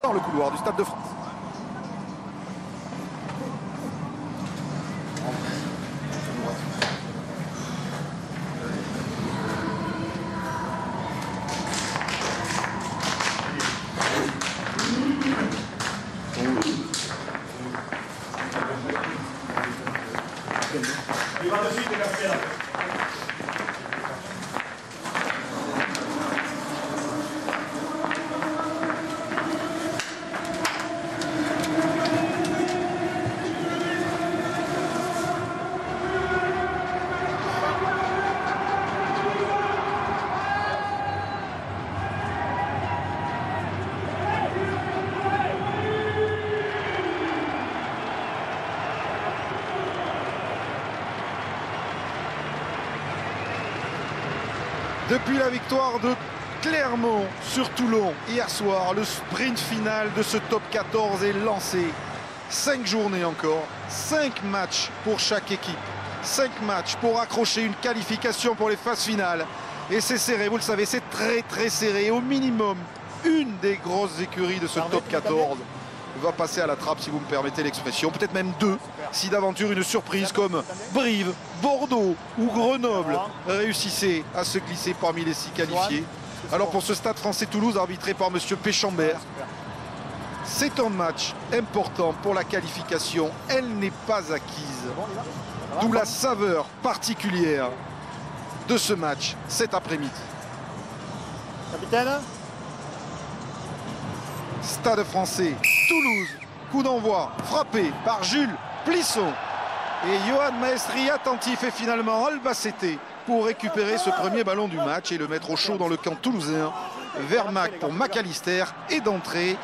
Dans le couloir du Stade de France. Il va de suite, Gabriel. Depuis la victoire de Clermont sur Toulon hier soir, le sprint final de ce top 14 est lancé. 5 journées encore, 5 matchs pour chaque équipe. 5 matchs pour accrocher une qualification pour les phases finales. Et c'est serré, vous le savez, c'est très serré. Au minimum, une des grosses écuries de ce top 14 va passer à la trappe, si vous me permettez l'expression. Peut-être même deux, si d'aventure une surprise comme Brive, Bordeaux ou Grenoble réussissait à se glisser parmi les 6 qualifiés. Alors pour ce Stade Français Toulouse, arbitré par M. Péchambert, c'est un match important pour la qualification. Elle n'est pas acquise. D'où la saveur particulière de ce match cet après-midi. Capitaine. Stade Français Toulouse, coup d'envoi frappé par Jules Plisson. Et Johan Maestri attentif et finalement Albacete pour récupérer ce premier ballon du match et le mettre au chaud dans le camp toulousain. Vermac pour McAllister et d'entrée.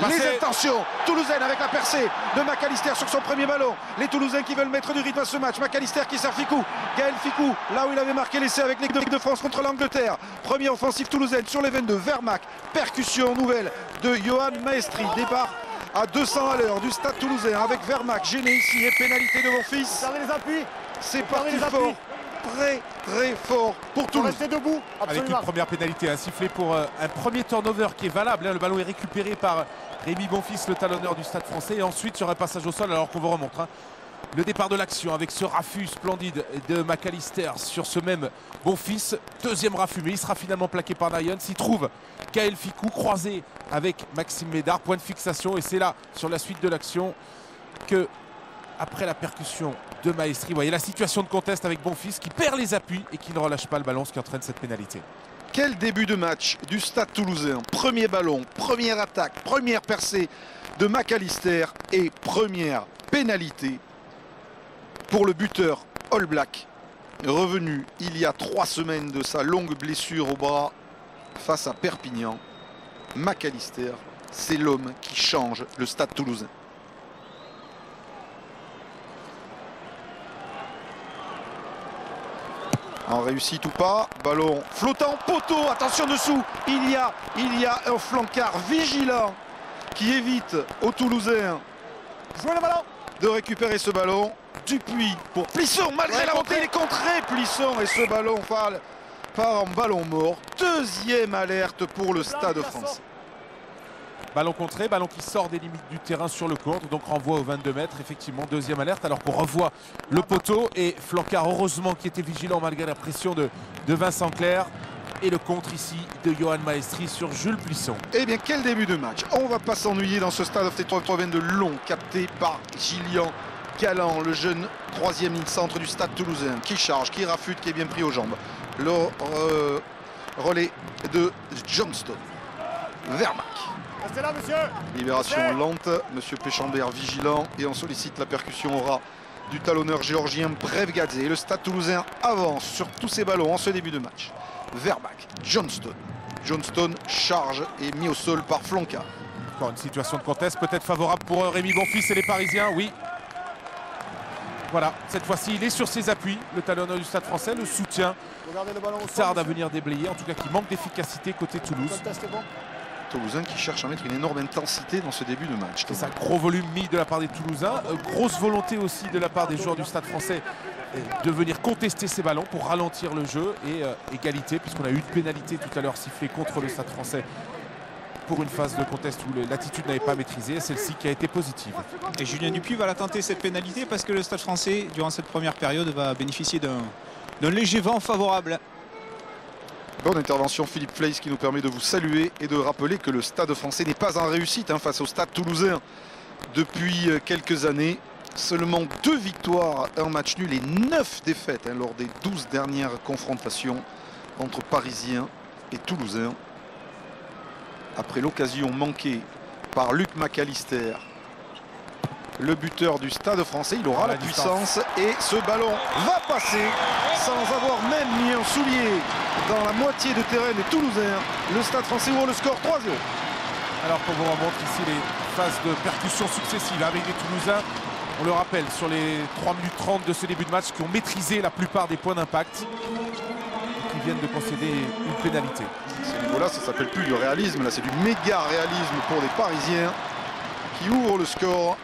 Les intentions toulousaines avec la percée de McAllister sur son premier ballon. Les Toulousains qui veulent mettre du rythme à ce match. McAllister qui sert Ficou. Gaël Ficou, là où il avait marqué l'essai avec l'équipe de France contre l'Angleterre. Première offensive toulousaine sur les 22. Vermac, percussion nouvelle de Johan Maestri. Départ à 200 à l'heure du Stade Toulousain avec Vermac gêné ici et pénalité de Bonfils. C'est parti fort. Très fort pour Toulouse. Rester debout, avec une première pénalité, un sifflet pour un premier turnover qui est valable. Le ballon est récupéré par Rémi Bonfils, le talonneur du Stade Français. Et ensuite sur un passage au sol alors qu'on vous remontre le départ de l'action avec ce raffut splendide de McAllister sur ce même Bonfils. Deuxième raffut, mais il sera finalement plaqué par Nyons. Il trouve Gaël Ficou croisé avec Maxime Médard. Point de fixation et c'est là sur la suite de l'action que après la percussion de Maestri, voyez la situation de contest avec Bonfils qui perd les appuis et qui ne relâche pas le ballon, ce qui entraîne cette pénalité. Quel début de match du Stade Toulousain. Premier ballon, première attaque, première percée de McAllister et première pénalité pour le buteur All Black, revenu il y a 3 semaines de sa longue blessure au bras face à Perpignan. McAllister, c'est l'homme qui change le Stade Toulousain. En réussite ou pas, ballon flottant, poteau, attention dessous, il y a un flancard vigilant qui évite aux Toulousains de récupérer ce ballon. Dupuis pour Plisson, malgré la montée, il est contré Plisson et ce ballon part en ballon mort. Deuxième alerte pour le Stade français. Ballon contré, ballon qui sort des limites du terrain sur le contre, donc renvoi aux 22 mètres, effectivement deuxième alerte alors qu'on revoit le poteau et Flancard heureusement qui était vigilant malgré la pression de Vincent Clerc et le contre ici de Johan Maestri sur Jules Plisson. Eh bien quel début de match, on va pas s'ennuyer dans ce Stade of T3 de long capté par Gillian Galland, le jeune troisième ligne centre du Stade Toulousain qui charge, qui rafute, qui est bien pris aux jambes. Le relais de Johnston. Vermac. Restez là, monsieur. Libération lente, monsieur Péchambert vigilant et on sollicite la percussion au ras du talonneur géorgien Brevgadze. Et le Stade Toulousain avance sur tous ses ballons en ce début de match. Vermac, Johnston. Johnston charge et mis au sol par Flancard. Encore une situation de contest peut-être favorable pour Rémi Bonfils et les Parisiens, oui. Voilà, cette fois-ci il est sur ses appuis, le talonneur du Stade Français, le soutien tarde à venir déblayer, en tout cas qui manque d'efficacité côté Toulouse. Toulousain qui cherche à mettre une énorme intensité dans ce début de match. C'est ça, gros volume mis de la part des Toulousains, grosse volonté aussi de la part des joueurs du Stade Français de venir contester ces ballons pour ralentir le jeu et égalité puisqu'on a eu une pénalité tout à l'heure sifflée contre le Stade Français pour une phase de contest où l'attitude n'avait pas maîtrisé, celle-ci qui a été positive. Et Julien Dupuis va la tenter cette pénalité parce que le Stade Français, durant cette première période, va bénéficier d'un léger vent favorable. Bonne intervention Philippe Fleis qui nous permet de vous saluer et de rappeler que le Stade Français n'est pas en réussite face au Stade Toulousain depuis quelques années. Seulement 2 victoires, 1 match nul et 9 défaites lors des 12 dernières confrontations entre Parisiens et Toulousains. Après l'occasion manquée par Luc McAllister, le buteur du Stade Français, il aura la puissance et ce ballon va passer sans avoir même mis un soulier dans la moitié de terrain des Toulousains. Le Stade Français ouvre le score 3-0. Alors qu'on vous remontre ici les phases de percussion successives avec les Toulousains, on le rappelle, sur les 3 minutes 30 de ce début de match, qui ont maîtrisé la plupart des points d'impact, qui viennent de concéder une pénalité. À ce niveau-là, ça s'appelle plus du réalisme, là c'est du méga réalisme pour les Parisiens qui ouvrent le score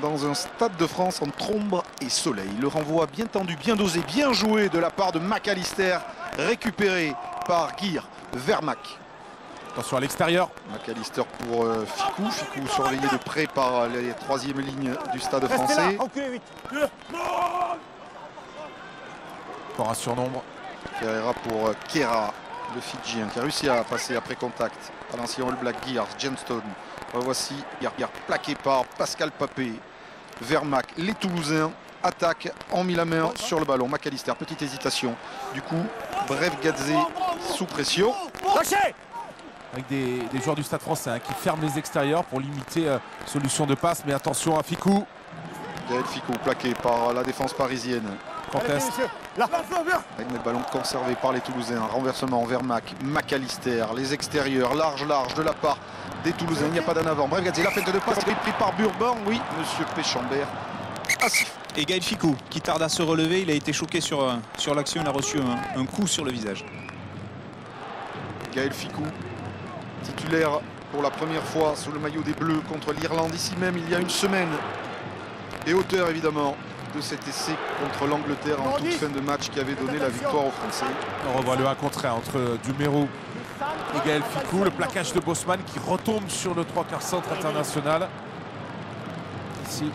dans un Stade de France entre ombre et soleil. Le renvoi bien tendu, bien dosé, bien joué de la part de McAllister, récupéré par Geir Vermaak. Attention à l'extérieur. McAllister pour Ficou. Ficou surveillé de près par les 3e lignes du Stade Français. Encore un surnombre. Ferreira pour Kera, le Fidjien, qui a réussi à passer après contact à l'ancien All Black Geir Johnston. Voici Geir plaqué par Pascal Papé. Vermaak, les Toulousains attaquent, ont mis la main sur le ballon. McAllister, petite hésitation. Du coup, Bref Gadzé sous pression. Avec des joueurs du Stade Français qui ferment les extérieurs pour limiter solution de passe. Mais attention à Ficou. Gaël Ficou plaqué par la défense parisienne. Conteste. Avec le ballon conservé par les Toulousains. Renversement Vermaak, McAllister, les extérieurs, large de la part des Toulousains. Il n'y a pas d'en avant. Bref, Gadzé, la fête de passe pris par Burban. Oui, monsieur Péchambert. Et Gaël Ficou qui tarde à se relever. Il a été choqué sur l'action. Il a reçu un coup sur le visage. Gaël Ficou, titulaire pour la première fois sous le maillot des Bleus contre l'Irlande ici même il y a une semaine. Et auteur évidemment de cet essai contre l'Angleterre en toute fin de match qui avait donné la victoire aux Français. On revoit le 1 contre 1 entre Duméro et Gaël Ficou. Le plaquage de Bosman qui retombe sur le 3/4 centre international. Ici.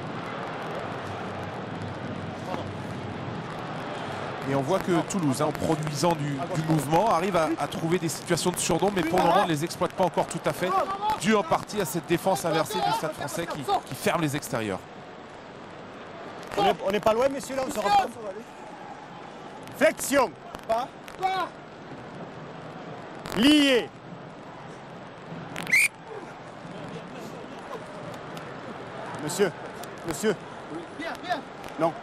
Et on voit que Toulouse, en produisant du mouvement, arrive à trouver des situations de surnombre, mais pour le moment, ne les exploite pas encore tout à fait, dû en partie à cette défense inversée du Stade Français qui ferme les extérieurs. On n'est pas loin, messieurs, là, on se reprend. Flexion. Lié. Monsieur. Non.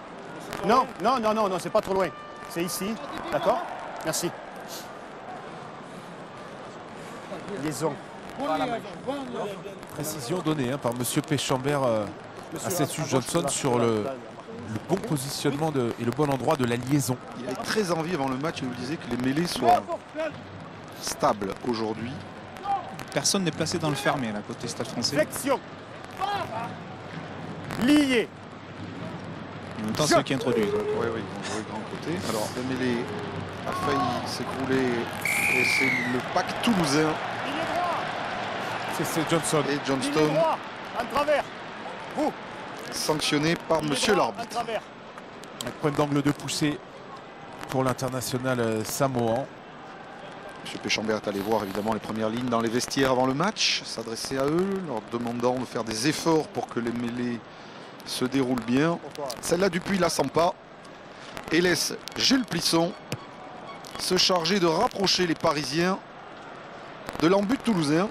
Non, c'est pas trop loin. C'est ici, d'accord? Merci. Liaison. Précision donnée par monsieur Péchambert à Cessus Johnson sur le bon positionnement et le bon endroit de la liaison. Il avait très envie avant le match, il nous disait que les mêlées soient stables aujourd'hui. Personne n'est placé dans le fermé là, côté Stade Français. Flexion. Lié. En même temps, c'est eux qui introduisent. Oui, ils vont jouer grand côté. Alors, le mêlée a failli s'écrouler et c'est le pack toulousain. C'est Johnson. Et Johnston. En travers. Vous. Sanctionné par monsieur l'arbitre. Un problème d'angle de poussée pour l'international samoan. Monsieur Péchambert est allé voir évidemment les premières lignes dans les vestiaires avant le match, s'adresser à eux, leur demandant de faire des efforts pour que les mêlées se déroulent bien. Celle-là, Dupuis la sent pas et laisse Jules Plisson se charger de rapprocher les Parisiens de l'embut toulousain.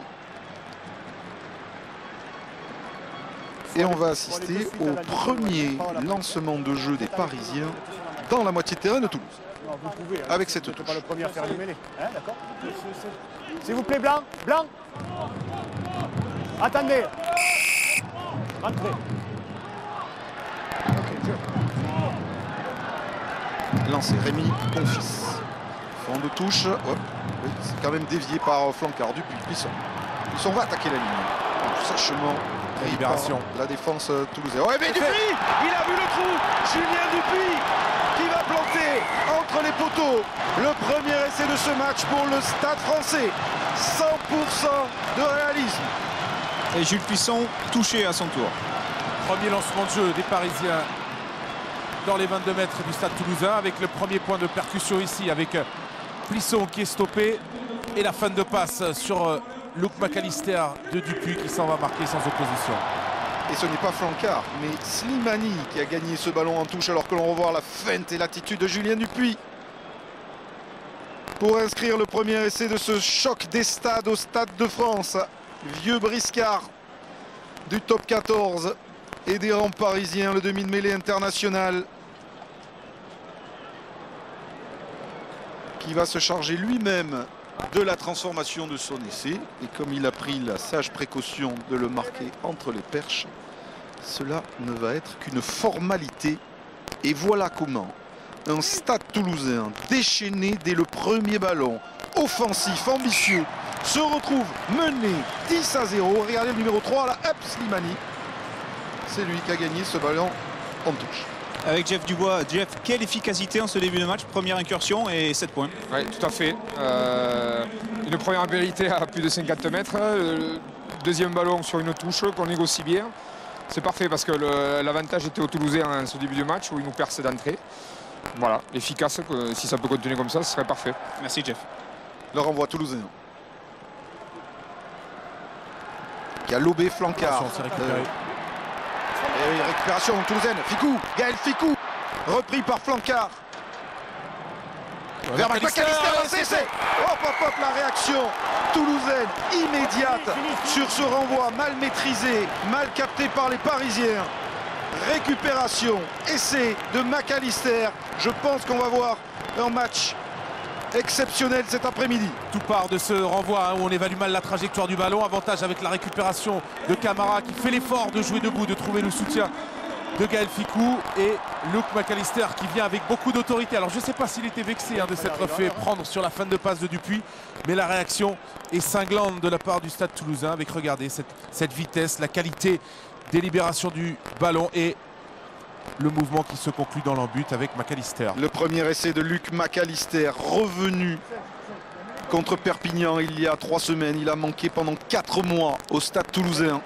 Et on va assister au premier lancement de jeu des Parisiens dans la moitié de terrain de Toulouse. Vous pouvez, avec cette touche. Pas le premier à faire une mêlée. D'accord. S'il vous plaît, Blanc. Attendez. Rentrez. Lancé Rémi Bonfils. Fond de touche. Oui, c'est quand même dévié par Flancard. Dupuis, Plisson. Plisson va attaquer la ligne. Donc, sèchement. Libération. La défense toulousaine. Ouais, mais Dupuis, il a vu le trou. Julien Dupuis qui va planter entre les poteaux. Le premier essai de ce match pour le Stade Français. de réalisme. Et Jules Puisson touché à son tour. Premier lancement de jeu des Parisiens dans les 22 mètres du stade toulousain, avec le premier point de percussion ici, avec Plisson qui est stoppé et la fin de passe sur Luc McAllister de Dupuis qui s'en va marquer sans opposition. Et ce n'est pas Flancard, mais Slimani qui a gagné ce ballon en touche, alors que l'on revoit la feinte et l'attitude de Julien Dupuis pour inscrire le premier essai de ce choc des stades au Stade de France. Vieux briscard du top 14 et des rangs parisiens, le demi de mêlée international qui va se charger lui-même de la transformation de son essai. Et comme il a pris la sage précaution de le marquer entre les perches, cela ne va être qu'une formalité. Et voilà comment un Stade Toulousain déchaîné dès le premier ballon, offensif, ambitieux, se retrouve mené 10-0. Regardez le numéro 3 là, hop, Slimani. C'est lui qui a gagné ce ballon en touche. Avec Jeff Dubois. Jeff, quelle efficacité en ce début de match? Première incursion et 7 points. Oui, tout à fait. Une première habilité à plus de 50 mètres. Deuxième ballon sur une touche qu'on négocie bien. C'est parfait parce que l'avantage était aux Toulousains en ce début de match où ils nous percent d'entrée. Voilà, efficace. Si ça peut continuer comme ça, ce serait parfait. Merci Jeff. Le renvoi toulousain. Qui a lobé Flancard. Et récupération toulousaine. Ficou, Gaël Ficou, repris par Flancard. Vers McAllister, c'est hop hop hop, la réaction toulousaine immédiate sur ce renvoi mal maîtrisé, mal capté par les Parisiens. Récupération, essai de McAllister. Je pense qu'on va voir un match exceptionnel cet après-midi. Tout part de ce renvoi où on évalue mal la trajectoire du ballon. Avantage avec la récupération de Camara qui fait l'effort de jouer debout, de trouver le soutien de Gaël Ficou et Luc McAllister qui vient avec beaucoup d'autorité. Alors je ne sais pas s'il était vexé de s'être fait prendre sur la fin de passe de Dupuis, mais la réaction est cinglante de la part du Stade Toulousain avec, regardez, cette vitesse, la qualité des libérations du ballon et le mouvement qui se conclut dans l'embut avec McAllister. Le premier essai de Luc McAllister, revenu contre Perpignan il y a 3 semaines. Il a manqué pendant 4 mois au Stade Toulousain.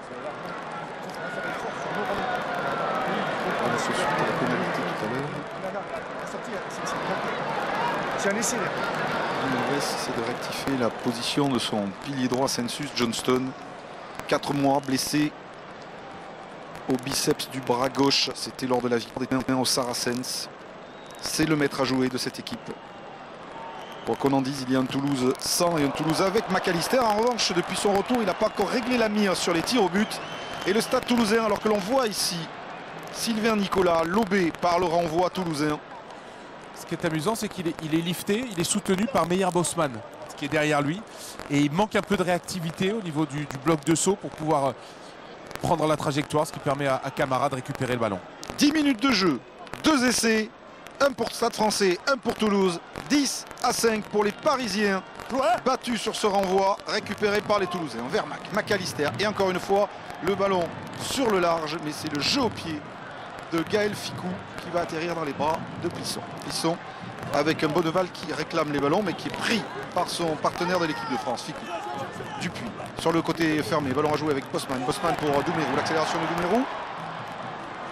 C'est de rectifier la position de son pilier droit Sensus Johnston. 4 mois blessé au biceps du bras gauche. C'était lors de la victoire des Pins au Saracens. C'est le maître à jouer de cette équipe. Quoi qu'on en dise, il y a un Toulouse sans et un Toulouse avec McAllister. En revanche, depuis son retour, il n'a pas encore réglé la mire sur les tirs au but. Et le Stade Toulousain, alors que l'on voit ici Sylvain Nicolas lobé par le renvoi toulousain. Ce qui est amusant, c'est qu'il est lifté, il est soutenu par Meyer Bosman, qui est derrière lui. Et il manque un peu de réactivité au niveau du bloc de saut pour pouvoir prendre la trajectoire, ce qui permet à Camara de récupérer le ballon. 10 minutes de jeu, 2 essais, un pour Stade Français, un pour Toulouse. 10-5 pour les Parisiens, battus sur ce renvoi, récupéré par les Toulousains. Vers McAllister. Et encore une fois, le ballon sur le large, mais c'est le jeu au pied de Gaël Ficou qui va atterrir dans les bras de Plisson. Plisson avec un Bonneval qui réclame les ballons, mais qui est pris par son partenaire de l'équipe de France, Ficou. Dupuis sur le côté fermé, ballon à jouer avec Bosman. Bosman pour Doumerou, l'accélération de Doumerou.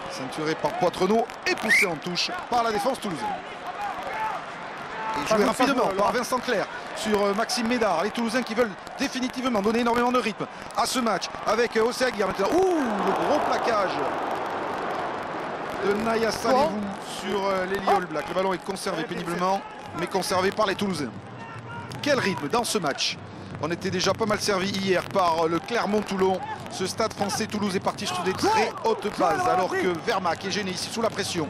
Ceinturé par Poitrenaud et poussé en touche par la défense toulousaine. Et joué rapidement par Vincent Clerc sur Maxime Médard. Les Toulousains qui veulent définitivement donner énormément de rythme à ce match avec Océa Aguirre maintenant. Ouh, le gros plaquage de Naya Salivou sur l'Eli All Black. Le ballon est conservé péniblement, mais conservé par les Toulousains. Quel rythme dans ce match! On était déjà pas mal servi hier par le Clermont-Toulon. Ce Stade Français Toulouse est parti sur des très hautes bases, alors que Vermaak est gêné ici sous la pression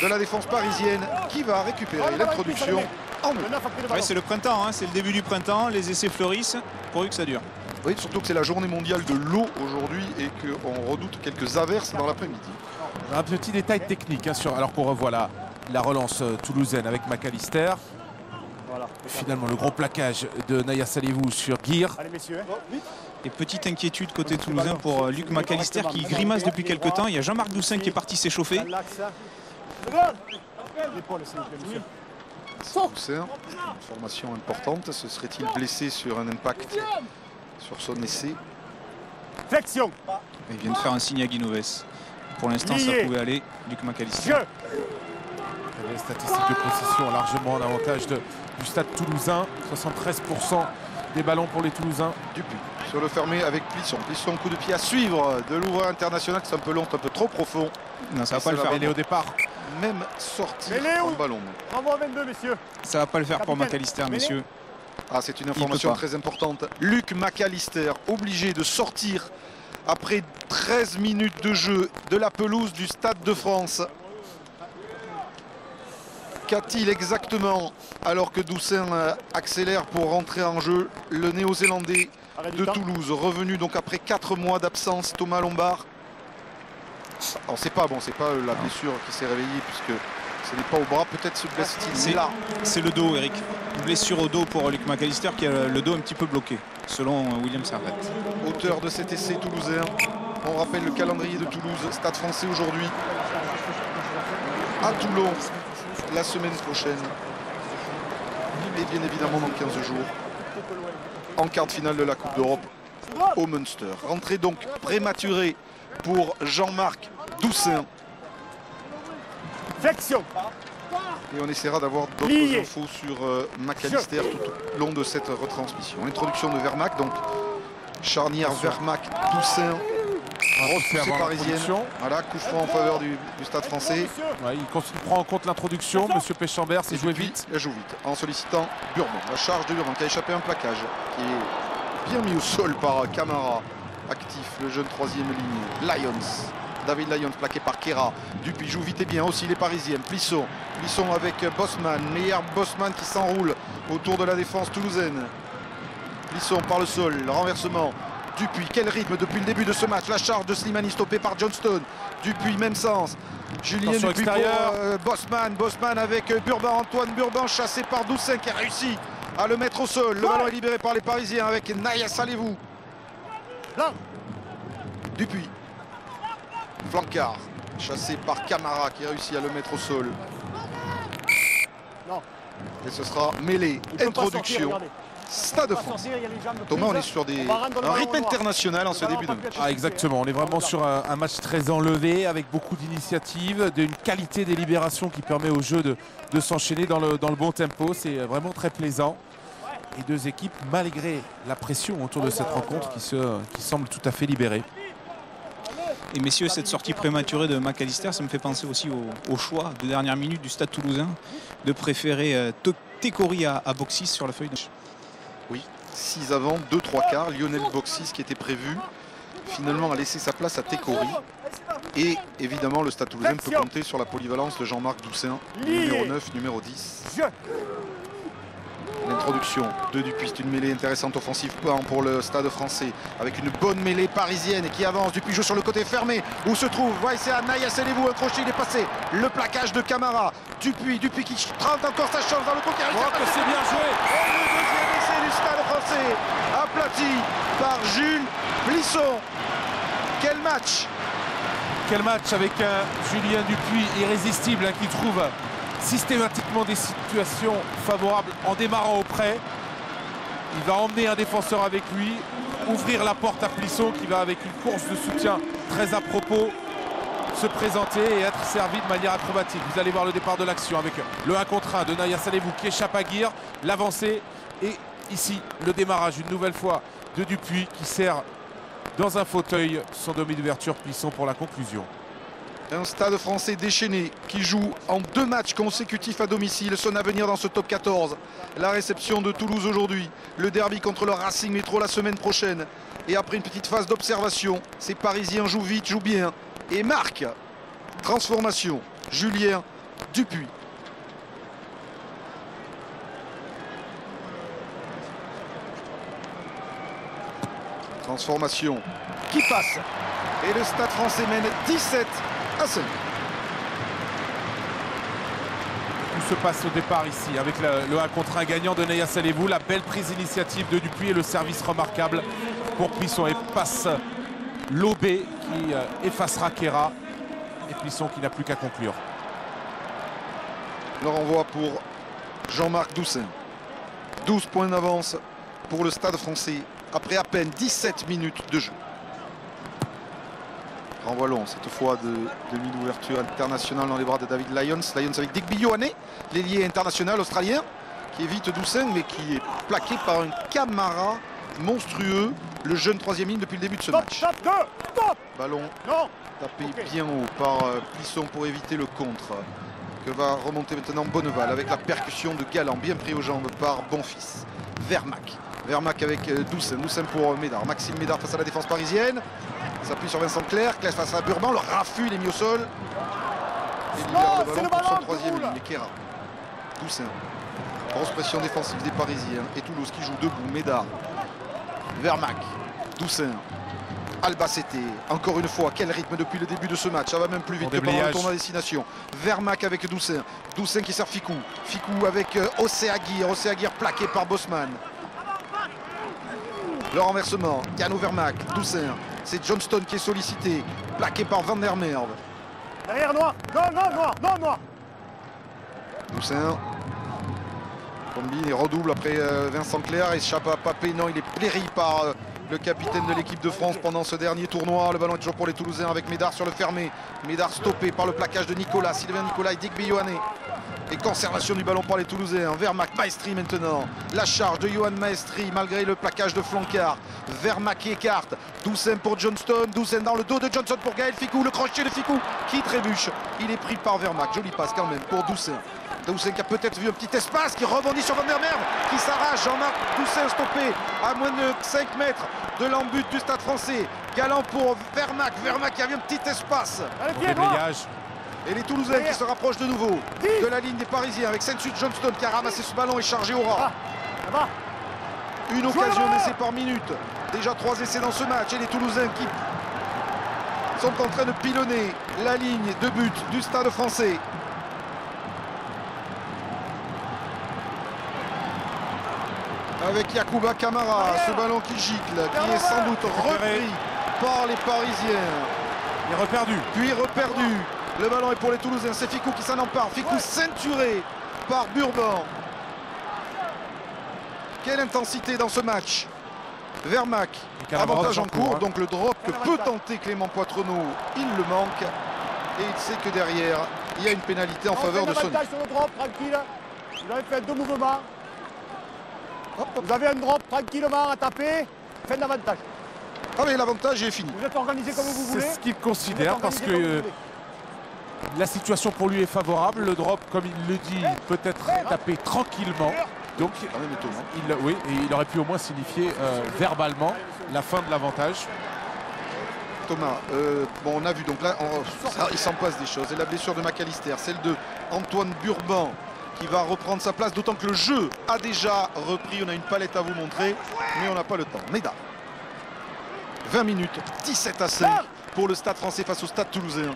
de la défense parisienne qui va récupérer l'introduction en main. Ouais, c'est le printemps, hein, c'est le début du printemps, les essais fleurissent, pourvu que ça dure. Oui, surtout que c'est la journée mondiale de l'eau aujourd'hui et qu'on redoute quelques averses dans l'après-midi. Un petit détail technique, hein, alors qu'on revoit la relance toulousaine avec McAllister. Voilà. Finalement, le gros plaquage de Naya Salivou sur Guir. Allez, messieurs. Et petite inquiétude côté toulousain pour Luc McAllister qui grimace depuis quelques temps. Il y a Jean-Marc Doussin qui est parti s'échauffer. Toussaint, formation importante. Se serait-il blessé sur un impact sur son essai? Flexion. Il vient de faire un signe à Guinoves. Pour l'instant, ça pouvait aller. Luc McAllister. Jeu. Les statistiques de possession largement en avantage du Stade Toulousain. 73% des ballons pour les Toulousains. Dupuis sur le fermé avec Plisson. Plisson, coup de pied à suivre de l'ouvreur international. C'est un peu long, un peu trop profond. Non, ça va Et pas le faire. Mêlée au départ. Même sortir Mêlée en où ballon. Renvoi 22, messieurs. Ça va pas le faire pour Capitaine, McAllister, mêlée. messieurs. Ah, c'est une peut information pas. très importante. Luc McAllister, obligé de sortir après 13 minutes de jeu de la pelouse du Stade de France. Qu'a-t-il exactement alors que Toussaint accélère pour rentrer en jeu? Le Néo-Zélandais Arrêt du de temps. Toulouse, revenu donc après 4 mois d'absence, Thomas Lombard. Alors c'est pas la blessure qui s'est réveillée puisque ce n'est pas au bras, peut-être se blesse-t-il C'est là. C'est le dos, Eric. Une blessure au dos pour Luc McAllister qui a le dos un petit peu bloqué, selon William Servette. Auteur de cet essai toulousain. On rappelle le calendrier de Toulouse, Stade Français aujourd'hui. À Toulon, la semaine prochaine. Et bien évidemment dans 15 jours, en quart de finale de la Coupe d'Europe au Munster. Rentrée donc prématurée pour Jean-Marc Toussaint. Flexion. Et on essaiera d'avoir d'autres Lié. infos sur McAllister tout au long de cette retransmission. Introduction de Vermac, donc charnière Vermac-Toussaint. C'est C'est parisienne. Voilà, coup franc en faveur du Stade Français. Ouais, il prend en compte l'introduction. Monsieur Péchambert s'est joué vite. Elle joue vite en sollicitant Bourbon. La charge de Bourbon qui a échappé à un plaquage, qui est bien mis au sol par Camara. Actif, le jeune troisième ligne. Lyons. David Lyons plaqué par Kera. Dupuis joue vite et bien aussi les Parisiennes. Plisson. Plisson avec Bosman. Meilleur Bosman qui s'enroule autour de la défense toulousaine. Plisson par le sol. Le renversement. Dupuis, quel rythme depuis le début de ce match. La charge de Slimani stoppée par Johnston. Dupuis, même sens. Julien Attention Dupuis extérieur. pour Bosman. Bosman avec Burban. Antoine Burban chassé par Toussaint qui a réussi à le mettre au sol. Le ballon est libéré par les Parisiens avec Naya Salevou. Là. Dupuis. Flancard. Chassé par Camara qui a réussi à le mettre au sol. Non. Et ce sera mêlée. Il peut pas sortir, Introduction. regardez. Stade de Il peut pas France. sortir, il y a les jambes Thomas, on prises. est sur On va rendre le un ballon rythme au noir. international en ce début de match. Ah, exactement, on est vraiment sur un match très enlevé avec beaucoup d'initiatives, d'une qualité des libérations qui permet au jeu de s'enchaîner dans le bon tempo. C'est vraiment très plaisant. Et deux équipes, malgré la pression autour de cette rencontre, qui semble tout à fait libérée. Et messieurs, cette sortie prématurée de McAllister, ça me fait penser aussi au choix de dernière minute du Stade Toulousain de préférer Tekori à Boxis sur la feuille de match. Oui, 6 avant, 2-3 quarts. Lionel Boxis qui était prévu finalement a laissé sa place à Tekori. Et évidemment, le Stade Toulousain peut compter sur la polyvalence de Jean-Marc Toussaint, numéro 9, numéro 10. Jeu. L'introduction de Dupuis, c'est une mêlée intéressante offensive pour le Stade français avec une bonne mêlée parisienne qui avance. Dupuis joue sur le côté fermé où se trouve Waïsea Naya Selevou, un crochet, il est passé. Le plaquage de Camara. Dupuis qui tente encore sa chance dans le côté. Oh, que c'est bien joué! Et le deuxième essai du Stade français, aplati par Jules Plisson. Quel match! Quel match avec un Julien Dupuis irrésistible qui trouve systématiquement des situations favorables en démarrant auprès. Il va emmener un défenseur avec lui, ouvrir la porte à Plisson qui va avec une course de soutien très à propos se présenter et être servi de manière acrobatique. Vous allez voir le départ de l'action avec le 1 contre 1 de Naya Salevou qui échappe à Guir, l'avancée et ici le démarrage une nouvelle fois de Dupuis qui sert dans un fauteuil son demi d'ouverture. Plisson pour la conclusion. Un Stade français déchaîné qui joue en 2 matchs consécutifs à domicile son avenir dans ce top 14. La réception de Toulouse aujourd'hui, le derby contre le Racing Métro la semaine prochaine. Et après une petite phase d'observation, ces Parisiens jouent vite, jouent bien et marquent. Transformation, Julien Dupuis. Transformation qui passe. Et le Stade français mène 17 à 5. Tout se passe au départ ici avec le 1 contre 1 gagnant de Naya Salevou, la belle prise d'initiative de Dupuis et le service remarquable pour Plisson et passe Lobé qui effacera Kera et Plisson qui n'a plus qu'à conclure. Le renvoi pour Jean-Marc Doussain. 12 points d'avance pour le Stade Français après à peine 17 minutes de jeu. Renvoi long, cette fois de demi-ouverture internationale dans les bras de David Lyons. Lyons avec Digby Ioane, l'ailier international australien, qui évite Doussain, mais qui est plaqué par un Camara monstrueux, le jeune troisième ligne depuis le début de ce match. Ballon tapé bien haut par Plisson pour éviter le contre. Que va remonter maintenant Bonneval avec la percussion de Galland, bien pris aux jambes par Bonfils. Vermac avec Doussain pour Médard. Maxime Médard face à la défense parisienne. S'appuie sur Vincent Clerc. Claire face à Burban. Le raffut, il est mis au sol. Et libère le ballon pour son troisième ligne. Et Kéra. Doussain. Grosse pression défensive des Parisiens. Et Toulouse qui joue debout. Médard. Vermac. Doussain. Albacete. Encore une fois, quel rythme depuis le début de ce match. Ça va même plus vite que pendant le tournoi à destination. Vermac avec Doussain. Doussain qui sert Ficou. Ficou avec Océaguirre. Océaguirre plaqué par Bosman. Le renversement, Yano Vermac, Doussain, c'est Johnston qui est sollicité, plaqué par Van der Merwe. Derrière Noir, Noir. Doussain combine et redouble après Vincent Clerc, échappe à Papé, non, il est pléri par le capitaine de l'équipe de France pendant ce dernier tournoi. Le ballon est toujours pour les Toulousains avec Médard sur le fermé. Médard stoppé par le plaquage de Nicolas, Sylvain Nicolas et Digby Ioane. Et conservation du ballon par les Toulousains. Vermac, Maestri maintenant. La charge de Johan Maestri malgré le plaquage de Flancard. Vermac qui écarte. Doussain pour Johnston. Doussain dans le dos de Johnson pour Gaël Ficou. Le crochet de Ficou qui trébuche. Il est pris par Vermac. Joli passe quand même pour Doussain. Doussain qui a peut-être vu un petit espace, qui rebondit sur Van der Merwe, qui s'arrache. Jean-Marc Doussain stoppé à moins de 5 mètres de l'embut du Stade Français. Galland pour Vermac. Vermac qui a vu un petit espace. Et les Toulousains qui se rapprochent de nouveau de la ligne des Parisiens avec Saint-Suite Johnston qui a ramassé ce ballon et chargé au ras. Une occasion d'essai par minute. Déjà 3 essais dans ce match et les Toulousains qui sont en train de pilonner la ligne de but du Stade Français. Avec Yacouba Camara, ce ballon qui gicle, qui est sans doute repris par les Parisiens. Il est reperdu. Puis reperdu. Le ballon est pour les Toulousains, c'est Ficou qui s'en empare. Ficou ceinturé par Burban. Quelle intensité dans ce match. Vermac, avantage en cours, donc le drop que peut tenter Clément Poitrenaud, il le manque. Et il sait que derrière, il y a une pénalité en faveur de Sonny. Sur le drop, tranquille. Vous avez fait 2 mouvements. Vous avez un drop tranquillement à taper. Faites l'avantage. Ah mais l'avantage est fini. Vous êtes organisé comme vous voulez. C'est ce qu'il considère parce que la situation pour lui est favorable. Le drop, comme il le dit, peut être tapé tranquillement. Donc, il aurait pu au moins signifier verbalement la fin de l'avantage. Thomas, bon, on a vu, donc là, il s'en passe des choses. Et la blessure de McAllister, celle de Antoine Burban, qui va reprendre sa place, d'autant que le jeu a déjà repris. On a une palette à vous montrer, mais on n'a pas le temps. Médard. 20 minutes, 17-5 pour le Stade Français face au Stade Toulousain.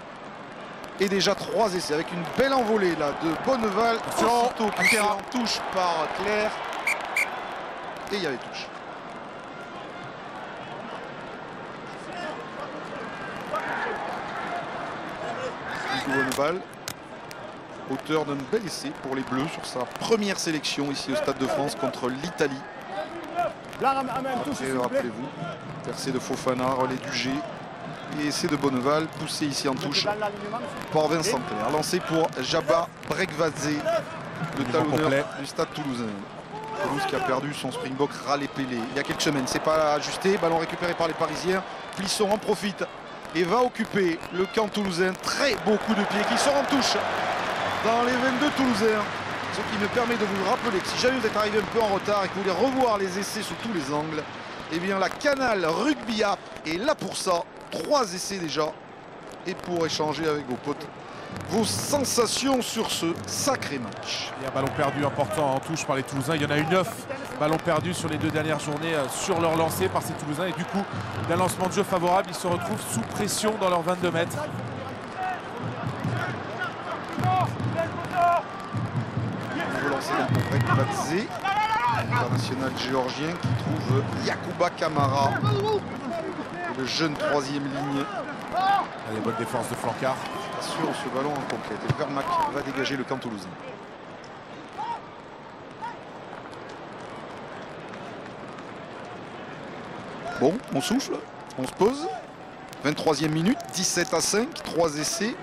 Et déjà 3 essais avec une belle envolée là de Bonneval. Aussitôt poussé en touche par Clerc. Et il y avait touche. Bonneval, auteur d'un bel essai pour les Bleus sur sa première sélection ici au Stade de France contre l'Italie. Rappelez-vous, percée de Fofana, relais du G. Et essai de Bonneval, poussé ici en touche par Vincent Clerc. Lancé pour Jabba Brekvadze, le talonneur du Stade Toulousain. Toulouse qui a perdu son Springbok Raleigh Pelé il y a quelques semaines. C'est pas ajusté, ballon récupéré par les Parisiens. Plisson en profite et va occuper le camp toulousain. Très beau coup de pied qui sort en touche dans les 22 Toulousains. Ce qui me permet de vous rappeler que si jamais vous êtes arrivé un peu en retard et que vous voulez revoir les essais sous tous les angles, eh bien la Canal Rugby App est là pour ça. 3 essais déjà. Et pour échanger avec vos potes vos sensations sur ce sacré match. Il y a un ballon perdu important en touche par les Toulousains. Il y en a eu 9 ballons perdus sur les 2 dernières journées sur leur lancée par ces Toulousains. Et du coup, d'un lancement de jeu favorable, ils se retrouvent sous pression dans leurs 22 mètres. Nouveau lancé pour Brekvadze, international géorgien qui trouve Yacouba Camara, le jeune 3e ligne. Les bonnes défenses de Flancard. Sur ce ballon en conquête. Et Vermac va dégager le camp toulousain. Bon, on souffle, on se pose. 23e minute, 17-5, 3 essais.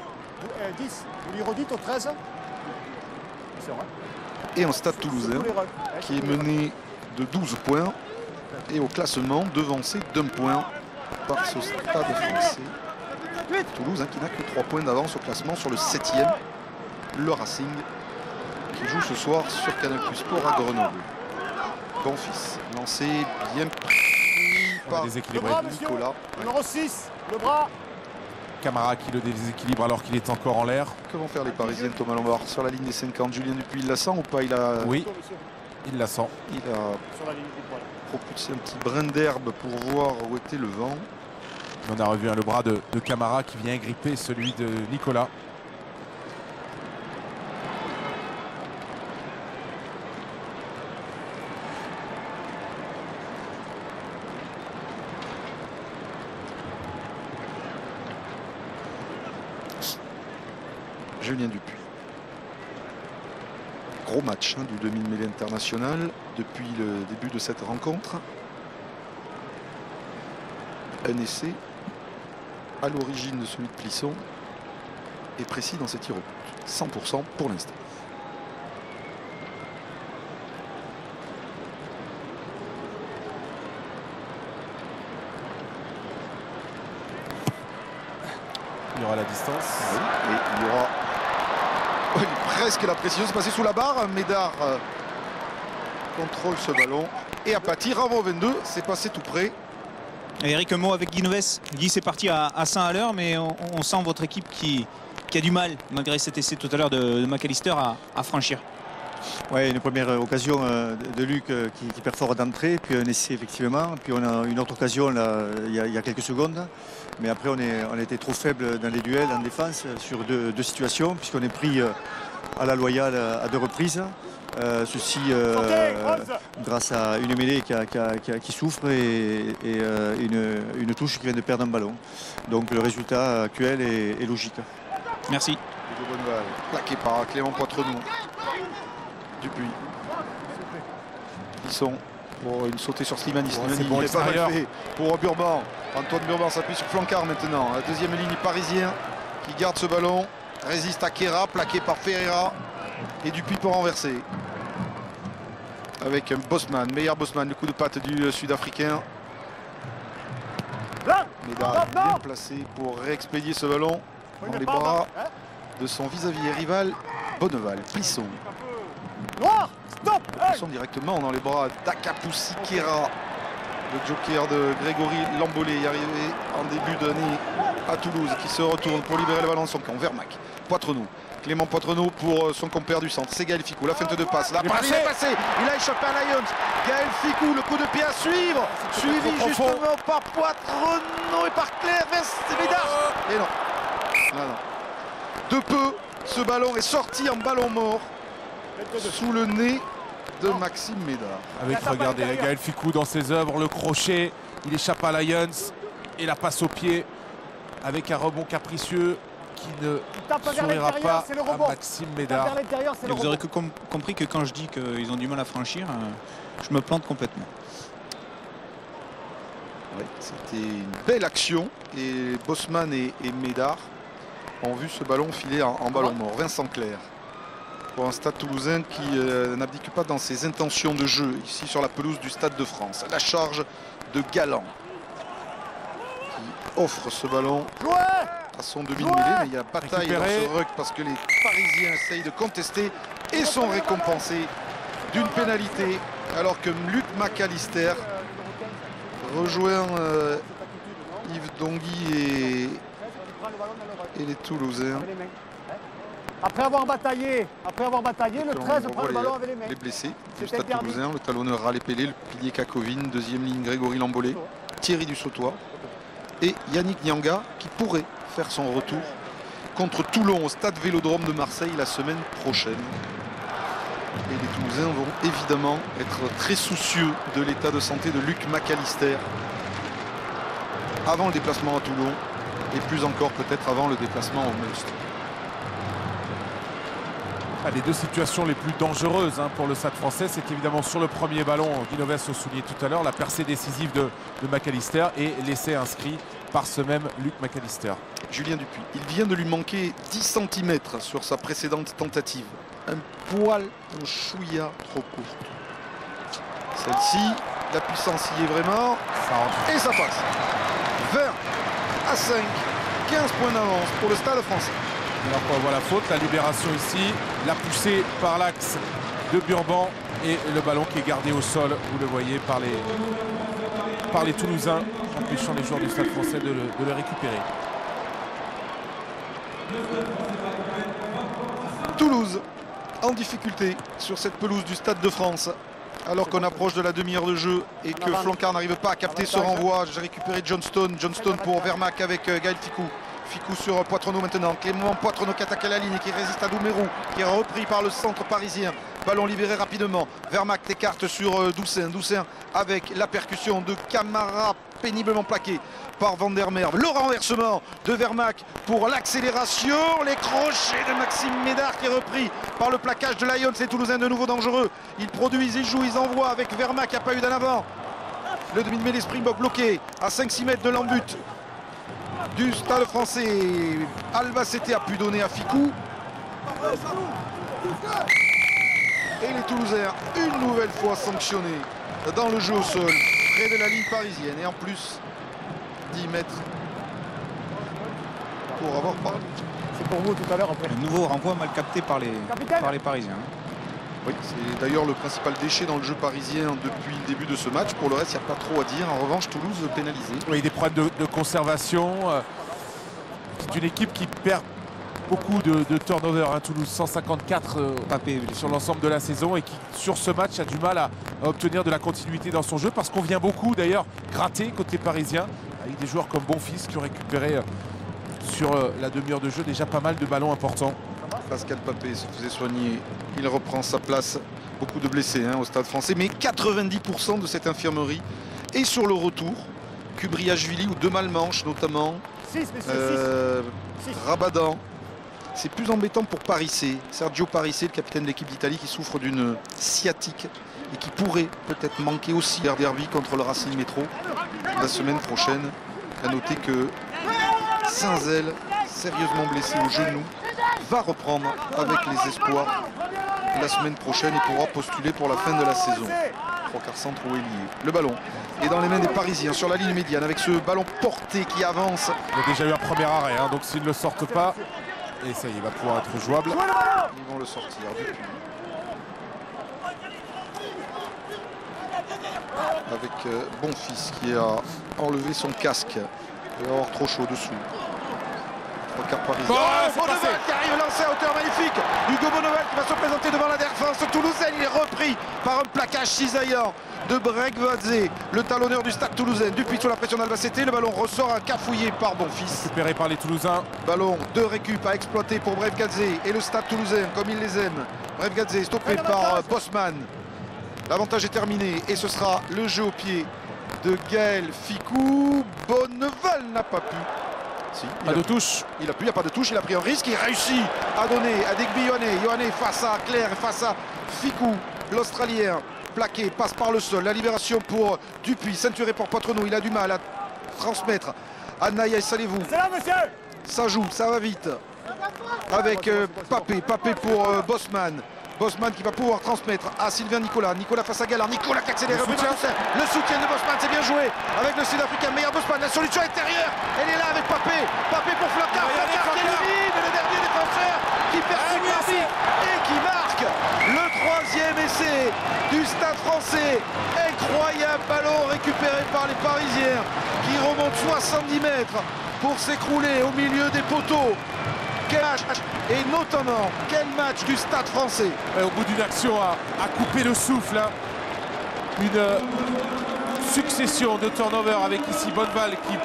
10, vous lui redites au 13. C'est vrai. Et un Stade Toulousain qui est mené de 12 points et au classement devancé d'1 point par ce Stade français. Toulouse qui n'a que 3 points d'avance au classement sur le 7e, le Racing, qui joue ce soir sur Canal+ Sport à Grenoble. Bonfils, lancé bien pris par Nicolas. Numéro 6, le bras. Camara qui le déséquilibre alors qu'il est encore en l'air. Que vont faire les Parisiens, Thomas Lombard? Sur la ligne des 50, Julien Dupuis, il la sent ou pas? Oui, il la sent. Il a propulsé un petit brin d'herbe pour voir où était le vent. On a revu le bras de Camara qui vient gripper celui de Nicolas. Julien Dupuis. Gros match du demi-mêlée international depuis le début de cette rencontre. Un essai à l'origine de celui de Plisson et précis dans ses tirs au but. 100% pour l'instant. Il y aura la distance. Oui, et il y aura presque la précision. C'est passé sous la barre. Médard contrôle ce ballon. Et Apathy, Ramon 22, c'est passé tout près. Et Eric Meaux avec Guy Noves. Guy, c'est parti à 100 à l'heure, mais on sent votre équipe qui a du mal, malgré cet essai tout à l'heure de McAllister, à franchir. Ouais, une première occasion de Luc qui perfore d'entrée, puis un essai effectivement, puis on a une autre occasion là, il y a quelques secondes. Mais après on a été trop faible dans les duels en défense sur deux situations, puisqu'on est pris à la loyale à 2 reprises. Ceci grâce à une mêlée qui souffre et une touche qui vient de perdre un ballon. Donc le résultat actuel est logique. Merci. Plaqué par Clément Poitrenou. Dupuis. Ils sont pour une sautée sur Slimani. Slimani, bon, il est pas mal fait pour Burban. Antoine Burban s'appuie sur Flancard maintenant. La deuxième ligne parisien qui garde ce ballon. Résiste à Kera, plaqué par Ferreira. Et Dupuis peut renverser. Avec un Bosman, meilleur Bosman, le coup de patte du Sud-Africain. Médard bien placé pour réexpédier ce ballon dans les bras de son vis-à-vis et rival Bonneval. Plisson. Noir, stop. Plisson directement dans les bras d'Akapoussi Kera, le joker de Grégory Lambolé, arrivé en début d'année à Toulouse, qui se retourne pour libérer le ballon de son camp. Vermac, Poitrenou. Clément Poitrenou pour son compère du centre. C'est Gaël Ficou, la feinte de passe. La balle, il est passé. Il a échappé à Lyons. Gaël Ficou, le coup de pied à suivre. Suivi justement par Poitrenou et par Claire Médard. Et non. De peu, ce ballon est sorti en ballon mort sous le nez de Maxime Médard. Avec, regardez, Gaël Ficou dans ses œuvres, le crochet, il échappe à Lyons et la passe au pied avec un rebond capricieux qui ne sourira pas à Maxime Médard. Et vous aurez compris que quand je dis qu'ils ont du mal à franchir, je me plante complètement. Ouais, c'était une belle action et Bosman et Médard ont vu ce ballon filer en ballon mort. Vincent Clerc pour un Stade Toulousain qui n'abdique pas dans ses intentions de jeu ici sur la pelouse du Stade de France. La charge de Galland qui offre ce ballon à son demi-mêlée, mais il y a bataille dans ce ruck parce que les Parisiens essayent de contester et sont récompensés d'une pénalité alors que Luc McAllister rejoint Yves Dongui et les Toulousains. Après avoir bataillé, le 13 prend le ballon avec les mains. Les blessés du Stade Toulousain, le talonneur Raleigh Pelé, le pilier Kakovine, deuxième ligne Grégory Lambolé, Thierry Dussautois et Yannick Nyanga qui pourrait faire son retour contre Toulon au Stade Vélodrome de Marseille la semaine prochaine. Et les Toulousains vont évidemment être très soucieux de l'état de santé de Luc McAllister avant le déplacement à Toulon et plus encore peut-être avant le déplacement au Munster. Les deux situations les plus dangereuses pour le Stade Français, c'est évidemment sur le premier ballon, Guinoves au souligné tout à l'heure, la percée décisive de McAllister et l'essai inscrit par ce même Luc McAllister. Julien Dupuis, il vient de lui manquer 10 cm sur sa précédente tentative. Un poil, un chouïa trop court. Celle-ci, la puissance y est vraiment. Et ça passe. 20 à 5, 15 points d'avance pour le Stade Français. Alors on voit la faute, la libération ici, la poussée par l'axe de Burban et le ballon qui est gardé au sol, vous le voyez, par les Toulousains, empêchant les joueurs du Stade Français de le récupérer. Toulouse en difficulté sur cette pelouse du Stade de France. Alors qu'on approche de la demi-heure de jeu et que Flancard n'arrive pas à capter ce renvoi. J'ai récupéré Johnston pour Vermaak avec Gaël Ficou. Ficou sur Poitrenaud maintenant. Clément Poitrenaud qui attaque à la ligne et qui résiste à Doumerou, qui est repris par le centre parisien. Ballon libéré rapidement. Vermaak t'écarte sur Doussain. Doussain avec la percussion de Camara péniblement plaqué par Van der Merwe. Le renversement de Vermaak pour l'accélération. Les crochets de Maxime Médard qui est repris par le plaquage de Lions. Les Toulousains de nouveau dangereux. Ils produisent, ils jouent, ils envoient avec Vermaak qui n'a pas eu d'en avant. Le demi-mêlée Springbok bloqué à 5-6 mètres de l'embut du Stade Français. Albacete a pu donner à Ficou. Et les Toulousains une nouvelle fois sanctionnés dans le jeu au sol près de la ligne parisienne et en plus 10 mètres pour avoir parlé. C'est pour vous tout à l'heure après. Un nouveau renvoi mal capté par les Parisiens. Oui, c'est d'ailleurs le principal déchet dans le jeu parisien depuis le début de ce match. Pour le reste, il n'y a pas trop à dire. En revanche, Toulouse pénalisé. Oui, des problèmes de conservation. C'est une équipe qui perd beaucoup de turnover. Toulouse 154 sur l'ensemble de la saison et qui, sur ce match, a du mal à obtenir de la continuité dans son jeu parce qu'on vient beaucoup d'ailleurs gratter côté parisien avec des joueurs comme Bonfils qui ont récupéré sur la demi-heure de jeu déjà pas mal de ballons importants. Pascal Papé se faisait soigner, il reprend sa place. Beaucoup de blessés au Stade Français, mais 90% de cette infirmerie est sur le retour. Kubriashvili ou Demalmanche notamment, 6, messieurs, 6. Rabadan. C'est plus embêtant pour Parissé, Sergio Parissé, le capitaine de l'équipe d'Italie qui souffre d'une sciatique et qui pourrait peut-être manquer aussi à derby contre le Racing Métro la semaine prochaine. À noter que Saint-Zel, sérieusement blessé au genou, va reprendre avec les espoirs la semaine prochaine et pourra postuler pour la fin de la saison. Trois quarts centre ou ailier. Le ballon est dans les mains des Parisiens sur la ligne médiane avec ce ballon porté qui avance. Il a déjà eu un premier arrêt, donc s'ils ne le sortent pas, et ça y est, il va pouvoir être jouable. Ils vont le sortir. Avec Bonfils qui a enlevé son casque. Il va avoir trop chaud dessous. Bonneval qui arrive lancé à hauteur magnifique. Hugo Bonneval qui va se présenter devant la défense toulousaine. Il est repris par un plaquage cisaillant de Bregvadze, le talonneur du Stade Toulousain. Dupuis sous la pression d'Albacete. Le ballon ressort cafouillé par Bonfils. Récupéré par les Toulousains. Ballon de récup à exploiter pour Bregvadze et le Stade Toulousain comme il les aime. Bregvadze stoppé par Bosman. L'avantage est terminé et ce sera le jeu au pied de Gaël Ficou. Bonneval n'a pas pu. Si, pas de touche. Il n'y a pas de touche, il a pris un risque, il réussit à donner à Digby Ioane face à Claire et face à Ficou, l'Australien. Plaqué, passe par le sol, la libération pour Dupuis, ceinturé pour Poitrenaud, il a du mal à transmettre à Naya Salez-vous. C'est là, monsieur. Ça joue, ça va vite. Avec Papé pour Bosman. Bosman qui va pouvoir transmettre à Sylvain Nicolas. Nicolas face à Galard. Nicolas qui accélère. Le soutien de Bosman, c'est bien joué. Avec le Sud-Africain meilleur Bosman. La solution intérieure, elle est là avec Papé. Papé pour Flancard. Flancard qui élimine le dernier défenseur qui percute l'arbitre et qui marque le troisième essai du Stade Français. Incroyable ballon récupéré par les Parisiens qui remontent 70 mètres pour s'écrouler au milieu des poteaux. Quel match, et notamment quel match du Stade Français. Au bout d'une action à couper le souffle, une succession de turnover avec ici Bonneval qui,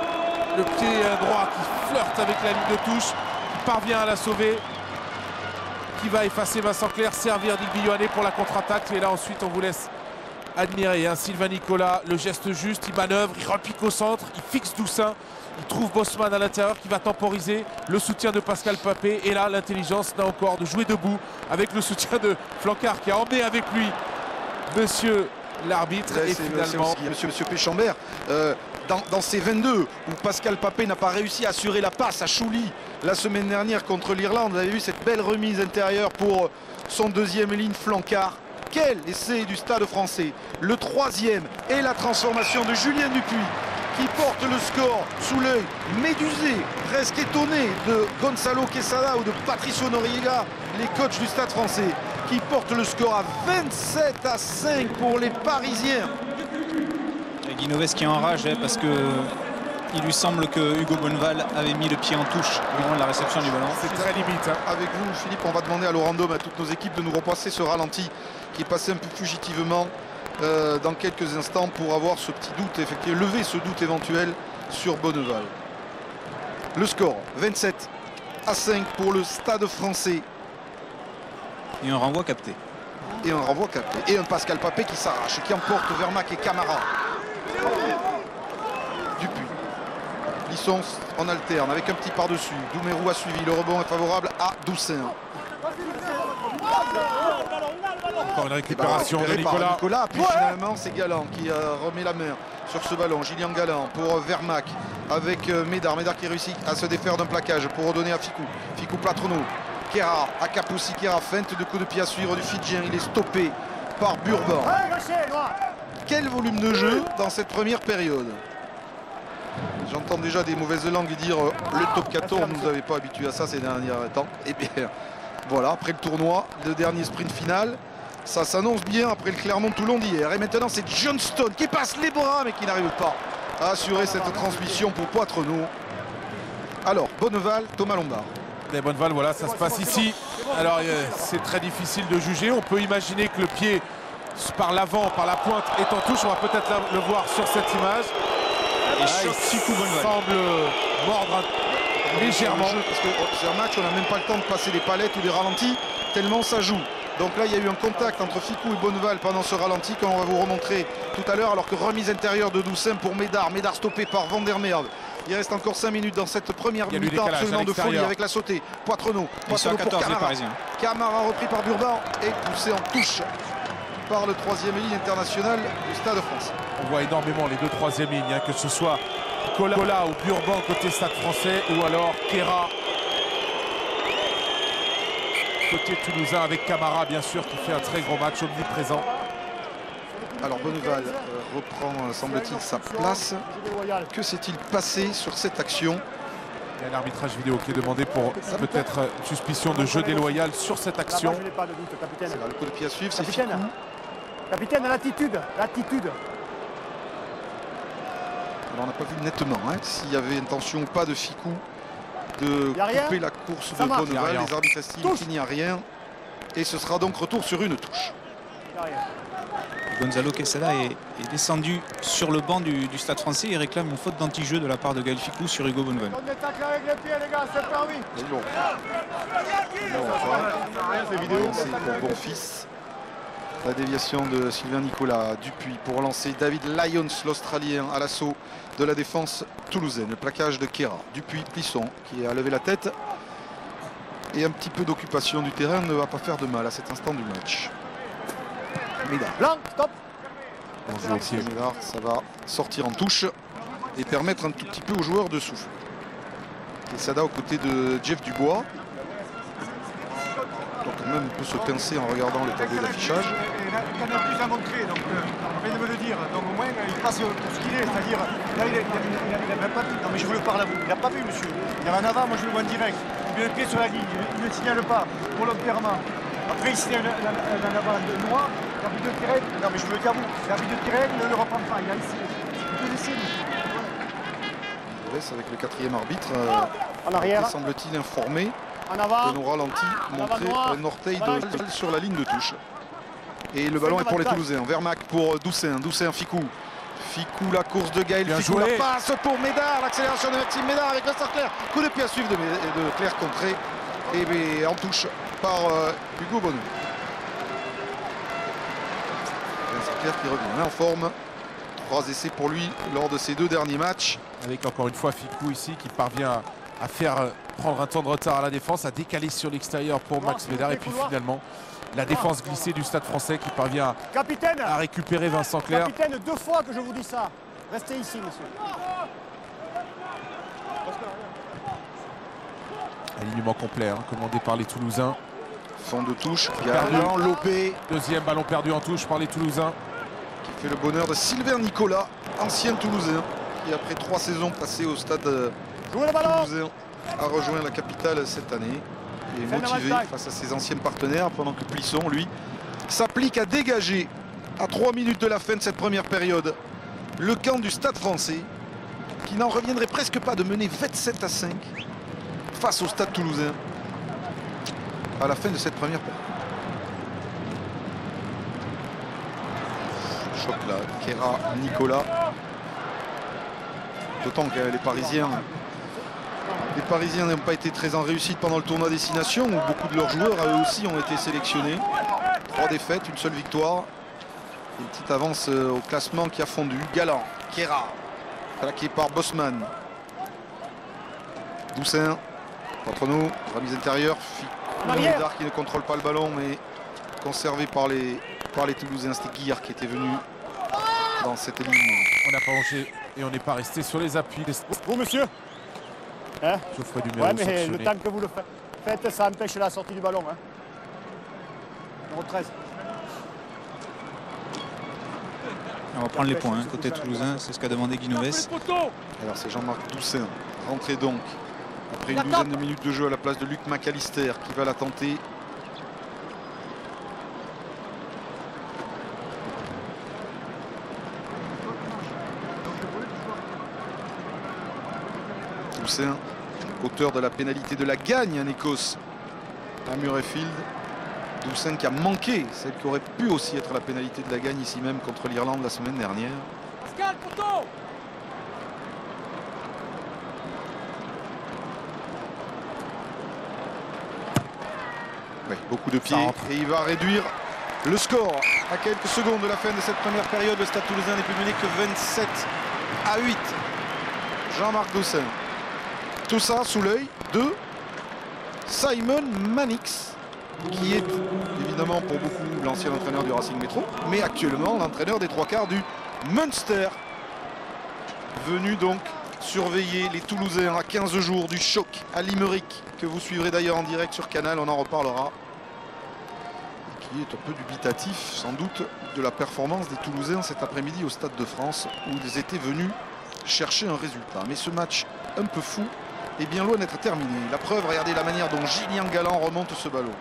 le pied droit qui flirte avec la ligne de touche, qui parvient à la sauver, qui va effacer Vincent Clerc, servir Digby Ioane pour la contre-attaque. Et là ensuite on vous laisse admirer Sylvain Nicolas, le geste juste, il manœuvre, il repique au centre, il fixe Doussain. Il trouve Bosman à l'intérieur qui va temporiser. Le soutien de Pascal Papé. Et là, l'intelligence n'a encore de jouer debout avec le soutien de Flancard qui a emmené avec lui monsieur l'arbitre. Et finalement, monsieur Péchambert, dans ces 22 où Pascal Papé n'a pas réussi à assurer la passe à Chouli la semaine dernière contre l'Irlande, vous avez vu cette belle remise intérieure pour son deuxième ligne Flancard. Quel essai du Stade Français. Le troisième et la transformation de Julien Dupuis qui porte le score sous l'œil médusé, presque étonné de Gonzalo Quesada ou de Patricio Noriega, les coachs du Stade Français, qui portent le score à 27-5 pour les Parisiens. Et Guinoves qui enrage parce que il lui semble que Hugo Bonneval avait mis le pied en touche avant la réception du ballon. c'est très limite. Hein. Avec vous, Philippe, on va demander à Laurent Dôme, à toutes nos équipes, de nous repasser ce ralenti qui est passé un peu fugitivement dans quelques instants pour avoir ce petit doute, effectivement, lever ce doute éventuel sur Bonneval. Le score, 27-5 pour le Stade Français. Et un renvoi capté. Et un renvoi capté. Et un Pascal Papé qui s'arrache, qui emporte Vermac et Camara. Dupuis. Lisson en alterne avec un petit par-dessus. Doumerou a suivi. Le rebond est favorable à Doussain. Encore une récupération de Nicolas. Puis finalement c'est Galland qui remet la main sur ce ballon. Gillian Galland pour Vermac avec Médard. Médard qui réussit à se défaire d'un plaquage pour redonner à Ficou. Ficou Platrono. Kera à Capoussi. Kera feinte de coup de pied à suivre du Fidjien. Il est stoppé par Burban. Quel volume de jeu dans cette première période. J'entends déjà des mauvaises langues dire le top 14 ne nous avait pas habitués à ça ces derniers temps. Et bien voilà, après le tournoi, le dernier sprint final, ça s'annonce bien après le Clermont-Toulon d'hier. Et maintenant c'est Johnston qui passe les bras mais qui n'arrive pas à assurer cette transmission pour Poitrenaud. Alors Bonneval, Thomas Lombard. Et Bonneval, voilà, ça se passe ici. Alors c'est très difficile de juger. On peut imaginer que le pied par l'avant, par la pointe est en touche. On va peut-être le voir sur cette image. Et semble mordre légèrement. Parce que c'est un match, on n'a même pas le temps de passer des palettes ou des ralentis, tellement ça joue. Donc là, il y a eu un contact entre Ficou et Bonneval pendant ce ralenti qu'on va vous remontrer tout à l'heure. Alors que remise intérieure de Doussain pour Médard. Médard stoppé par Van der Merwe. Il reste encore 5 minutes dans cette première mi-temps absolument de folie avec la sautée. Poitrenaud. Poitrenaud pour Camara. Camara repris par Burban et poussé en touche par le troisième ligne international du Stade de France. On voit énormément les deux troisième lignes, hein, que ce soit Cola ou Burban côté Stade Français ou alors Kera côté toulousain avec Camara bien sûr qui fait un très gros match omniprésent. Alors Bonneval reprend semble-t-il sa place. Que s'est-il passé sur cette action? Il y a un arbitrage vidéo qui est demandé pour peut-être une suspicion de jeu déloyal sur cette action. C'est là le coup de pied à suivre, c'est Ficou. Capitaine, l'attitude. Alors on n'a pas vu nettement s'il y avait intention ou pas de Ficou de couper la course de Bonneval. Les arbitres estiment qu'il n'y a rien. Et ce sera donc retour sur une touche. Gonzalo Quesada est descendu sur le banc du Stade Français et réclame une faute d'anti-jeu de la part de Gaël Ficou sur Hugo Bonneval. C'est pour Bonfils. La déviation de Sylvain Nicolas. Dupuis pour lancer David Lyons, l'Australien, à l'assaut de la défense toulousaine. Le plaquage de Kera. Dupuis, Plisson qui a levé la tête. Et un petit peu d'occupation du terrain ne va pas faire de mal à cet instant du match. Médard. Blanc, stop. Bonjour, Médard, ça va sortir en touche et permettre un tout petit peu aux joueurs de souffler. Quesada aux côtés de Jeff Dubois. Donc quand même on peut se pincer en regardant le tableau d'affichage. Il en a plus à montrer, donc on vient de me le dire. Donc au moins il passe pour ce qu'il est, c'est-à-dire là il n'a pas vu. Non mais je vous le parle à vous, il n'a pas vu monsieur. Il y a un avant, moi je le vois en direct. Il met le pied sur la ligne, il ne signale pas pour l'enterrement. Après il signale un avant de noir, l'arbitre de Pirel, non mais je vous le dis à vous, l'arbitre de Pirel ne le reprend pas, il a ici. Il peut laisser lui. On laisse avec le quatrième arbitre, En arrière. semble-t-il informé. En avant. De nos ralentis, montrer un orteil de sur la ligne de touche. Et le ballon est pour les Toulousains. Vermac pour Doussain. Doussain, Ficou. Ficou, la course de Gaël. Ficou, la passe pour Médard. L'accélération de Maxime Médard avec Vincent Clerc. Coup de pied à suivre de Clerc contré. Et en touche par Hugo Bonneval. Vincent Clerc qui revient en forme. 3 essais pour lui lors de ses 2 derniers matchs. Avec encore une fois Ficou ici qui parvient à faire prendre un temps de retard à la défense, à décaler sur l'extérieur pour Max Médard. Et puis finalement, la défense glissée du Stade Français qui parvient Capitaine, à récupérer Vincent Clerc. capitaine, 2 fois que je vous dis ça. Restez ici, monsieur. Alignement complet, hein, commandé par les Toulousains. Fond de touche, Perdu. Galant, Lopé, Deuxième ballon perdu en touche par les Toulousains. qui fait le bonheur de Sylvain Nicolas, ancien Toulousain, qui après 3 saisons passées au stade Jouez le ballon. Toulousain a rejoint la capitale cette année. Il est motivé face à ses anciens partenaires, pendant que Plisson, lui, s'applique à dégager à 3 minutes de la fin de cette première période le camp du Stade Français, qui n'en reviendrait presque pas de mener 27-5 face au Stade Toulousain à la fin de cette première période. Choc là, Kéra, Nicolas. D'autant que les Parisiens n'ont pas été très en réussite pendant le tournoi Destination, où beaucoup de leurs joueurs, eux aussi, ont été sélectionnés. 3 défaites, une seule victoire. Une petite avance au classement qui a fondu. Galant, Kéra, plaqué par Bosman. Doussin, contre nous, remise intérieure. Médard qui ne contrôle pas le ballon, mais conservé par les Toulousains. C'était Guillard qui était venu dans cette ligne. On n'a pas rangé et on n'est pas resté sur les appuis. Vous, monsieur, hein? Geoffrey Duméro Ouais, mais sanctionné. le temps que vous le faites, ça empêche la sortie du ballon. Hein. Numéro 13. On va prendre les points, hein, côté toulousain, c'est ce qu'a demandé Guinoves. Alors c'est Jean-Marc Doussin, rentré donc après une douzaine de minutes de jeu à la place de Luc McAllister qui va la tenter. Doussin, auteur de la pénalité de la gagne en Écosse à Murrayfield. Doussin qui a manqué celle qui aurait pu aussi être la pénalité de la gagne ici même contre l'Irlande la semaine dernière. Oui, beaucoup de pieds et il va réduire le score à quelques secondes de la fin de cette première période. Le Stade Toulousain n'est plus mené que 27-8. Jean-Marc Doussin. Tout ça sous l'œil de Simon Mannix, qui est évidemment pour beaucoup l'ancien entraîneur du Racing Métro, mais actuellement l'entraîneur des 3/4 du Munster. Venu donc surveiller les Toulousains à 15 jours du choc à Limerick, que vous suivrez d'ailleurs en direct sur Canal, on en reparlera. Qui est un peu dubitatif sans doute de la performance des Toulousains cet après-midi au Stade de France, où ils étaient venus chercher un résultat. Mais ce match un peu fou est bien loin d'être terminé. La preuve, regardez la manière dont Julien Galland remonte ce ballon.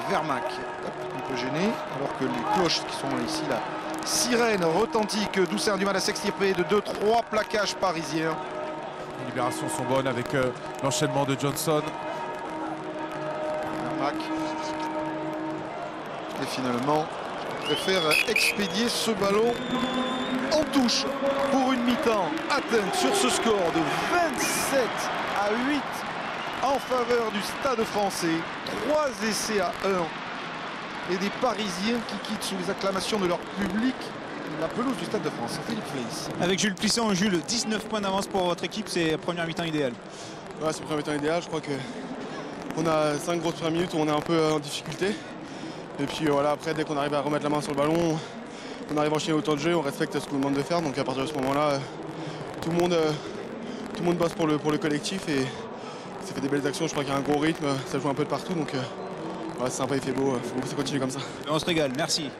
Vermac, un peu gêné, alors que les cloches qui sont ici, la sirène retentit, que Doussin a du mal à s'extirper de 2-3 plaquages parisiens. Les libérations sont bonnes avec l'enchaînement de Johnson. Vermac. Et finalement, il préfère expédier ce ballon en touche pour une mi-temps atteinte sur ce score de 27-8 en faveur du Stade Français. 3 essais à 1 et des Parisiens qui quittent sous les acclamations de leur public la pelouse du Stade de France. Philippe Fleis. Avec Jules Plisson, Jules, 19 points d'avance pour votre équipe, c'est la première mi-temps idéale. Ouais, c'est la première mi-temps idéale. Je crois qu'on a 5 grosses premières minutes où on est un peu en difficulté. Et puis voilà, après, dès qu'on arrive à remettre la main sur le ballon, on arrive à enchaîner autant de jeu, on respecte ce qu'on nous demande de faire. Donc à partir de ce moment-là, tout le monde bosse pour le collectif et ça fait des belles actions. Je crois qu'il y a un gros rythme, ça joue un peu de partout. Donc ouais, c'est sympa, il fait beau, faut que ça continue comme ça. On se régale, merci.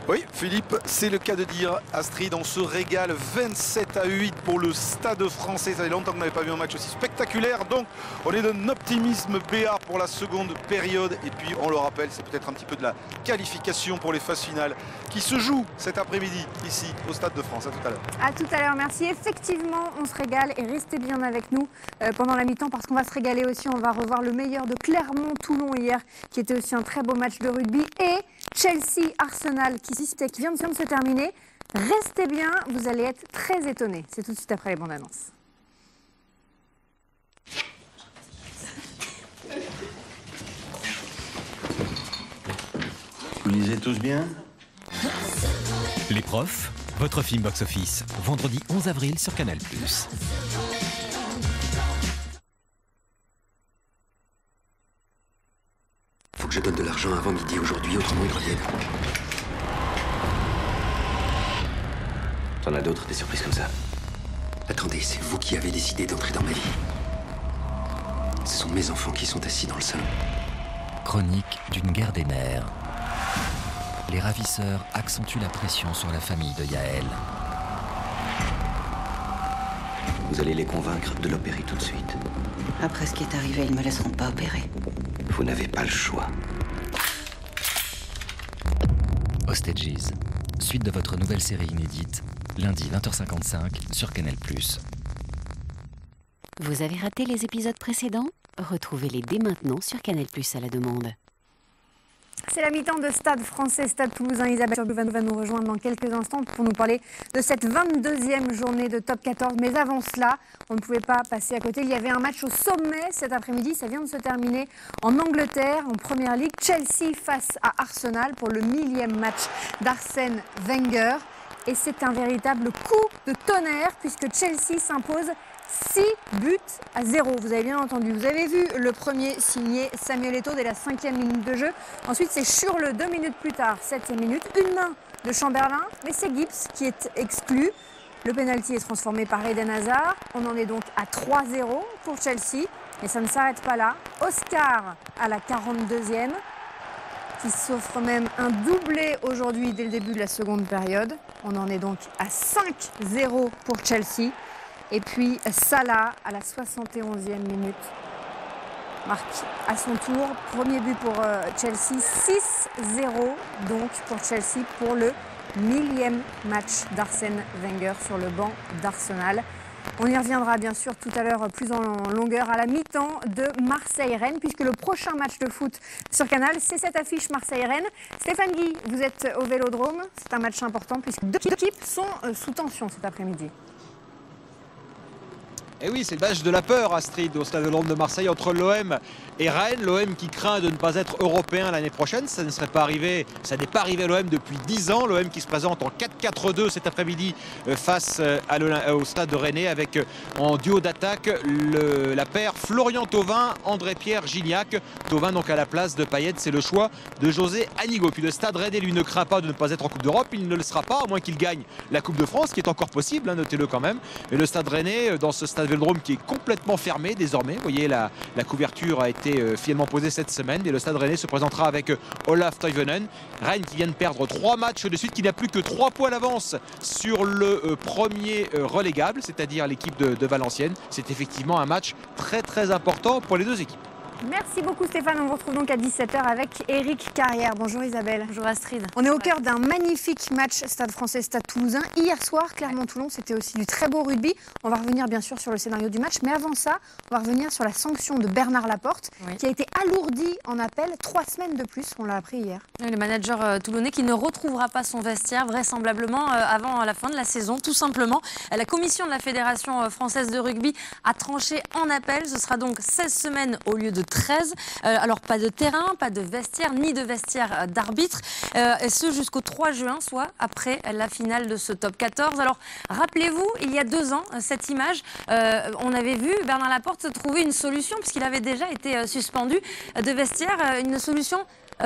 Oui, Philippe, c'est le cas de dire. Astrid, on se régale 27-8 pour le Stade Français. Ça fait longtemps qu'on n'avait pas vu un match aussi spectaculaire. Donc, on est d'un optimisme BA pour la seconde période. Et puis, on le rappelle, c'est peut-être un petit peu de la qualification pour les phases finales qui se jouent cet après-midi ici au Stade de France. À tout à l'heure. À tout à l'heure, merci. Effectivement, on se régale et restez bien avec nous pendant la mi-temps parce qu'on va se régaler aussi. On va revoir le meilleur de Clermont-Toulon hier, qui était aussi un très beau match de rugby, et Chelsea-Arsenal qui vient de se terminer. Restez bien, vous allez être très étonnés. C'est tout de suite après les bandes annonces. Vous lisez tous bien? Les profs, Votre film box-office, vendredi 11 avril sur Canal+. Faut que je donne de l'argent avant midi aujourd'hui, autrement ils reviennent. T'en as d'autres, des surprises comme ça? Attendez, c'est vous qui avez décidé d'entrer dans ma vie. Ce sont mes enfants qui sont assis dans le salon. Chronique d'une guerre des nerfs. Les ravisseurs accentuent la pression sur la famille de Yael. Vous allez les convaincre de l'opérer tout de suite. Après ce qui est arrivé, ils ne me laisseront pas opérer. Vous n'avez pas le choix. Hostages, suite de votre nouvelle série inédite, lundi 20h55 sur Canal+. Vous avez raté les épisodes précédents? Retrouvez-les dès maintenant sur Canal+ à la demande. C'est la mi-temps de Stade français, Stade toulousain. Isabelle Turgot va nous rejoindre dans quelques instants pour nous parler de cette 22e journée de top 14. Mais avant cela, on ne pouvait pas passer à côté. Il y avait un match au sommet cet après-midi. Ça vient de se terminer en Angleterre, en Première Ligue. Chelsea face à Arsenal pour le 1000e match d'Arsène Wenger. Et c'est un véritable coup de tonnerre puisque Chelsea s'impose 6-0. Vous avez bien entendu. Vous avez vu le premier signé Samuel Eto'o dès la 5e minute de jeu. Ensuite, c'est Schürrle 2 minutes plus tard, 7e minute. Une main de Chamberlain, mais c'est Gibbs qui est exclu. Le pénalty est transformé par Eden Hazard. On en est donc à 3-0 pour Chelsea. Et ça ne s'arrête pas là. Oscar à la 42e, qui s'offre même un doublé aujourd'hui dès le début de la seconde période. On en est donc à 5-0 pour Chelsea. Et puis Salah à la 71e minute marque à son tour. Premier but pour Chelsea, 6-0 donc pour Chelsea pour le 1000e match d'Arsène Wenger sur le banc d'Arsenal. On y reviendra bien sûr tout à l'heure plus en longueur à la mi-temps de Marseille-Rennes puisque le prochain match de foot sur Canal, c'est cette affiche Marseille-Rennes. Stéphane Guy, vous êtes au Vélodrome. C'est un match important puisque deux équipes sont sous tension cet après-midi. Et oui, c'est le match de la peur, Astrid, au Stade Vélodrome de Marseille entre l'OM et Rennes. L'OM qui craint de ne pas être européen l'année prochaine. Ça ne serait pas arrivé, ça n'est pas arrivé à l'OM depuis 10 ans. L'OM qui se présente en 4-4-2 cet après-midi face au Stade de Rennais avec en duo d'attaque la paire Florian Thauvin, André-Pierre Gignac. Thauvin donc à la place de Payet, c'est le choix de José Anigo. Puis le Stade Rennais lui ne craint pas de ne pas être en Coupe d'Europe. Il ne le sera pas à moins qu'il gagne la Coupe de France, qui est encore possible, hein, notez-le quand même. Mais le Stade Rennais, dans ce Stade Vélodrome qui est complètement fermé désormais. Vous voyez, la couverture a été finalement posée cette semaine et le Stade Rennais se présentera avec Olaf Toivonen. Rennes qui vient de perdre 3 matchs de suite, qui n'a plus que 3 points d'avance sur le premier relégable, c'est-à-dire l'équipe de Valenciennes. C'est effectivement un match très très important pour les deux équipes. Merci beaucoup Stéphane, on vous retrouve donc à 17h avec Éric Carrière. Bonjour Isabelle. Bonjour Astrid. On est au cœur d'un magnifique match Stade français, Stade toulousain. Hier soir, Clermont-Toulon, c'était aussi du très beau rugby. On va revenir bien sûr sur le scénario du match, mais avant ça, on va revenir sur la sanction de Bernard Laporte, qui a été alourdie en appel 3 semaines de plus, on l'a appris hier. Le manager toulonnais qui ne retrouvera pas son vestiaire vraisemblablement avant la fin de la saison, tout simplement. La commission de la Fédération française de rugby a tranché en appel. Ce sera donc 16 semaines au lieu de 13. Alors pas de terrain, pas de vestiaire, ni de vestiaire d'arbitre. Et ce jusqu'au 3 juin, soit après la finale de ce top 14. Alors rappelez-vous, il y a 2 ans, cette image, on avait vu Bernard Laporte trouver une solution, puisqu'il avait déjà été suspendu de vestiaire, une solution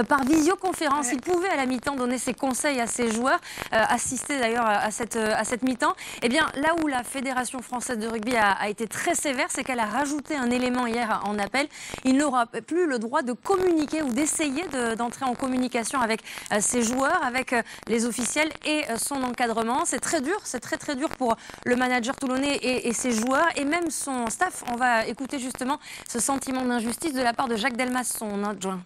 par visioconférence. Il pouvait à la mi-temps donner ses conseils à ses joueurs, assister d'ailleurs à cette mi-temps. Et bien là où la Fédération française de rugby a été très sévère, c'est qu'elle a rajouté un élément hier en appel. Il n'aura plus le droit de communiquer ou d'essayer d'entrer en communication avec ses joueurs, avec les officiels et son encadrement. C'est très dur, c'est très très dur pour le manager toulonnais et ses joueurs et même son staff. On va écouter justement ce sentiment d'injustice de la part de Jacques Delmas, son adjoint.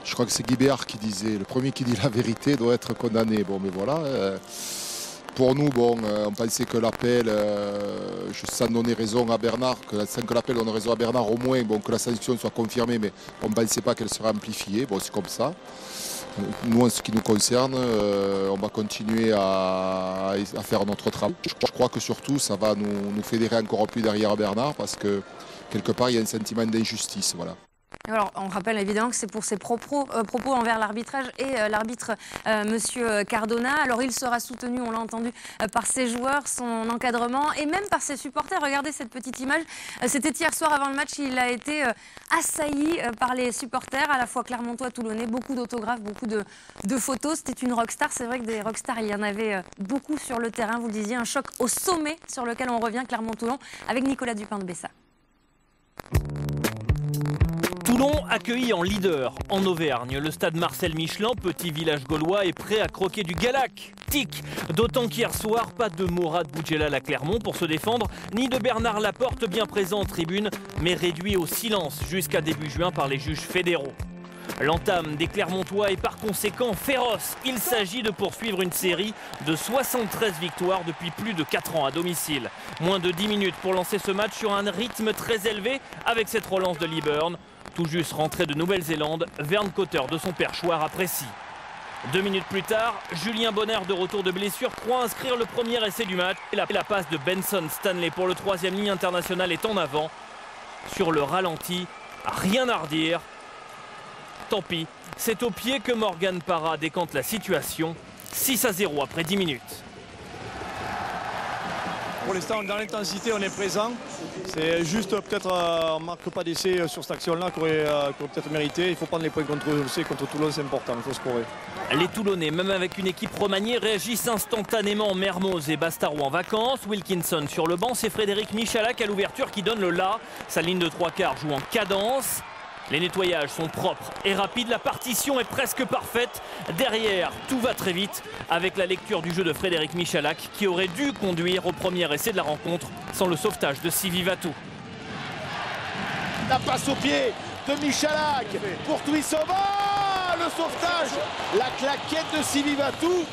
Je crois que c'est Guy Béard qui disait, le premier qui dit la vérité doit être condamné. Bon, mais voilà. Pour nous, bon, on pensait que l'appel, sans donner raison à Bernard, sans que l'appel donne raison à Bernard, au moins, bon, que la sanction soit confirmée, mais on ne pensait pas qu'elle serait amplifiée. Bon, c'est comme ça. Nous, en ce qui nous concerne, on va continuer à faire notre travail. Je crois que surtout, ça va nous fédérer encore plus derrière Bernard, parce que quelque part, il y a un sentiment d'injustice. Voilà. Alors, on rappelle évidemment que c'est pour ses propos envers l'arbitrage et l'arbitre Monsieur Cardona. Alors, il sera soutenu, on l'a entendu, par ses joueurs, son encadrement et même par ses supporters. Regardez cette petite image. C'était hier soir avant le match. Il a été assailli par les supporters, à la fois clermontois, toulonnais. Beaucoup d'autographes, beaucoup de photos. C'était une rockstar. C'est vrai que des rockstars, il y en avait beaucoup sur le terrain. Vous le disiez, un choc au sommet sur lequel on revient, Clermont-Toulon, avec Nicolas Dupin de Bessa. Toulon accueilli en leader en Auvergne. Le stade Marcel Michelin, petit village gaulois, est prêt à croquer du Galac. Tic. D'autant qu'hier soir, pas de Mourad Boudjelal à Clermont pour se défendre, ni de Bernard Laporte bien présent en tribune, mais réduit au silence jusqu'à début juin par les juges fédéraux. L'entame des Clermontois est par conséquent féroce. Il s'agit de poursuivre une série de 73 victoires depuis plus de 4 ans à domicile. Moins de 10 minutes pour lancer ce match sur un rythme très élevé avec cette relance de Liburn. Tout juste rentré de Nouvelle-Zélande, Verne Cotter de son perchoir apprécie. 2 minutes plus tard, Julien Bonner de retour de blessure croit inscrire le premier essai du match. Et la passe de Benson Stanley pour le 3e ligne international est en avant. Sur le ralenti, rien à redire. Tant pis, c'est au pied que Morgan Parra décante la situation. 6-0 après 10 minutes. Pour l'instant, dans l'intensité, on est présent. C'est juste peut-être on ne marque pas d'essai sur cette action-là qu'on aurait peut-être mérité. Il faut prendre les points contre Toulon, c'est important, il faut scorer. Les Toulonnais, même avec une équipe remaniée, réagissent instantanément. Mermoz et Bastareaud en vacances. Wilkinson sur le banc, c'est Frédéric Michalak à l'ouverture qui donne le là. Sa ligne de 3/4 joue en cadence. Les nettoyages sont propres et rapides, la partition est presque parfaite. Derrière, tout va très vite avec la lecture du jeu de Frédéric Michalak qui aurait dû conduire au premier essai de la rencontre sans le sauvetage de Sivi Vatou. La passe au pied de Michalak pour Tuisova, le sauvetage, la claquette de Sivi Vatou.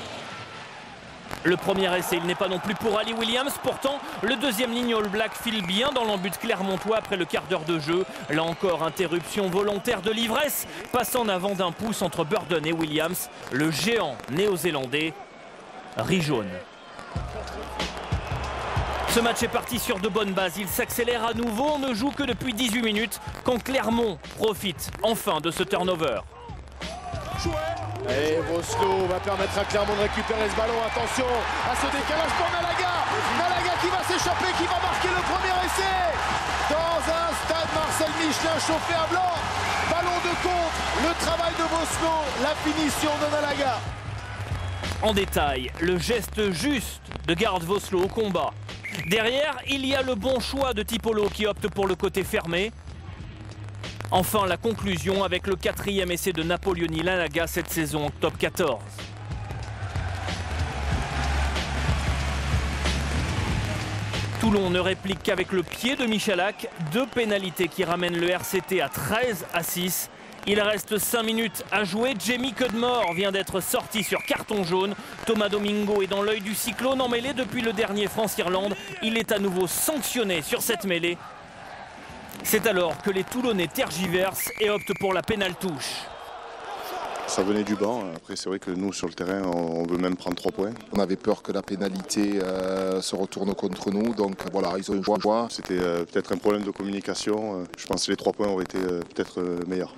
Le premier essai, il n'est pas non plus pour Ali Williams. Pourtant, le deuxième ligne All Black file bien dans l'embut clermontois après le quart d'heure de jeu. Là encore, interruption volontaire de l'ivresse. Passe en avant d'un pouce entre Burden et Williams. Le géant néo-zélandais rit jaune. Ce match est parti sur de bonnes bases. Il s'accélère à nouveau. On ne joue que depuis 18 minutes quand Clermont profite enfin de ce turnover. Et Vosloo va permettre à Clermont de récupérer ce ballon. Attention à ce décalage pour Malaga. Malaga qui va s'échapper, qui va marquer le premier essai. Dans un stade Marcel Michelin chauffé à blanc. Ballon de contre, le travail de Vosloo, la finition de Malaga. En détail, le geste juste de Garde Vosloo au combat. Derrière, il y a le bon choix de Tipolo qui opte pour le côté fermé. Enfin, la conclusion avec le 4e essai de Napoleoni Lanaga cette saison, top 14. Toulon ne réplique qu'avec le pied de Michalak. 2 pénalités qui ramènent le RCT à 13-6. Il reste 5 minutes à jouer. Jamie Cudmore vient d'être sorti sur carton jaune. Thomas Domingo est dans l'œil du cyclone en mêlée depuis le dernier France-Irlande. Il est à nouveau sanctionné sur cette mêlée. C'est alors que les Toulonnais tergiversent et optent pour la pénale touche. Ça venait du banc. Après, c'est vrai que nous, sur le terrain, on veut même prendre 3 points. On avait peur que la pénalité se retourne contre nous. Donc voilà, ils ont eu le choix. C'était peut-être un problème de communication. Je pense que les 3 points auraient été peut-être meilleurs.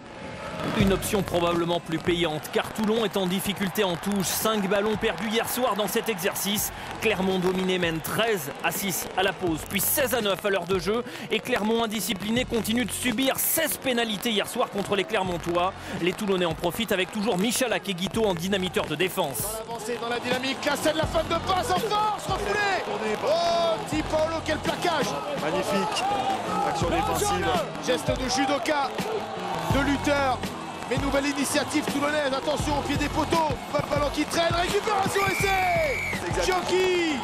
Une option probablement plus payante car Toulon est en difficulté en touche. 5 ballons perdus hier soir dans cet exercice. Clermont dominé mène 13-6 à la pause, puis 16-9 à l'heure de jeu. Et Clermont indiscipliné continue de subir 16 pénalités hier soir contre les Clermontois. Les Toulonnais en profitent avec toujours Michalak et Guito en dynamiteur de défense. Avancé dans la dynamique, la scène, la fin de passe en force, refoulé. Oh, Tipolo, quel plaquage. Magnifique, action défensive. Geste de judoka, de lutteur. Mais nouvelle initiative toulonnaise, attention au pied des poteaux, pas de ballon qui traîne, récupération essai. Giochi.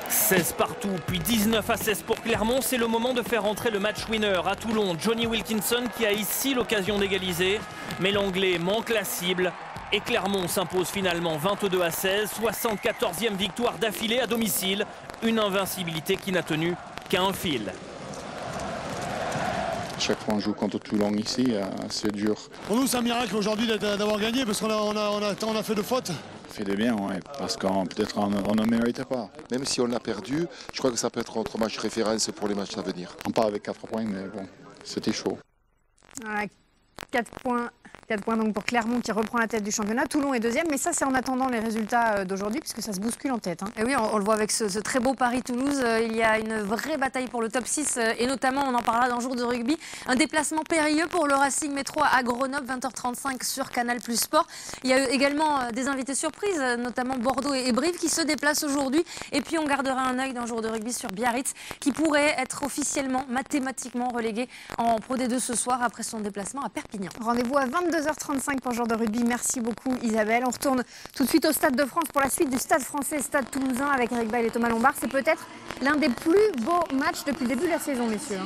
16 partout, puis 19-16 pour Clermont. C'est le moment de faire entrer le match winner à Toulon. Johnny Wilkinson qui a ici l'occasion d'égaliser. Mais l'Anglais manque la cible. Et Clermont s'impose finalement 22-16. 74e victoire d'affilée à domicile. Une invincibilité qui n'a tenu qu'à un fil. Chaque fois on joue contre Toulon ici, c'est dur. Pour nous, c'est un miracle aujourd'hui d'avoir gagné parce qu'on a fait de fautes. fait de bien, ouais, parce qu'on peut-être on ne méritait pas. Même si on a perdu, je crois que ça peut être notre match référence pour les matchs à venir. On part avec 4 points, mais bon, c'était chaud. Voilà, 4 points. 4 points donc pour Clermont qui reprend la tête du championnat. Toulon est deuxième, mais ça c'est en attendant les résultats d'aujourd'hui puisque ça se bouscule en tête. Hein. Et oui, on le voit avec ce très beau Paris-Toulouse. Il y a une vraie bataille pour le top 6 et notamment, on en parlera dans Jour de rugby, un déplacement périlleux pour le Racing Métro à Grenoble, 20h35 sur Canal+ Sport. Il y a également des invités surprises, notamment Bordeaux et Brive qui se déplacent aujourd'hui. Et puis on gardera un œil dans Jour de rugby sur Biarritz qui pourrait être officiellement, mathématiquement relégué en Pro D2 ce soir après son déplacement à Perpignan. Rendez-vous à 22h35 pour Jour de rugby. Merci beaucoup Isabelle. On retourne tout de suite au Stade de France pour la suite du Stade français, Stade toulousain avec Eric Bail et Thomas Lombard. C'est peut-être l'un des plus beaux matchs depuis le début de la saison, messieurs.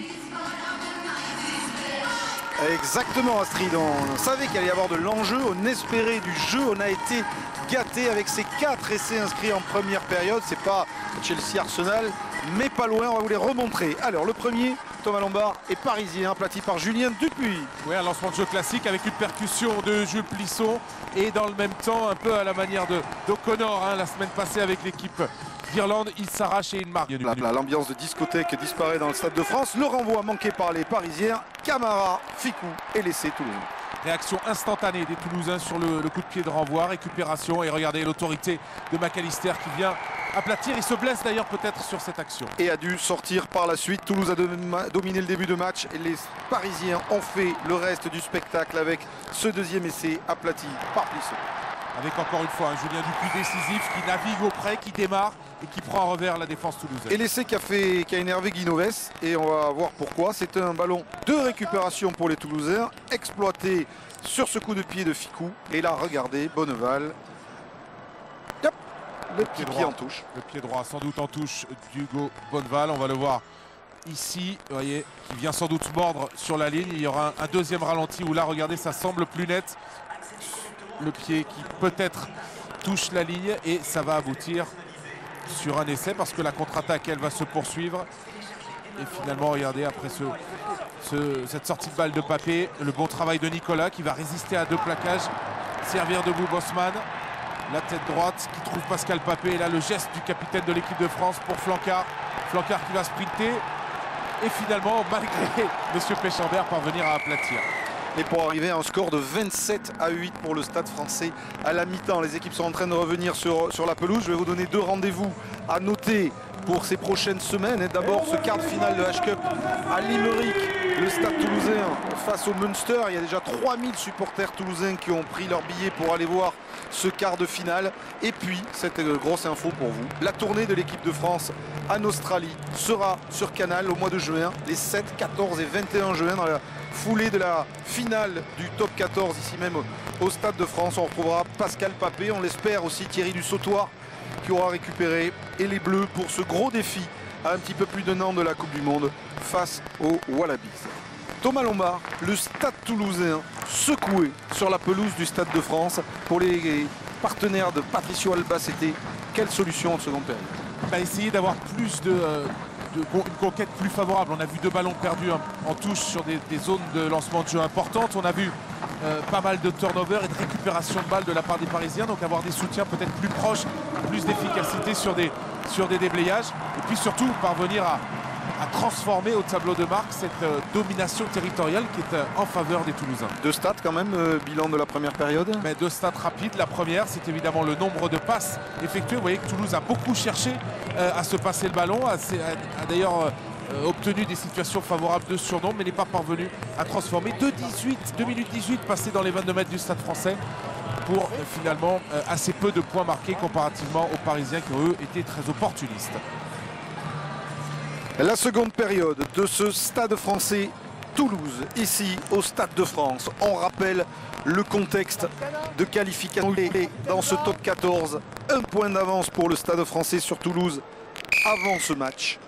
Exactement Astrid, on savait qu'il allait y avoir de l'enjeu, on espérait du jeu, on a été gâté avec ces 4 essais inscrits en première période. C'est pas Chelsea-Arsenal, mais pas loin, on va vous les remontrer. Alors le premier, Thomas Lombard est parisien, aplati par Julien Dupuis. Oui, un lancement de jeu classique avec une percussion de Jules Plisson et dans le même temps, un peu à la manière d'O'Connor la semaine passée avec l'équipe d'Irlande, il s'arrache et il marque. L'ambiance de discothèque disparaît dans le Stade de France. Le renvoi manqué par les Parisiens. Camara, Ficou et l'essai toulousain. Réaction instantanée des Toulousains sur le coup de pied de renvoi, récupération et regardez l'autorité de McAllister qui vient aplatir. Il se blesse d'ailleurs peut-être sur cette action. Et a dû sortir par la suite. Toulouse a dominé le début de match et les Parisiens ont fait le reste du spectacle avec ce deuxième essai aplati par Plisson. Avec encore une fois un Julien Dupuis décisif qui navigue auprès, qui démarre et qui prend en revers la défense toulousaine. Et l'essai qui a énervé Guinoves, et on va voir pourquoi. C'est un ballon de récupération pour les Toulousains, exploité sur ce coup de pied de Ficou. Et là, regardez, Bonneval. Yep, le petit pied en touche. Le pied droit, sans doute en touche d'Hugo Bonneval. On va le voir ici, vous voyez, qui vient sans doute mordre sur la ligne. Il y aura un deuxième ralenti où là, regardez, ça semble plus net. Le pied qui peut-être touche la ligne et ça va aboutir sur un essai parce que la contre-attaque elle va se poursuivre et finalement regardez après cette sortie de balle de Papé, le bon travail de Nicolas qui va résister à 2 plaquages, servir debout Bosman, la tête droite qui trouve Pascal Papé et là le geste du capitaine de l'équipe de France pour Flancard qui va sprinter et finalement malgré monsieur Péchambert parvenir à aplatir. Et pour arriver à un score de 27-8 pour le Stade français à la mi-temps. Les équipes sont en train de revenir sur la pelouse. Je vais vous donner 2 rendez-vous à noter pour ces prochaines semaines. D'abord ce quart de finale de H-Cup à Limerick, le Stade toulousain face au Munster. Il y a déjà 3000 supporters toulousains qui ont pris leur billet pour aller voir ce quart de finale. Et puis, cette grosse info pour vous, la tournée de l'équipe de France en Australie sera sur Canal au mois de juin, les 7, 14 et 21 juin dans la foulée de la finale du top 14 ici même au Stade de France. On retrouvera Pascal Papé, on l'espère aussi Thierry Dussautoir qui aura récupéré et les Bleus pour ce gros défi à un petit peu plus d'1 an de la Coupe du Monde face aux Wallabies. Thomas Lombard, le Stade toulousain secoué sur la pelouse du Stade de France. Pour les partenaires de Patricio Albacete, quelle solution en seconde période? On va essayer d'avoir plus une conquête plus favorable. On a vu 2 ballons perdus en touche sur des zones de lancement de jeu importantes. On a vu pas mal de turnover et de récupération de balles de la part des Parisiens. Donc avoir des soutiens peut-être plus proches, plus d'efficacité sur des déblayages. Et puis surtout parvenir à transformer au tableau de marque cette domination territoriale qui est en faveur des Toulousains. 2 stats quand même, bilan de la première période. Mais 2 stats rapides. La première, c'est évidemment le nombre de passes effectuées. Vous voyez que Toulouse a beaucoup cherché à se passer le ballon, a d'ailleurs obtenu des situations favorables de surnombre, mais n'est pas parvenu à transformer. 2 minutes 18 passées dans les 22 mètres du Stade français pour finalement assez peu de points marqués comparativement aux Parisiens qui ont eux été très opportunistes. La seconde période de ce Stade français Toulouse, ici au Stade de France. On rappelle le contexte de qualification dans ce top 14. 1 point d'avance pour le Stade français sur Toulouse avant ce match.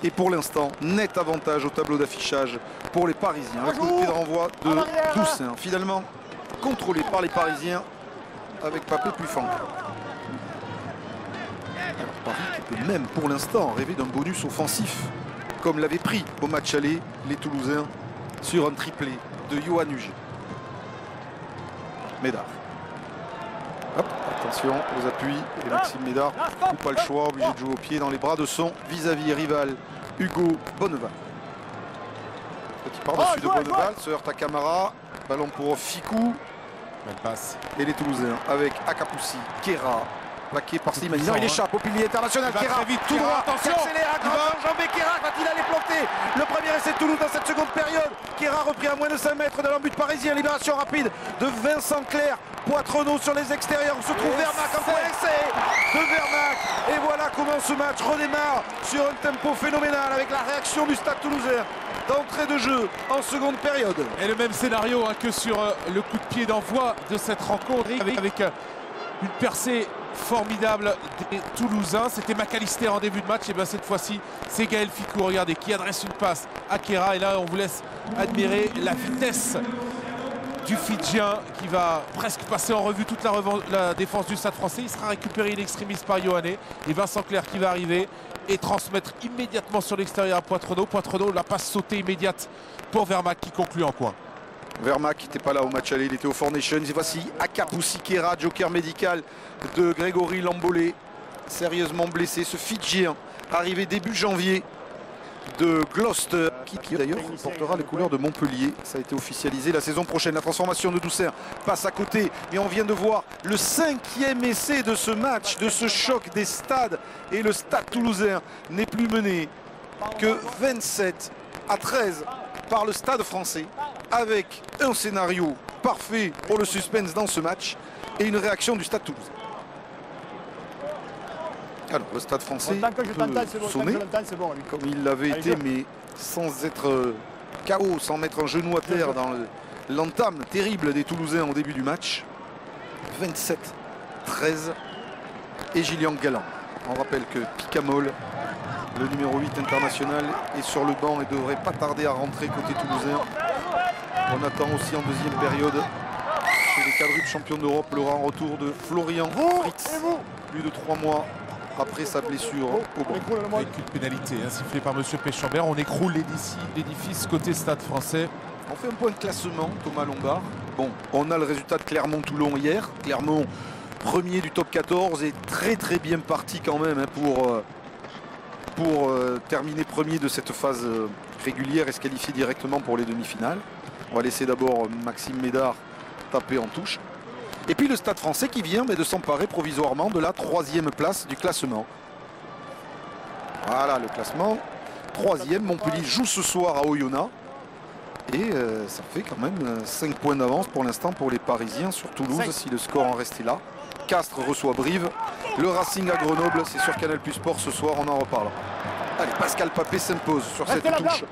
Et pour l'instant, net avantage au tableau d'affichage pour les Parisiens. Un coup de pied de renvoi de Toussaint, finalement contrôlé par les Parisiens avec Papé puis Fang. Paris qui peut même pour l'instant rêver d'un bonus offensif comme l'avaient pris au match aller les Toulousains sur un triplé de Johan Huget. Médard. Hop, Attention aux appuis et Maxime Médard n'a pas le choix, obligé de jouer au pied dans les bras de son vis-à-vis rival Hugo Bonneval. Petit par-dessus de Bonneval, se heurte à Camara, ballon pour Ficou. Belle passe. Et les Toulousains avec Akapoussi, Kéra, plaqué par Slimani. Non, il échappe au pilier international. Kéra, vite, tout droit, attention, accélère à grande enjambée. Kéra, va-t-il aller planter le premier essai de Toulouse dans cette seconde période? Kéra repris à moins de 5 mètres de l'embut parisien. Libération rapide de Vincent Clerc. Poitrenaud sur les extérieurs où se trouve Vermac en point essai de Vermac. Et voilà comment ce match redémarre sur un tempo phénoménal avec la réaction du Stade Toulousain d'entrée de jeu en seconde période. Et le même scénario que sur le coup de pied d'envoi de cette rencontre avec une percée formidable des Toulousains. C'était McAllister en début de match. Et bien cette fois-ci, c'est Gaël Ficou, regardez, qui adresse une passe à Kéra. Et là, on vous laisse admirer la vitesse du Fidjien qui va presque passer en revue toute la défense du Stade français. Il sera récupéré in extremis par Yohanné. Et Vincent Clerc qui va arriver et transmettre immédiatement sur l'extérieur à Poitrenaud. Poitrenaud, la passe sautée immédiate pour Vermac qui conclut en coin. Vermac qui n'était pas là au match aller, il était au Four Nations. Et voici Akapoussi Kéra, joker médical de Grégory Lambolé, sérieusement blessé. Ce Fidjien arrivé début janvier de Gloucester, qui d'ailleurs portera les couleurs de Montpellier. Ça a été officialisé la saison prochaine. La transformation de Doucet passe à côté. Et on vient de voir le 5e essai de ce match, de ce choc des stades. Et le Stade Toulousain n'est plus mené que 27-13 par le Stade français, avec un scénario parfait pour le suspense dans ce match et une réaction du Stade Toulousain. Alors le Stade français peut sonner comme il l'avait été, mais sans être KO, sans mettre un genou à terre dans l'entame terrible des Toulousains au début du match. 27-13 et Gillian Galland. On rappelle que Picamol, le numéro 8 international, est sur le banc et devrait pas tarder à rentrer côté toulousain. On attend aussi en deuxième période chez les quadruples champions d'Europe le retour de Florian Fritz, plus de 3 mois après sa blessure au bras. Avec une pénalité sifflée par M. Péchambert. On écroule l'édifice côté Stade français. On fait un point de classement, Thomas Lombard. Bon, on a le résultat de Clermont-Toulon hier. Clermont, premier du top 14 et très bien parti quand même pour terminer premier de cette phase régulière et se qualifier directement pour les demi-finales. On va laisser d'abord Maxime Médard taper en touche. Et puis le Stade français qui vient de s'emparer provisoirement de la 3e place du classement. Voilà le classement. 3e, Montpellier joue ce soir à Oyonnax. Et ça fait quand même 5 points d'avance pour l'instant pour les Parisiens sur Toulouse, si le score en restait là. Castres reçoit Brive. Le Racing à Grenoble, c'est sur Canal+ Sport ce soir, on en reparlera. Allez, Pascal Papé s'impose sur cette touche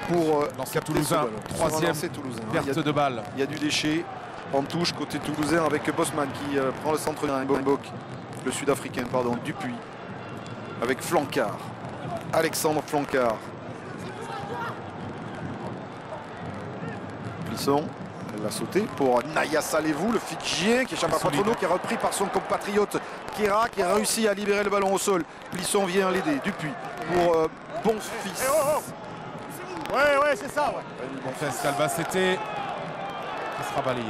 pour Toulousain, 3e perte de balle. Il y a du déchet en touche côté toulousain avec Bosman qui prend le centre d'un Bombok, le sud-africain, pardon, Dupuis, avec Flancard, Alexandre Flancard. Plisson, elle va sauter pour Naya Salevou, le Fidjien qui échappe à Poitrenaud, qui est repris par son compatriote Kéra, qui a réussi à libérer le ballon au sol. Plisson vient l'aider, Dupuis pour Bonfils. Ouais, c'est ça, ouais. Bonfils, Albacete, qui sera balayé.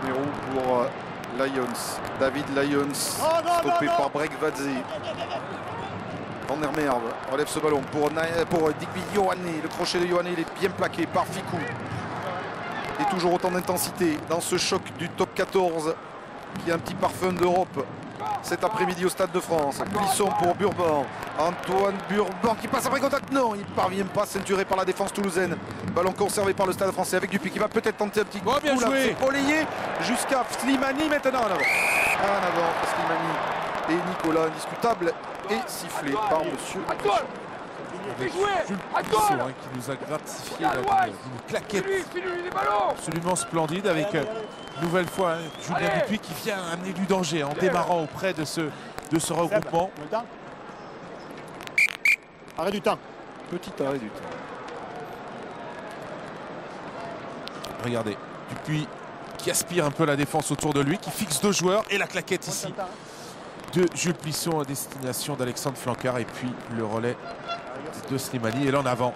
Numéro pour Lyons, David Lyons, stoppé par Brekvadze. Van der Merwe relève ce ballon pour Digby Yohanné. Le crochet de Yohanné, il est bien plaqué par Ficou. Et toujours autant d'intensité dans ce choc du top 14 qui a un petit parfum d'Europe cet après-midi au Stade de France. Plisson pour Burban. Antoine Burban qui passe après contact. Non, il ne parvient pas, ceinturé par la défense toulousaine. Ballon conservé par le Stade français avec Dupuis qui va peut-être tenter un petit coup. Bien joué. Relayé jusqu'à Slimani maintenant. En avant, Slimani et Nicolas, indiscutable et sifflé par monsieur. Avec Jules Plisson qui nous a gratifié d'une claquette absolument splendide avec une nouvelle fois Julien Dupuis qui vient amener du danger en démarrant auprès de ce regroupement. Arrêt du temps. Petit arrêt du temps. Regardez, Dupuis qui aspire un peu la défense autour de lui, qui fixe 2 joueurs et la claquette ici de Jules Plisson à destination d'Alexandre Flancard et puis le relais de Slimani et là en avant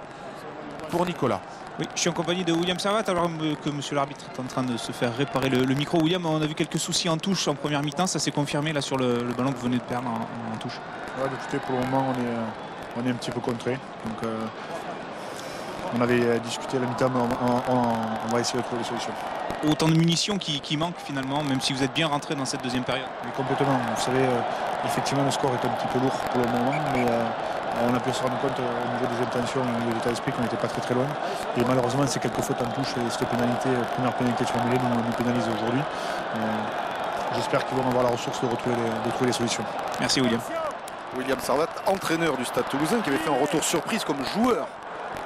pour Nicolas. Oui, je suis en compagnie de William Servat alors que monsieur l'arbitre est en train de se faire réparer le micro. William, on a vu quelques soucis en touche en première mi-temps, ça s'est confirmé là sur le ballon que vous venez de perdre en touche. Ouais, écoutez, pour le moment on est un petit peu contré. Donc, on avait discuté à la mi-temps, mais on va essayer de trouver des solutions. Autant de munitions qui manquent finalement, même si vous êtes bien rentré dans cette deuxième période. Mais complètement. Vous savez, effectivement, le score est un petit peu lourd pour le moment, mais on a pu se rendre compte au niveau des intentions, au niveau de l'état d'esprit, qu'on n'était pas très loin. Et malheureusement, c'est quelques fautes en touche et cette pénalité, première pénalité de Chambéry nous pénalise aujourd'hui. J'espère qu'ils vont avoir la ressource de trouver les solutions. Merci William. William Servat, entraîneur du Stade Toulousain, qui avait fait un retour surprise comme joueur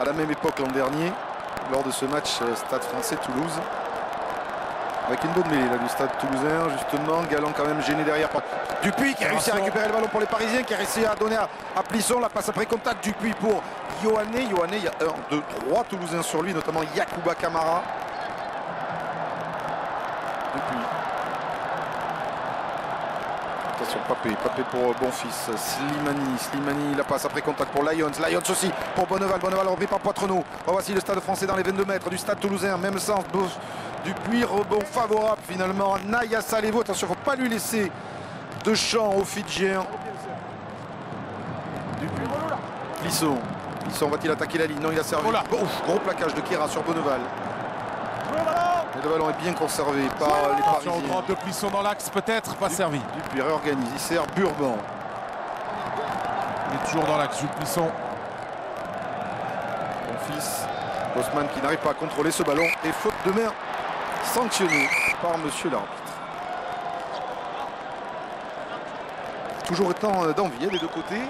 à la même époque l'an dernier, lors de ce match Stade français Toulouse. Avec une bonne mêlée là, du Stade Toulousain, justement. Galland quand même gêné derrière par Dupuis qui a réussi à récupérer le ballon pour les Parisiens, qui a réussi à donner à Plisson. La passe après contact, Dupuis pour Yohanné. Yohanné, il y a 1, 2, 3 Toulousains sur lui, notamment Yacouba Camara. Dupuis. Attention, Papé pour Bonfils. Slimani, la passe après contact pour Lyons. Lyons aussi pour Bonneval. Bonneval repris par Poitrenaud. Voici le Stade français dans les 22 mètres du Stade Toulousain. Même sens. Dupuis, rebond favorable finalement. Naya Salevo. Attention, il ne faut pas lui laisser de champ aux Fidjiens. Dupuis. Plisson. Plisson va-t-il attaquer la ligne? Non, il a servi. Gros plaquage de Kéra sur Bonneval. Et le ballon est bien conservé par les Parisiens. Au drop de Plisson dans l'axe, peut-être pas servi. Dupuis réorganise, il sert Burban. Il est toujours dans l'axe, Jules Plisson. Mon fils, Bosman qui n'arrive pas à contrôler ce ballon. Et faute de main sanctionnée par monsieur l'arbitre. Toujours étant d'envie des deux côtés.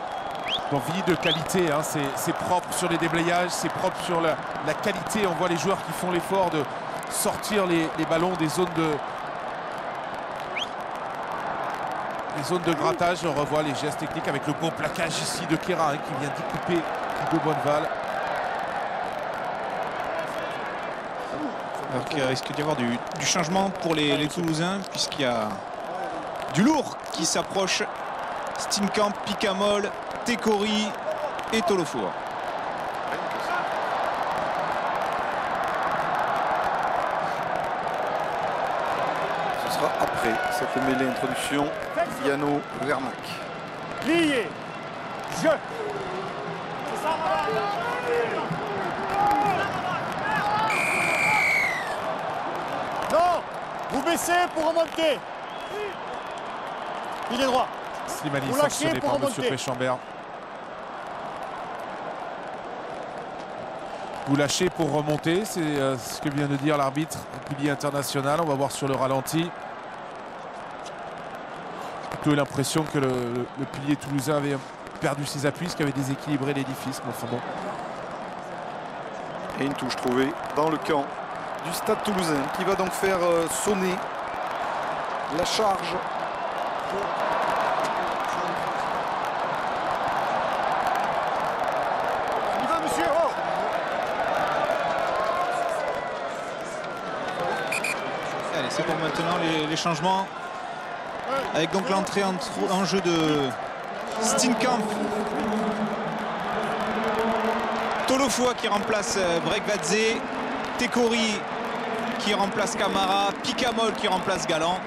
D'envie, de qualité, hein. C'est propre sur les déblayages, c'est propre sur la qualité. On voit les joueurs qui font l'effort de sortir les ballons des zones de grattage. On revoit les gestes techniques avec le beau plaquage ici de Kéra, hein, qui vient découper de Bonneval. Alors qu'il risque d'y avoir du changement pour les Toulousains, puisqu'il y a du lourd qui s'approche. Steenkamp, Picamol, Tekori et Tolofoa. Ce sera après cette mêlée introduction. Yano Vermac. Plié. Je. Non. Vous baissez pour remonter. Il est droit. Slimani sanctionné par M. Péchambert. Vous lâchez pour remonter, c'est ce que vient de dire l'arbitre, le pilier international. On va voir sur le ralenti. J'ai plutôt l'impression que le pilier toulousain avait perdu ses appuis, ce qui avait déséquilibré l'édifice. Enfin bon. Et une touche trouvée dans le camp du Stade Toulousain, qui va donc faire sonner la charge. Allez, c'est pour maintenant les changements. Avec donc l'entrée en jeu de Steenkamp. Tolofoa qui remplace Brekvadze. Tekori qui remplace Camara. Picamol qui remplace Galland.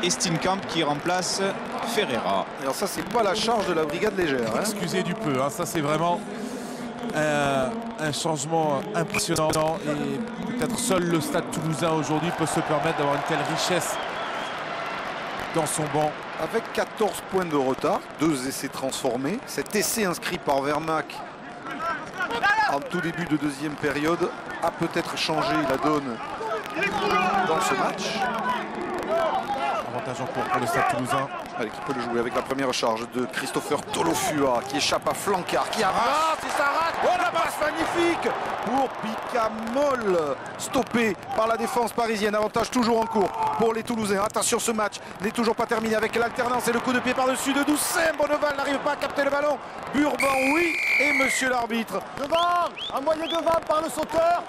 Et Steenkamp qui remplace Ferreira. Alors ça, c'est pas la charge de la brigade légère. Hein. Excusez du peu, hein, ça c'est vraiment un changement impressionnant. Et peut-être seul le Stade Toulousain aujourd'hui peut se permettre d'avoir une telle richesse dans son banc. Avec 14 points de retard, 2 essais transformés. Cet essai inscrit par Vermac en tout début de deuxième période a peut-être changé la donne dans ce match. Avantage en cours pour le Stade Toulousain. Allez, qui peut le jouer avec la première charge de Christopher Tolofua qui échappe à Flancard, qui arrache et ça rate. Oh, la passe magnifique pour Picamol, stoppé par la défense parisienne. Avantage toujours en cours pour les Toulousains. Attention, ce match n'est toujours pas terminé avec l'alternance et le coup de pied par-dessus de Doucet. Bonneval n'arrive pas à capter le ballon. Burban, oui, et monsieur l'arbitre. Devant, envoyé devant par le sauteur.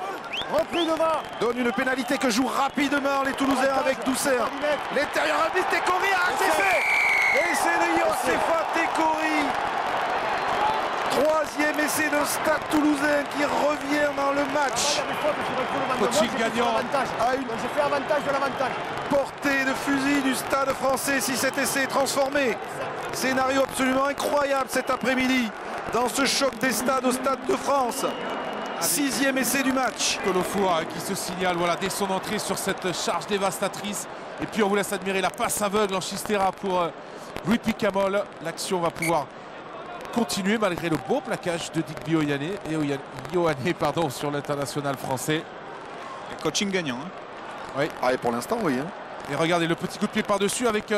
Repris devant. Donne une pénalité que jouent rapidement les Toulousains avec Doucet. L'intérieur arbitre, Tekori, c'est fait. Et c'est de Yosefa Tekori. Troisième essai de Stade Toulousain qui revient dans le match. Coaching gagnant. À une J'ai fait avantage de l'avantage. portée de fusil du Stade français si cet essai est transformé. Scénario absolument incroyable cet après-midi dans ce choc des stades au Stade de France. 6e essai du match. Tolofoua qui se signale voilà, dès son entrée sur cette charge dévastatrice. Et puis on vous laisse admirer la passe aveugle en Chistera pour Louis Picamol. L'action va pouvoir continuer malgré le beau plaquage de Digby Ioane pardon, sur l'international français. Et coaching gagnant. Hein. Oui. Ah, et pour l'instant, oui. Hein. Et regardez le petit coup de pied par-dessus avec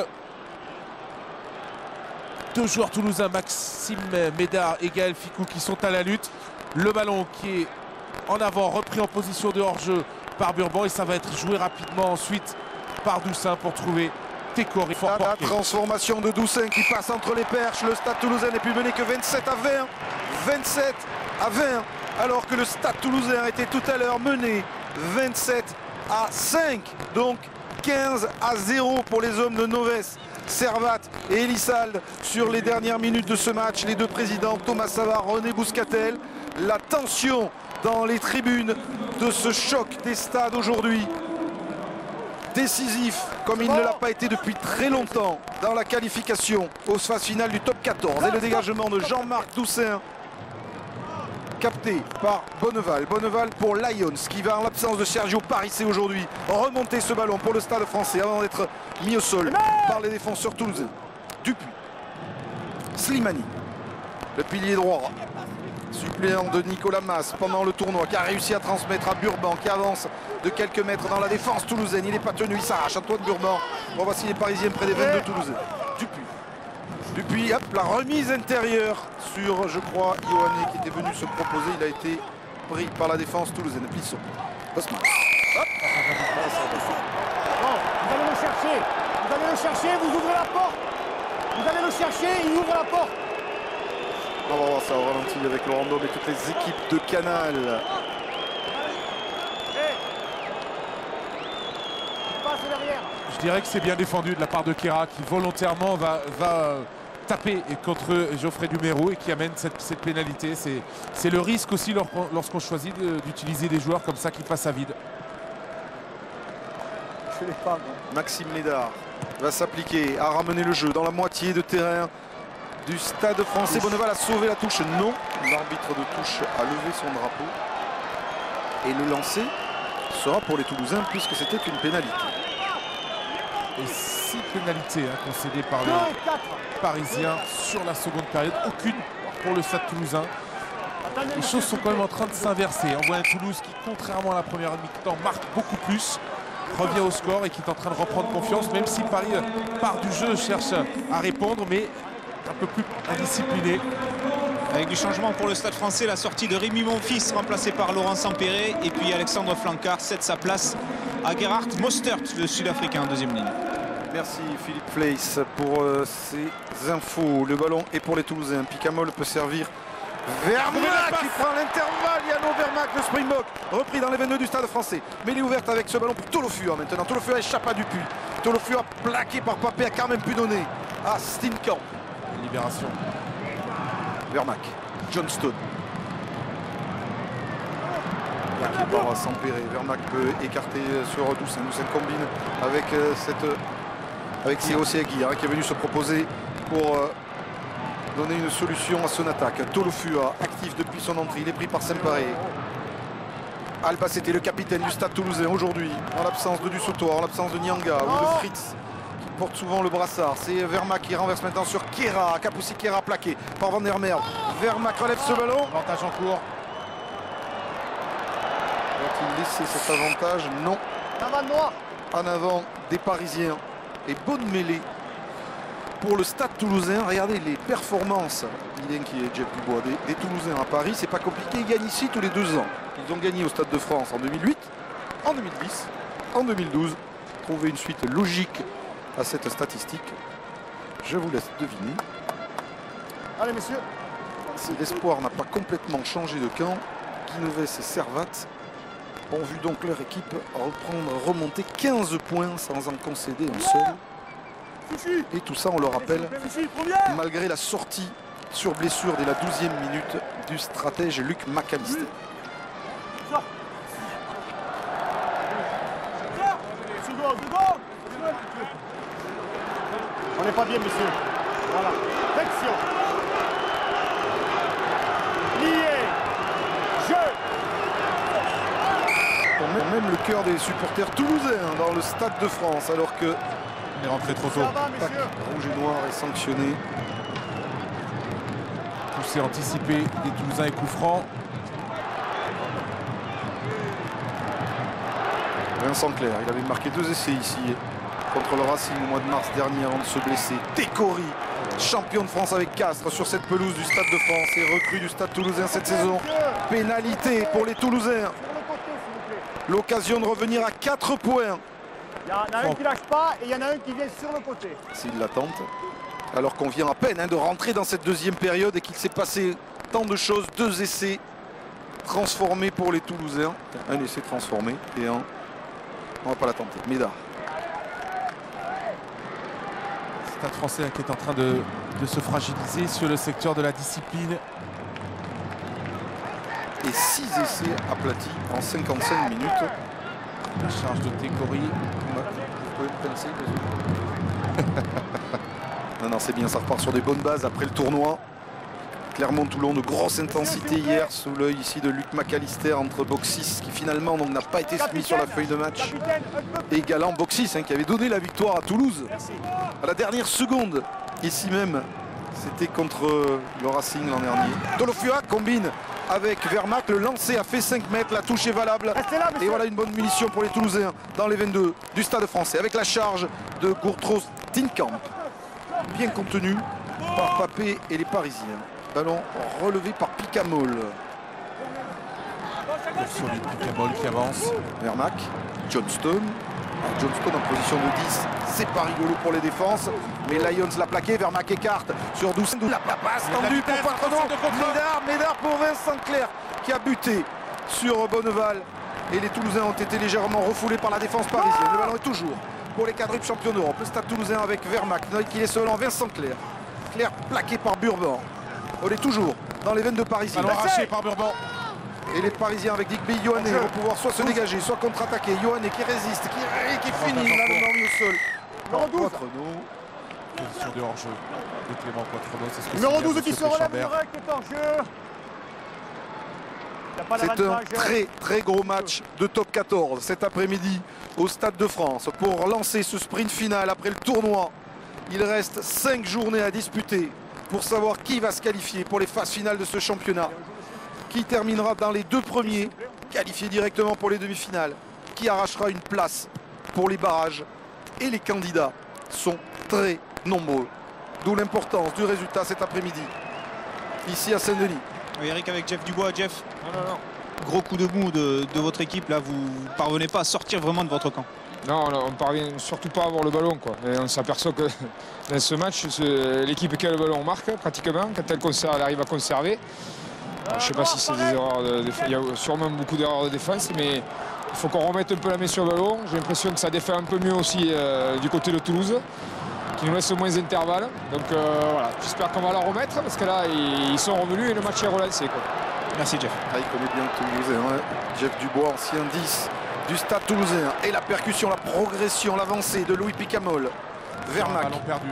deux joueurs toulousains, Maxime Médard et Gaël Ficou, qui sont à la lutte. Le ballon qui est en avant, repris en position de hors-jeu par Burban. Et ça va être joué rapidement ensuite par Doussin pour trouver Técori. La transformation de Doussin qui passe entre les perches. Le Stade Toulousain n'est plus mené que 27 à 20. 27 à 20. Alors que le Stade Toulousain était tout à l'heure mené 27 à 5. Donc 15 à 0 pour les hommes de Noves, Servat et Elissalde sur les dernières minutes de ce match. Les deux présidents, Thomas Savard, René Bouscatel. La tension dans les tribunes de ce choc des stades aujourd'hui. Décisif comme il ne l'a pas été depuis très longtemps dans la qualification aux phases finales du top 14. Et le dégagement de Jean-Marc Doussin capté par Bonneval. Bonneval pour Lions qui va en l'absence de Sergio Parissé aujourd'hui remonter ce ballon pour le Stade français avant d'être mis au sol par les défenseurs toulousains. Dupuis, Slimani, le pilier droit suppléant de Nicolas Mas pendant le tournoi, qui a réussi à transmettre à Burban, qui avance de quelques mètres dans la défense toulousaine. Il n'est pas tenu, il s'arrache. Antoine Burban. Bon, voici les Parisiens près des 22 Toulousains. Dupuis, hop, la remise intérieure sur, je crois, Ioane qui était venu se proposer. Il a été pris par la défense toulousaine. Plisson. Osman. Hop. Bon, vous allez le chercher. Vous allez le chercher, vous ouvrez la porte. Vous allez le chercher, il ouvre la porte. On va voir ça au ralenti avec Laurent Daube et toutes les équipes de Canal. Je dirais que c'est bien défendu de la part de Kéra qui volontairement va taper contre Geoffrey Duméroux et qui amène cette pénalité. C'est le risque aussi lorsqu'on choisit d'utiliser des joueurs comme ça qui passent à vide. Maxime Médard va s'appliquer à ramener le jeu dans la moitié de terrain du Stade français. Bonneval a sauvé la touche. Non, l'arbitre de touche a levé son drapeau. Et le lancer sera pour les Toulousains puisque c'était une pénalité. Et 6 pénalités concédées par les Parisiens sur la seconde période. Aucune pour le Stade Toulousain. Les choses sont quand même en train de s'inverser. On voit un Toulouse qui, contrairement à la première mi-temps, marque beaucoup plus, revient au score et qui est en train de reprendre confiance, même si Paris part du jeu, cherche à répondre, mais un peu plus indiscipliné. Avec du changement pour le Stade français, la sortie de Rémi Monfils remplacé par Laurent Sampéré, et puis Alexandre Flancard cède sa place à Gerhard Mostert, le Sud-Africain en deuxième ligne. Merci Philippe Fleiss pour ces infos. Le ballon est pour les Toulousains. Picamol peut servir. Vermac qui prend l'intervalle. Yanno Vermac, le Springbok, repris dans les 22 du Stade français. Mais il est ouverte avec ce ballon pour Tolofua maintenant. Tolofua échappe à Dupuis. Tolofua plaqué par Papé a quand même pu donner à Steenkamp. Libération. Vermac, Johnston. Qui part à s'empérer. Vermac peut écarter sur Doussin. Doussin combine avec Sirossi Aguirre qui est venu se proposer pour donner une solution à son attaque. Tolofua, actif depuis son entrée, il est pris par Semparé. Albacete, le capitaine du Stade Toulousain aujourd'hui, en l'absence de Dussotoa, en l'absence de Nyanga ou de Fritz, qui porte souvent le brassard. C'est Vermac qui renverse maintenant sur Kéra. Kapoussi Kéra plaqué par Van der Merwe. Vermac relève ce ballon. Avantage en cours. Va-t-il laisser cet avantage? Non. En avant des Parisiens. Et bonne mêlée pour le Stade Toulousain. Regardez les performances. Il qui est Jeff Dubois des Toulousains à Paris. C'est pas compliqué. Ils gagnent ici tous les 2 ans. Ils ont gagné au Stade de France en 2008, en 2010, en 2012. Trouvez une suite logique à cette statistique. Je vous laisse deviner. Allez messieurs. Si l'espoir n'a pas complètement changé de camp, Guinoves et Servat ont vu donc leur équipe remonter 15 points sans en concéder un seul. Et tout ça, on le rappelle, malgré la sortie sur blessure dès la 12e minute du stratège Luc McAllister. On n'est pas bien, monsieur. Voilà. Action. Lié. Jeu. Même le cœur des supporters toulousains dans le Stade de France, alors que on est rentré trop tôt. Rouge et noir est sanctionné. Poussé anticipé des Toulousains et coup franc. Vincent Clerc, il avait marqué 2 essais ici contre le Racing au mois de mars dernier avant de se blesser. Técori, champion de France avec Castres sur cette pelouse du Stade de France et recrue du Stade toulousain cette saison. Pénalité pour les Toulousains. L'occasion de revenir à 4 points. Il y en a un qui lâche pas et il y en a un qui vient sur le côté. S'il l'attente. Alors qu'on vient à peine de rentrer dans cette deuxième période et qu'il s'est passé tant de choses. 2 essais transformés pour les Toulousains. Un essai transformé et un. On va pas la tenter. Médard. Stade français qui est en train de se fragiliser sur le secteur de la discipline. Et 6 essais aplatis en 55 minutes. La charge de Técori. Non, c'est bien, ça repart sur des bonnes bases après le tournoi. Clermont-Toulon de grosse intensité hier sous l'œil ici de Luc McAllister entre Boxis qui finalement n'a pas été mis sur la feuille de match. Et Galant Boxis qui avait donné la victoire à Toulouse à la dernière seconde. Ici même, c'était contre le Racing l'an dernier. Tolofua combine avec Vermac, le lancer a fait 5 mètres, la touche est valable. Et voilà une bonne munition pour les Toulousains dans les 22 du Stade français avec la charge de Gourtros Tinkamp. Bien contenu par Papé et les Parisiens. Ballon relevé par Picamol. Solide Picamol qui avance. Vermac, Johnston. Johnston en position de 10, c'est pas rigolo pour les défenses. Mais Lyons l'a plaqué, Vermac écarte sur Doucet. La passe tendue pour Patrenon. Médard pour Vincent Clerc qui a buté sur Bonneval. Et les Toulousains ont été légèrement refoulés par la défense parisienne. Le ballon est toujours pour les quadruples champions d'Europe. Le Stade toulousain avec Vermac qui est seul en Vincent Clerc. Clerc plaqué par Burban. On est toujours dans les veines de Parisiens. Ballon arraché par Burban. Et les Parisiens avec Digby Yohanné vont pouvoir soit se dégager, soit contre-attaquer. Yohanné qui résiste, qui finit finalement au sol. Poitrenaud. Position de hors-jeu de Clément Poitrenaud. C'est ce que numéro 12 qui se relève direct est hors-jeu. C'est un très gros match de top 14 cet après-midi au Stade de France pour lancer ce sprint final après le tournoi. Il reste 5 journées à disputer pour savoir qui va se qualifier pour les phases finales de ce championnat. Qui terminera dans les 2 premiers, qualifiés directement pour les demi-finales. Qui arrachera une place pour les barrages. Et les candidats sont très nombreux. D'où l'importance du résultat cet après-midi. Ici à Saint-Denis. Oui, Eric avec Jeff Dubois. Jeff, gros coup de mou de votre équipe. Là, vous ne parvenez pas à sortir vraiment de votre camp. Non, on ne parvient surtout pas à avoir le ballon, quoi. Et on s'aperçoit que dans ce match, l'équipe qui a le ballon marque pratiquement. Quand elle arrive à conserver. Alors, je ne sais pas si c'est des erreurs de défense. Il y a sûrement beaucoup d'erreurs de défense, mais il faut qu'on remette un peu la main sur le ballon. J'ai l'impression que ça défait un peu mieux aussi du côté de Toulouse, qui nous laisse moins d'intervalle. Donc voilà, j'espère qu'on va la remettre parce que là, ils sont revenus et le match est relancé, quoi. Merci Jeff. Il connaît bien Toulouse. Hein. Jeff Dubois, ancien 10 du Stade toulousain. Et la percussion, la progression, l'avancée de Louis Picamol. Vermac. Ballon perdu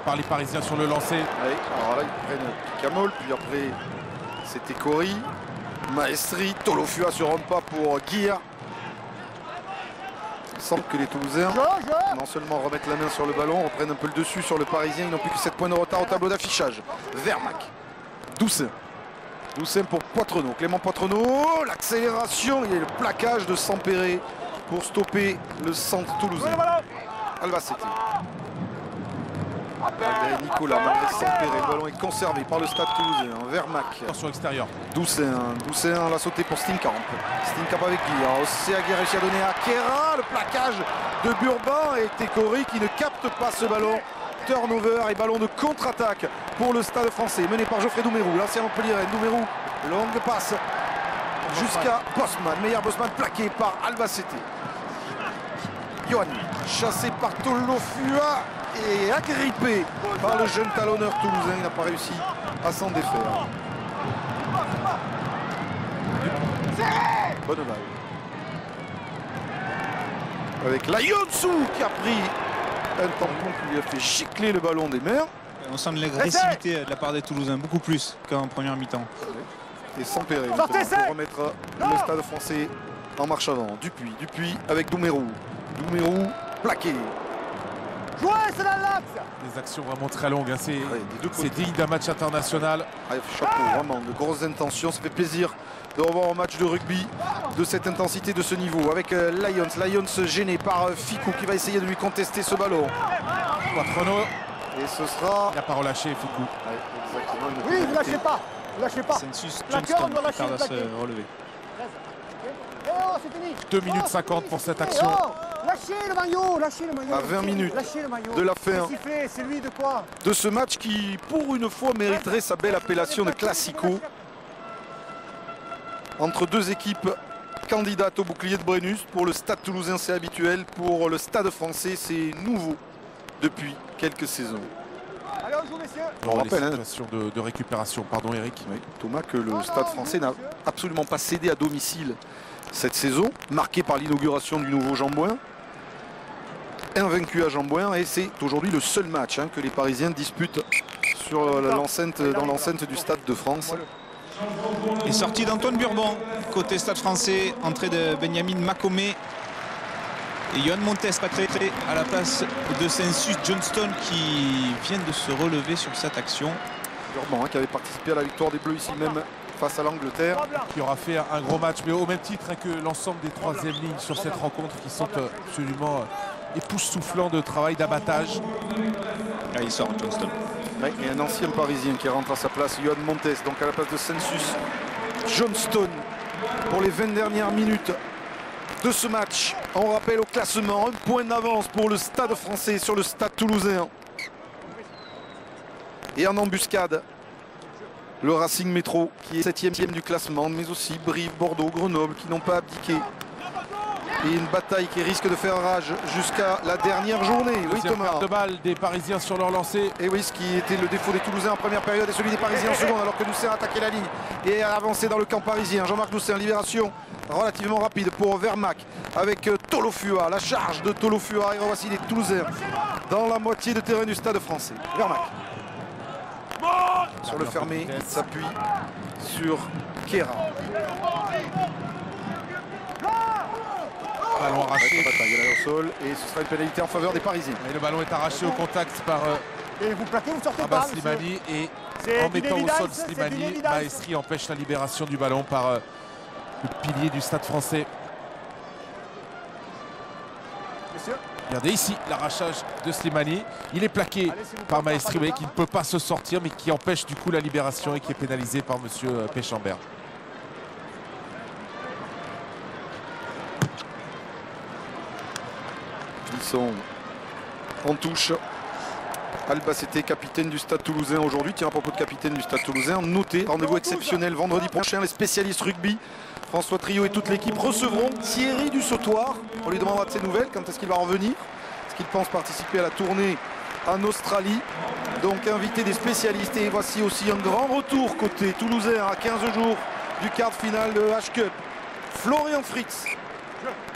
par les Parisiens sur le lancer. Oui, alors là, ils prennent Picamol, puis après, c'était Cory. Maestri, Tolofua se rend pas pour Guir. Il semble que les Toulousains, non seulement remettent la main sur le ballon, reprennent un peu le dessus sur le Parisien. Ils n'ont plus que 7 points de retard au tableau d'affichage. Vermac. Doucet. Doucet pour Poitrenaud. Clément Poitrenaud. L'accélération et le plaquage de Sampéré pour stopper le centre toulousain. Albacete. Malgré Nicolas, malgré Sampéré, le ballon est conservé par le Stade toulousain. Vermac. Sur l'extérieur. Doucet l'a sauté pour Steenkamp. Steenkamp avec Guy. Oseagui a réussi à donner à Kera. Le plaquage de Burban et Técori qui ne capte pas ce ballon. Turnover et ballon de contre-attaque pour le Stade français mené par Geoffrey Doumerou, l'ancien Montpellier. Doumerou, longue passe jusqu'à Bosman. Meilleur Bosman plaqué par Albacete. Yohann, chassé par Tolofua. et agrippé par le jeune talonneur toulousain. Il n'a pas réussi à s'en défaire. Bonne balle. Avec Layonsou qui a pris un tampon qui lui a fait gicler le ballon des mers. On sent de l'agressivité de la part des Toulousains, beaucoup plus qu'en première mi-temps. Et s'empérer pour remettre le Stade Français en marche avant. Dupuis avec Doumerou. Doumerou plaqué. Jouez, c'est dans l'axe. Des actions vraiment très longues, hein. C'est digne d'un match international. Chapeau, vraiment, de grosses intentions. Ça fait plaisir de revoir un match de rugby de cette intensité, de ce niveau. Avec Lyons gêné par Ficou qui va essayer de lui contester ce ballon. Quattrono. Et ce sera... Il n'a pas relâché Ficou. Oui, ne lâchez pas. Ne lâchez pas. Sensus Johnston qui tarde à se relever. 2 minutes 50 pour cette action. Lâchez le maillot, lâchez le maillot. À 20 minutes de la fin c'est lui de quoi de ce match qui, pour une fois, mériterait sa belle appellation de Classico. Entre deux équipes candidates au bouclier de Brennus. Pour le Stade Toulousain, c'est habituel. Pour le Stade Français, c'est nouveau depuis quelques saisons. Allez, on joue, messieurs. On rappelle, les situations de récupération. Pardon, Eric. Oui, Thomas, que le Stade Français n'a absolument pas cédé à domicile cette saison, marquée par l'inauguration du nouveau Jean-Bouin. Invaincu à Jean-Bouin, et c'est aujourd'hui le seul match que les Parisiens disputent sur dans l'enceinte du Stade de France. Et sortie d'Antoine Burbon, côté Stade Français, entrée de Benjamin Macomé. Et Johan Montes patré à la place de Sensus Johnston qui vient de se relever sur cette action. Burbon qui avait participé à la victoire des Bleus ici même face à l'Angleterre. Qui aura fait un gros match, mais au même titre que l'ensemble des troisièmes lignes sur cette rencontre qui sont absolument époustouflants de travail d'abattage. Là, il sort Johnston. Oui, et un ancien Parisien qui rentre à sa place, Johan Montes, donc à la place de Sensus Johnston pour les 20 dernières minutes de ce match. On rappelle au classement, un point d'avance pour le Stade Français sur le Stade Toulousain. Et en embuscade, le Racing Métro qui est 7e du classement, mais aussi Brive, Bordeaux, Grenoble qui n'ont pas abdiqué. Et une bataille qui risque de faire rage jusqu'à la dernière journée. Oui, Thomas. De balle des Parisiens sur leur lancée. Et oui, ce qui était le défaut des Toulousains en première période et celui des Parisiens en seconde, alors que Doucet a attaqué la ligne et a avancé dans le camp parisien. Jean-Marc Doucet en libération relativement rapide pour Vermac avec Tolofua. La charge de Tolofua. Et voici les Toulousains dans la moitié de terrain du Stade Français. Vermac. Sur le fermé, il s'appuie sur Kera. Ballon arraché. Bataille au sol et ce sera une pénalité en faveur des Parisiens. Et le ballon est arraché au contact par et vous plaquez, vous sortez Abbas pas, Slimani. Et en mettant au sol Slimani, Maestri empêche la libération du ballon par le pilier du Stade Français. Regardez ici l'arrachage de Slimani. Il est plaqué par Maestri qui ne peut pas se sortir mais qui empêche du coup la libération et qui est pénalisé par monsieur Péchambert. Ils sont en touche. Albacete, capitaine du Stade Toulousain aujourd'hui. Tiens, à propos de capitaine du Stade Toulousain, notez, rendez-vous exceptionnel vendredi prochain. Les spécialistes rugby, François Trio et toute l'équipe recevront Thierry Dussautoir. On lui demandera de ses nouvelles, quand est-ce qu'il va revenir. Est-ce qu'il pense participer à la tournée en Australie? Donc invité des spécialistes. Et voici aussi un grand retour côté toulousain à 15 jours du quart de finale de H-Cup. Florian Fritz,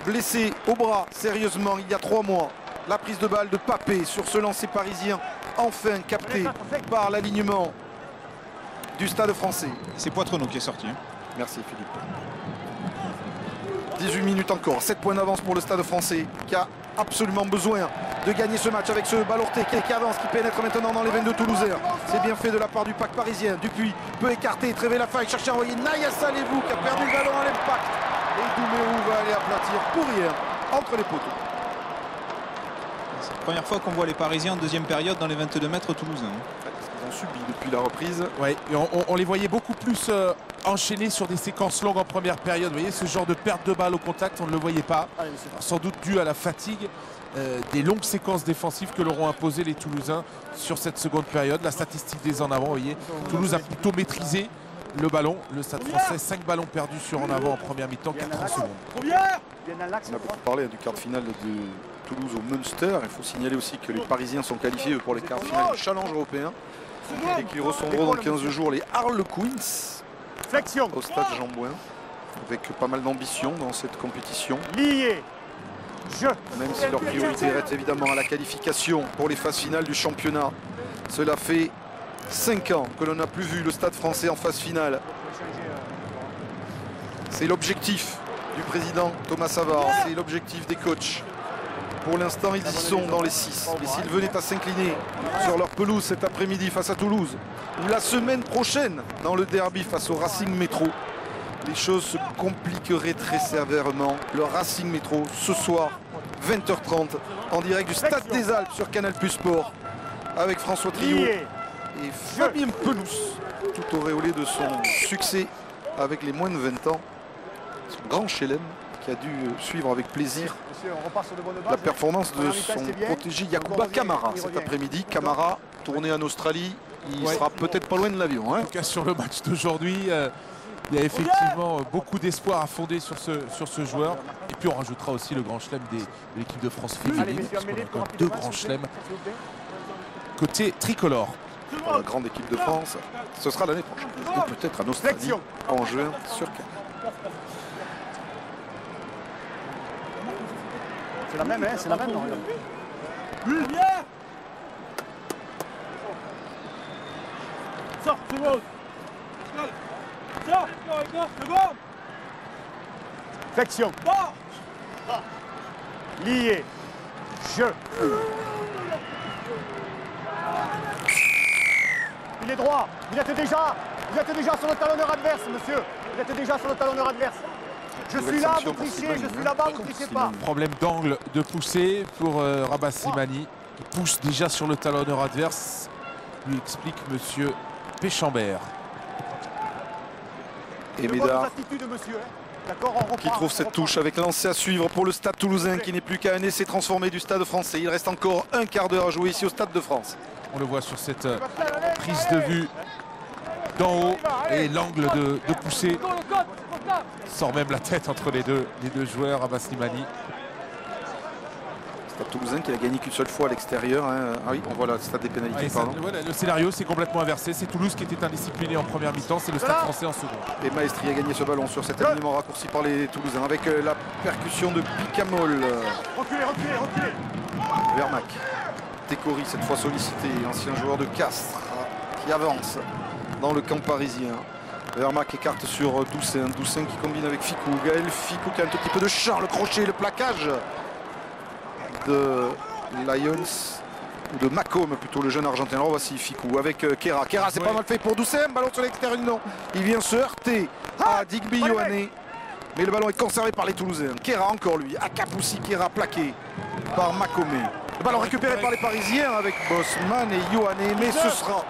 blessé au bras sérieusement il y a 3 mois. La prise de balle de Papé sur ce lancer parisien, enfin capté par l'alignement du Stade Français. C'est Poitrenaud qui est sorti. Merci Philippe. 18 minutes encore, 7 points d'avance pour le Stade Français qui a absolument besoin de gagner ce match avec ce Ballorté qui avance, qui pénètre maintenant dans les veines de Toulousain. C'est bien fait de la part du pack parisien. Dupuis peut écarter, Trévé la faille, chercher à envoyer Naya Salevou qui a perdu le ballon à l'impact. Et Doumerou va aller aplatir pour rien entre les poteaux. C'est la première fois qu'on voit les Parisiens en deuxième période dans les 22 mètres toulousains. Ils ont subi depuis la reprise. Ouais, et on les voyait beaucoup plus enchaînés sur des séquences longues en première période. Vous voyez, ce genre de perte de balle au contact, on ne le voyait pas. Sans doute dû à la fatigue des longues séquences défensives que leur ont imposé les Toulousains sur cette seconde période. La statistique des en avant, vous voyez, Toulouse a plutôt maîtrisé le ballon. Le Stade Français, 5 ballons perdus sur en avant en première mi-temps, 4 en seconde. On a beaucoup parlé du quart de finale Toulouse au Munster. Il faut signaler aussi que les Parisiens sont qualifiés pour les quarts de finale du Challenge européen et qu'ils recevront dans 15 jours les Harlequins au stade Jean-Bouin, avec pas mal d'ambition dans cette compétition. Même si leur priorité reste évidemment à la qualification pour les phases finales du championnat. Cela fait 5 ans que l'on n'a plus vu le Stade français en phase finale. C'est l'objectif du président Thomas Savard, c'est l'objectif des coachs. Pour l'instant, ils y sont dans les 6. Et s'ils venaient à s'incliner sur leur pelouse cet après-midi face à Toulouse, ou la semaine prochaine dans le derby face au Racing Métro, les choses se compliqueraient très sévèrement. Le Racing Métro, ce soir, 20h30, en direct du Stade des Alpes sur Canal+ Sport, avec François Trio et Fabien Pelous, tout auréolé de son succès avec les moins de 20 ans. Son grand chelem qui a dû suivre avec plaisir la performance de son protégé Yacouba Camara cet après-midi. Camara, tourné en Australie, il sera peut-être pas loin de l'avion. En tout cas, sur le match d'aujourd'hui, il y a effectivement beaucoup d'espoir à fonder sur ce joueur. Et puis on rajoutera aussi le grand chelem de l'équipe de France féminine, parce qu'on a encore 2 grands chelems côté tricolore. Pour la grande équipe de France, ce sera l'année prochaine, ou peut-être en Australie, en juin sur Cannes. C'est la même, hein, c'est la même. Sors, tout le monde. Sors, seconde. Flexion. Lié. Jeu. Il est droit. Vous êtes déjà sur le talonneur adverse, monsieur. Vous êtes déjà sur le talonneur adverse. Je suis là, vous trichez, je suis là-bas, vous ne trichez pas. Problème d'angle de poussée pour Rabat Slimani, qui pousse déjà sur le talonneur adverse, lui explique monsieur Péchambert. Et Médard qui trouve cette touche avec lancé à suivre pour le Stade Toulousain qui n'est plus qu'à un essai transformé du Stade français. Il reste encore un quart d'heure à jouer ici au Stade de France. On le voit sur cette prise de vue d'en haut et l'angle de poussée sort même la tête entre les deux joueurs. Rabat Slimani. Stade Toulousain qui n'a gagné qu'une seule fois à l'extérieur. Hein. Ah oui, on voit là le Stade des pénalités. Voilà, le scénario c'est complètement inversé. C'est Toulouse qui était indiscipliné en première mi-temps, c'est le Stade français en seconde. Et Maestri a gagné ce ballon sur cet alignement raccourci par les Toulousains avec la percussion de Picamol. Reculez. Vermac. Técori cette fois sollicité, ancien joueur de Castres qui avance dans le camp parisien. Vermac écarte sur Doussain. Doussain qui combine avec Ficou. Gaël Ficou qui a un tout petit peu de champ. Le crochet, le plaquage de Lions, ou de Macomb plutôt, le jeune argentin. Alors voici Ficou avec Kera. Kera, c'est pas mal fait pour Doussain. Ballon sur l'extérieur, non. Il vient se heurter à Digby Ioane. Mais le ballon est conservé par les Toulousains. Kera encore lui. Akapoussi Kera plaqué par Macomb. Le ballon récupéré par les Parisiens avec Bosman et Ioane. Mais ce sera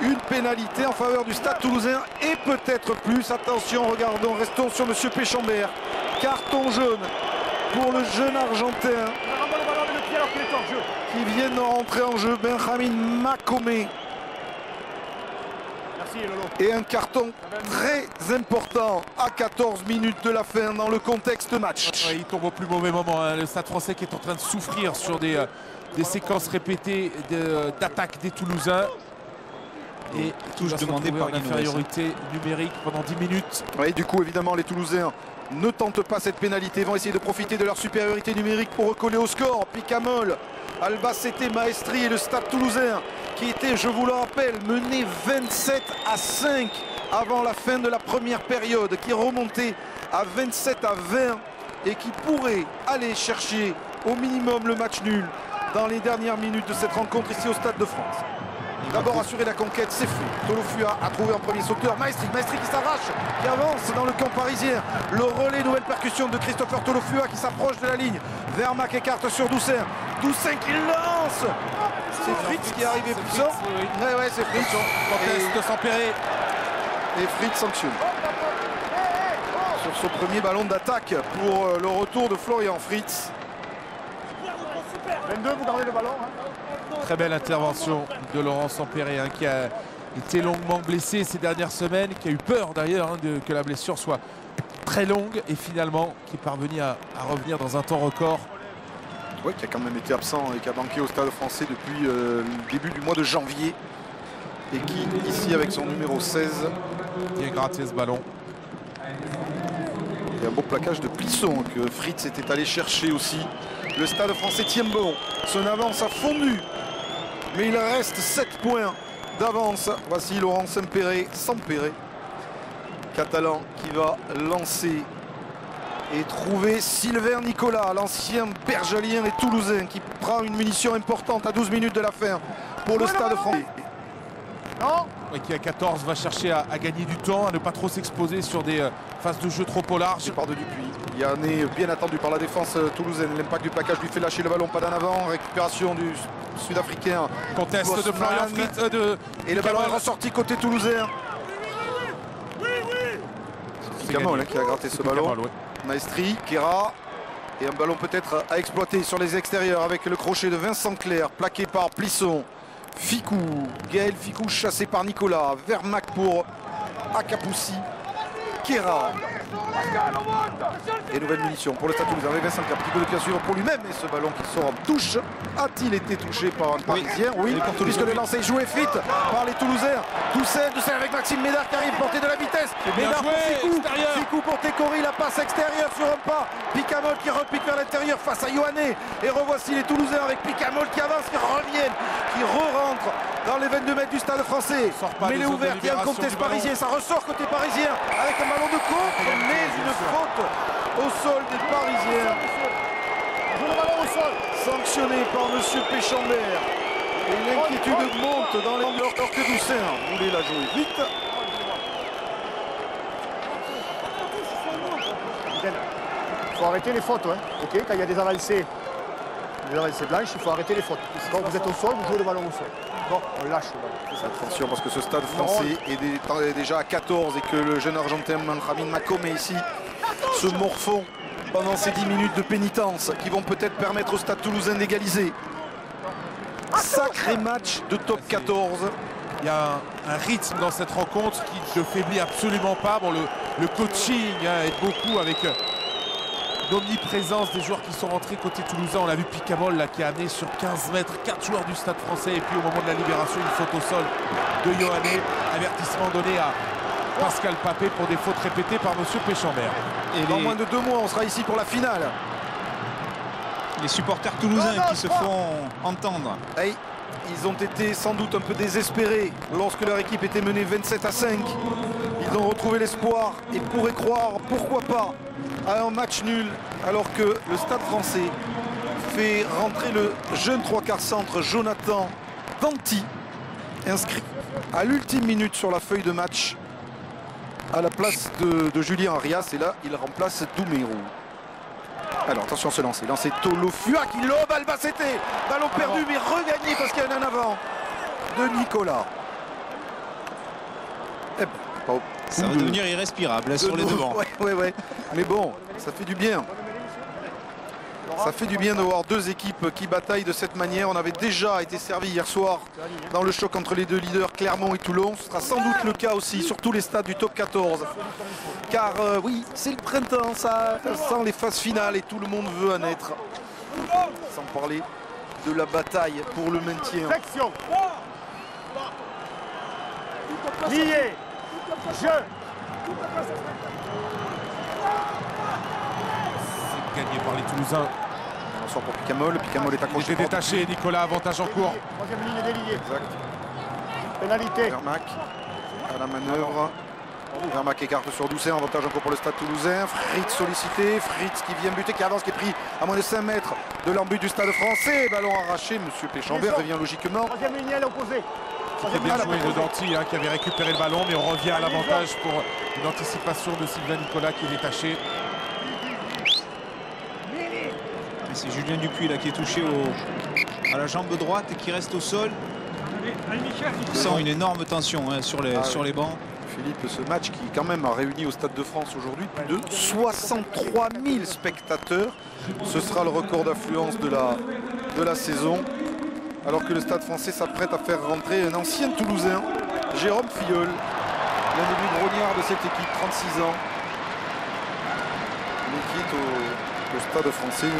une pénalité en faveur du Stade Toulousain et peut-être plus. Attention, regardons, restons sur monsieur Péchambert. Carton jaune pour le jeune argentin qui vient de rentrer en jeu, Benjamin Macomb. Et un carton très important à 14 minutes de la fin dans le contexte match. Ouais, il tombe au plus mauvais moment, hein. Le Stade français qui est en train de souffrir sur des séquences répétées d'attaque des Toulousains. Et touche demandée par l'infériorité numérique pendant 10 minutes. Oui, du coup, évidemment, les Toulousains ne tentent pas cette pénalité, vont essayer de profiter de leur supériorité numérique pour recoller au score. Picamol, Albacete, Maestri et le Stade Toulousain qui était, je vous le rappelle, mené 27-5 avant la fin de la première période, qui est remonté à 27-20 et qui pourrait aller chercher au minimum le match nul dans les dernières minutes de cette rencontre ici au Stade de France. D'abord assurer la conquête, c'est fait. Tolofua a trouvé en premier sauteur Maestri qui s'arrache, qui avance dans le camp parisien. Le relais, nouvelle percussion de Christopher Tolofua qui s'approche de la ligne. Vermac écarte sur Doussain. Doussain qui lance. C'est Fritz qui est arrivé puissant. Ouais, c'est Fritz. De s'empérer. Et Fritz sanctionne. Sur ce premier ballon d'attaque pour le retour de Florian Fritz. 22, vous gardez le ballon. Hein. Très belle intervention de Laurent Sampéré, hein, qui a été longuement blessé ces dernières semaines, qui a eu peur d'ailleurs que la blessure soit très longue et finalement qui est parvenu à revenir dans un temps record Oui, qui a quand même été absent et qui a manqué au Stade français depuis le début du mois de janvier. Et qui, ici, avec son numéro 16, qui a gratté ce ballon. Et un beau plaquage de Plisson que Fritz était allé chercher aussi. Le Stade français tient bon. Son avance a fondu. Mais il reste 7 points d'avance. Voici Laurent Sampere, Catalan, qui va lancer et trouver Sylvain Nicolas, l'ancien Bergelien et Toulousain, qui prend une munition importante à 12 minutes de la fin pour le Stade français. Et qui à 14 va chercher à gagner du temps, à ne pas trop s'exposer sur des phases de jeu trop au large. Part de Dupuis. Yanné bien attendu par la défense toulousaine. L'impact du plaquage lui fait lâcher le ballon, pas d'en avant. Récupération du Sud-Africain. Conteste de Florian Fritz. Et le ballon est ressorti côté toulousain. C'est Camol qui a gratté ce ballon. Camol, ouais. Maestri, Kera. Et un ballon peut-être à exploiter sur les extérieurs avec le crochet de Vincent Clerc, plaqué par Plisson. Ficou, Gaël Ficou chassé par Nicolas. Vermac pour Akapoussi. Kera. Et nouvelle munition pour le Stade Toulousain avec Vincent Clerc. Petit coup de pied à suivre pour lui-même. Et ce ballon qui sort en touche. A-t-il été touché par un Parisien? Oui, puisque le lancer est joué vite par les Toulousains. Toussaint avec Maxime Médard qui arrive, porté de la vitesse. Médard pour Ficou. Ficou pour Técori, la passe extérieure sur un pas. Picamol qui repique vers l'intérieur face à Yohanné. Et revoici les Toulousains avec Picamol qui avance, qui reviennent, qui re-rentre dans les 22 mètres du Stade français. Mais il est ouvert, il y a un contest parisien, ça ressort côté parisien avec un ballon de contre, mais une faute au sol des Parisiens. Sanctionné par M. Péchambert. Et l'inquiétude monte dans les alors que Toussaint voulait la jouer vite. Il faut arrêter les fautes, hein. Ok, quand il y a des avancées blanches, il faut arrêter les fautes. Quand vous êtes au sol, vous jouez le ballon au sol. Bon, on lâche le ballon. Attention parce que ce Stade français est déjà à 14 et que le jeune Argentin Benjamin Macomé ici se morfond pendant ces 10 minutes de pénitence qui vont peut-être permettre au Stade Toulousain d'égaliser. Sacré match de top 14. Il y a un rythme dans cette rencontre qui ne faiblit absolument pas. Bon, le coaching aide beaucoup avec l'omniprésence des joueurs qui sont rentrés côté toulousain. On a vu Picamol là, qui a amené sur 15 mètres 4 joueurs du Stade français. Et puis au moment de la libération, une faute au sol de Yohanné. Avertissement donné à Pascal Papé pour des fautes répétées par M. Péchambert. Et dans moins de 2 mois, on sera ici pour la finale. Les supporters toulousains qui se font entendre. Hey, ils ont été sans doute un peu désespérés lorsque leur équipe était menée 27-5. Ils ont retrouvé l'espoir et pourraient croire, pourquoi pas, à un match nul, alors que le Stade français fait rentrer le jeune 3/4 centre Jonathan Danti, inscrit à l'ultime minute sur la feuille de match à la place de Julien Arias. Et là, il remplace Doumerou. Alors attention à se lancer. Lancé Tolofua qui lobe Albacete. Ballon perdu mais regagné parce qu'il y a un en avant de Nicolas. Eh ben, ça va devenir irrespirable sur les devants. Ouais. Mais bon, ça fait du bien. Ça fait du bien de voir deux équipes qui bataillent de cette manière. On avait déjà été servi hier soir dans le choc entre les deux leaders Clermont et Toulon. Ce sera sans doute le cas aussi sur tous les stades du top 14. Car oui, c'est le printemps, ça sent les phases finales et tout le monde veut en être. Sans parler de la bataille pour le maintien. Section. Lié. Jeu. Gagné par les Toulousains. Attention pour Picamol. Picamol est accroché. Il était détaché. Nicolas, avantage en cours. Troisième ligne déliée. Exact. Pénalité. Vermac à la manœuvre. Vermac écarte sur Doucet. Avantage encore pour le Stade Toulousain. Fritz sollicité. Fritz qui vient buter, qui avance, qui est pris à moins de 5 mètres de l'embut du Stade français. Ballon arraché. Monsieur Péchambert revient logiquement. Troisième ligne à l'opposé. C'était bien joué de Danti qui avait récupéré le ballon, mais on revient à l'avantage pour une anticipation de Sylvain Nicolas qui est détaché. C'est Julien Dupuis là qui est touché à la jambe droite et qui reste au sol. On sent une énorme tension sur les bancs. Philippe, ce match qui quand même a réuni au Stade de France aujourd'hui plus de 63 000 spectateurs. Ce sera le record d'affluence de la saison. Alors que le Stade français s'apprête à faire rentrer un ancien Toulousain, Jérôme Filleul, l'un des plus grognards de cette équipe, 36 ans. Mais qui est au Stade français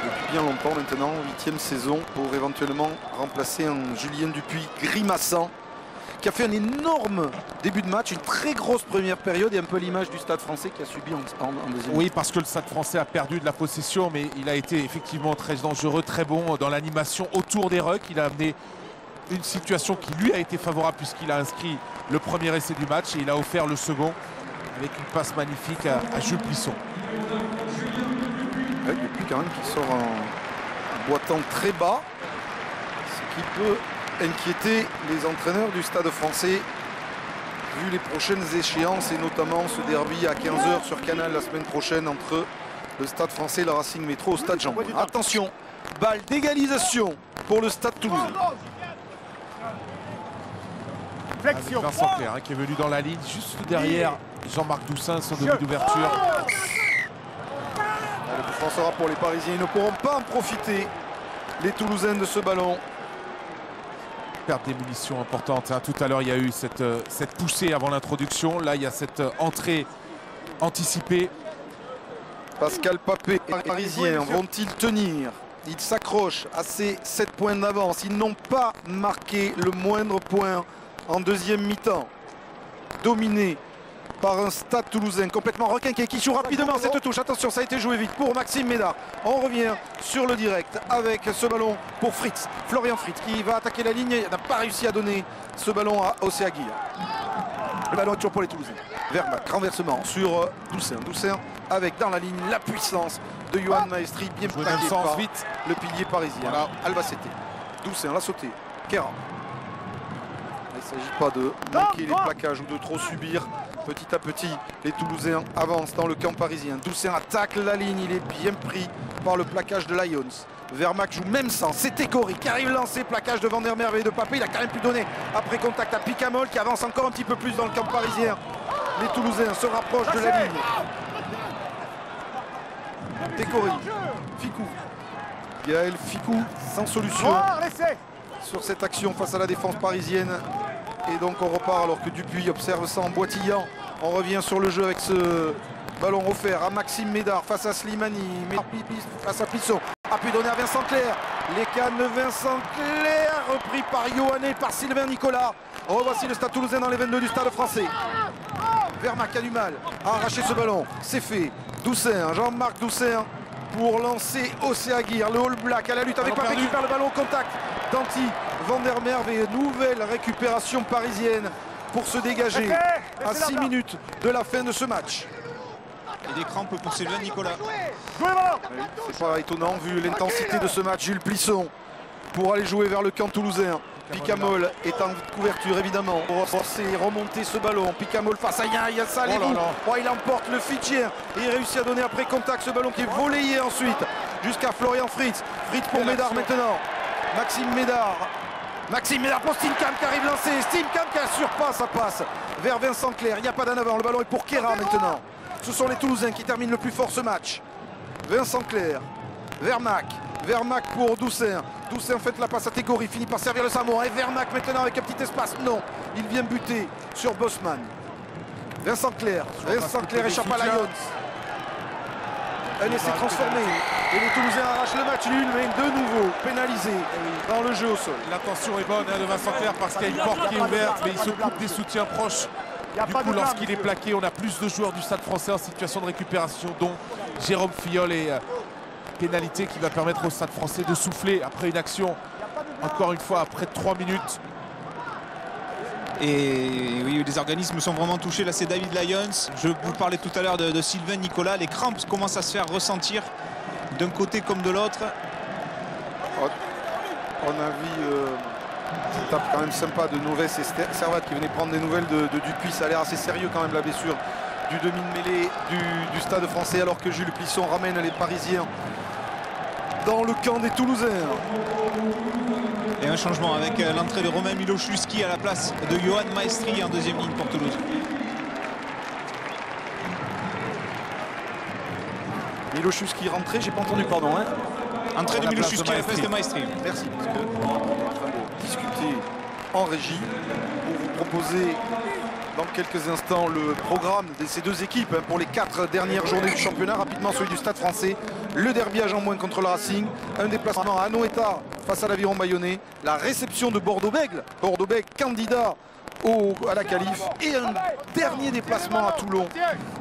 depuis bien longtemps maintenant, 8e saison, pour éventuellement remplacer un Julien Dupuis grimaçant, qui a fait un énorme début de match, une très grosse première période et un peu l'image du Stade Français qui a subi en deuxième. Oui, parce que le Stade Français a perdu de la possession, mais il a été effectivement très dangereux, très bon dans l'animation autour des rucks. Il a amené une situation qui lui a été favorable puisqu'il a inscrit le premier essai du match et il a offert le second avec une passe magnifique à Jules Plisson. Dupuis quand même qui sort en boitant très bas, ce qui peut inquiéter les entraîneurs du Stade Français vu les prochaines échéances et notamment ce derby à 15 h sur Canal la semaine prochaine entre le Stade Français et le Racing Métro au Stade Jean-Bouin. Attention, balle d'égalisation pour le Stade Toulousain. Avec Vincent Clerc qui est venu dans la ligne juste derrière Jean-Marc Doussin, son demi d'ouverture. Le coup franc sera pour les Parisiens, ils ne pourront pas en profiter, les Toulousains, de ce ballon. Perte des munitions importante. Tout à l'heure, il y a eu cette poussée avant l'introduction. Là, il y a cette entrée anticipée. Pascal Papé, les Parisiens vont-ils tenir? Ils s'accrochent à ces 7 points d'avance. Ils n'ont pas marqué le moindre point en deuxième mi-temps. Dominé par un Stade Toulousain complètement requinqué qui joue rapidement cette touche. Attention, ça a été joué vite pour Maxime Médard. On revient sur le direct avec ce ballon pour Fritz. Florian Fritz qui va attaquer la ligne. Il n'a pas réussi à donner ce ballon à Océa Guillard. Le ballon est toujours pour les Toulousains. Vermac, renversement sur Doussin. Doussin avec dans la ligne la puissance de Yohan Maestri, bien plaqué par vite. Le pilier parisien. Voilà. Albacete. Doussin l'a sauté. Kéra. Il ne s'agit pas de manquer les plaquages ou de trop subir. Petit à petit, les Toulousains avancent dans le camp parisien. Doussin attaque la ligne, il est bien pris par le plaquage de Lions. Vermac joue même sans, c'est Tekori qui arrive lancer, plaquage de Van der Merwe et de Papé. Il a quand même pu donner après contact à Picamol qui avance encore un petit peu plus dans le camp parisien. Les Toulousains se rapprochent de la ligne. Tekori, Ficou. Gaël Ficou sans solution sur cette action face à la défense parisienne. Et donc on repart alors que Dupuis observe ça en boitillant. On revient sur le jeu avec ce ballon offert à Maxime Médard face à Slimani. Face à Plisson. A pu donner à Vincent Clerc. Les cannes de Vincent Clerc repris par Yohanné, par Sylvain Nicolas. Revoici le Stade Toulousain dans les 22 du Stade Français. Vermac a du mal à arracher ce ballon. C'est fait. Doussin, Jean-Marc Doussin pour lancer Océa Guillard. Le All Black à la lutte avec Papé qui perd le ballon au contact. Danti, Van der Merwe, nouvelle récupération parisienne pour se dégager à 6 minutes de la fin de ce match. Et des crampes pour Sylvain Nicolas. Oui, c'est pas étonnant vu l'intensité de ce match. Jules Plisson pour aller jouer vers le camp toulousain. Picamol est en couverture évidemment pour remonter ce ballon. Picamol face à Yassa Levou. Il emporte le Fidjien et il réussit à donner après contact ce ballon qui est volleyé ensuite jusqu'à Florian Fritz. Fritz pour Médard maintenant. Maxime Médard. Maxime Médard pour Steenkamp qui arrive lancé. Steenkamp qui assure pas sa passe vers Vincent Clerc. Il n'y a pas d'en avant. Le ballon est pour Kéra maintenant. Ce sont les Toulousains qui terminent le plus fort ce match. Vincent Clerc. Vermac. Vermac pour Doussin. Doussin fait la passe à Tekori. Finit par servir le Samoa. Et Vermac maintenant avec un petit espace. Non. Il vient buter sur Bosman. Vincent Clerc. Vincent Clerc échappe à Lions. Un essai transformé. Et les Toulousains arrachent le match nul, mais de nouveau pénalisé dans le jeu au sol. L'intention est bonne de Vincent Clerc parce qu'il y a une porte qui est ouverte, mais il se coupe des soutiens proches. Du coup, lorsqu'il est plaqué, on a plus de joueurs du Stade Français en situation de récupération, dont Jérôme Fillol et pénalité qui va permettre au Stade Français de souffler après une action, encore une fois, après 3 minutes. Et oui, les organismes sont vraiment touchés. Là, c'est David Lions. Je vous parlais tout à l'heure de Sylvain Nicolas. Les crampes commencent à se faire ressentir d'un côté comme de l'autre. On a vu une étape quand même sympa de Novès et Servat qui venait prendre des nouvelles de Dupuis. Ça a l'air assez sérieux quand même la blessure du demi-mêlée du Stade Français, alors que Jules Plisson ramène les Parisiens dans le camp des Toulousains. Et un changement avec l'entrée de Romain Miloszewski à la place de Yohan Maestri en deuxième ligne pour Toulouse. Miloszewski rentré, j'ai pas entendu, pardon. Entrée de Miloszewski à la place de Maestri. Merci, parce que on est en train de discuter en régie pour vous proposer dans quelques instants le programme de ces deux équipes pour les 4 dernières journées du championnat. Rapidement celui du Stade français, le derby à Jean-Mouin contre le Racing, un déplacement à Anoeta face à l'Aviron Bayonnais, la réception de Bordeaux-Bègles, Bordeaux-Bègles candidat à la qualif, et un dernier déplacement à Toulon,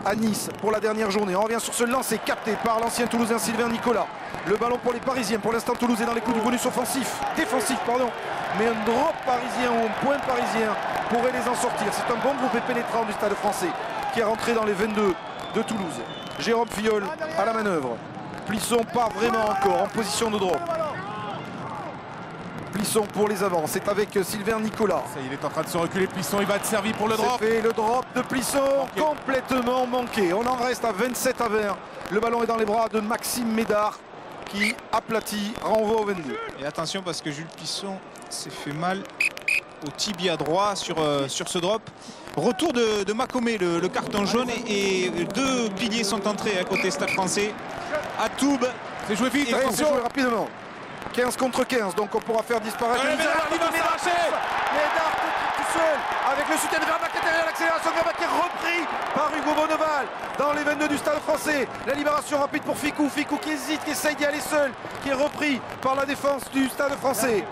à Nice pour la dernière journée. On revient sur ce lancer capté par l'ancien Toulousain Sylvain Nicolas. Le ballon pour les Parisiens. Pour l'instant, Toulouse est dans les coups du bonus défensif, pardon. Mais un drop parisien ou un point parisien pourrait les en sortir. C'est un bon groupe pénétrant du Stade français qui est rentré dans les 22 de Toulouse. Jérôme Filleul à la manœuvre. Plisson pas vraiment encore en position de drop. Plisson pour les avants, c'est avec Sylvain Nicolas. Ça, il est en train de se reculer, Plisson, il va être servi pour le drop. C'est fait, le drop de Plisson, complètement manqué. On en reste à 27 à 20. Le ballon est dans les bras de Maxime Médard qui aplatit, renvoie au 22. Et attention parce que Jules Plisson s'est fait mal au tibia droit sur ce drop. Retour de Macomé, le carton jaune, et deux piliers sont entrés à côté Stade français. Atoub, c'est joué vite, c'est joué rapidement. 15 contre 15, donc on pourra faire disparaître Médard qui va s'arracher. Médard tout seul avec le soutien de Vermac qui est derrière l'accélération. Vermac qui est repris par Hugo Bonneval dans les 22 du Stade français. La libération rapide pour Ficou. Ficou qui hésite, qui essaye d'y aller seul, qui est repris par la défense du Stade français.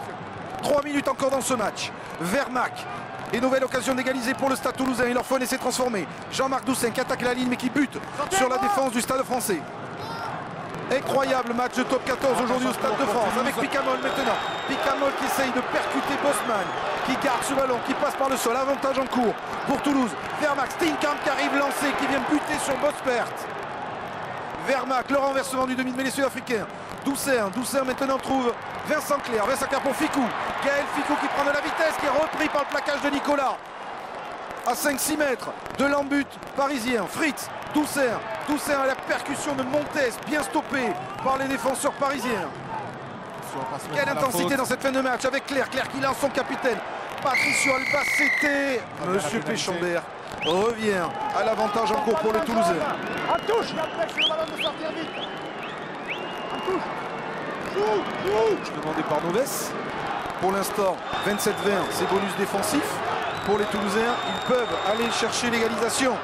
3 minutes encore dans ce match. Vermac. Et nouvelle occasion d'égaliser pour le Stade toulousain. Il leur faut un essai transformé. Jean-Marc Doussin qui attaque la ligne mais qui bute sur la défense du Stade français. Incroyable match de top 14 aujourd'hui au Stade de France avec Picamol maintenant. Picamol qui essaye de percuter Bosman, qui garde ce ballon, qui passe par le sol. Avantage en cours pour Toulouse. Vermac, Steenkamp qui arrive lancé, qui vient buter sur Bospert. Vermac, le renversement du demi-mêlée sud-africain. Doussin maintenant trouve Vincent Clerc pour Ficou. Gaël Ficou qui prend de la vitesse, qui est repris par le plaquage de Nicolas. À 5-6 mètres de l'embut parisien. Fritz, Doussin à la percussion de Montes, bien stoppé par les défenseurs parisiens. Quelle intensité dans cette fin de match avec Clerc qui lance son capitaine. Patricio Albacete, Monsieur Péchambert revient à l'avantage en cours pour le Toulousain. En touche, il empêche le ballon de sortir vite. En touche. Joue. Demandé par Noves. Pour l'instant, 27-20, c'est bonus défensif. Pour les Toulousains, ils peuvent aller chercher l'égalisation.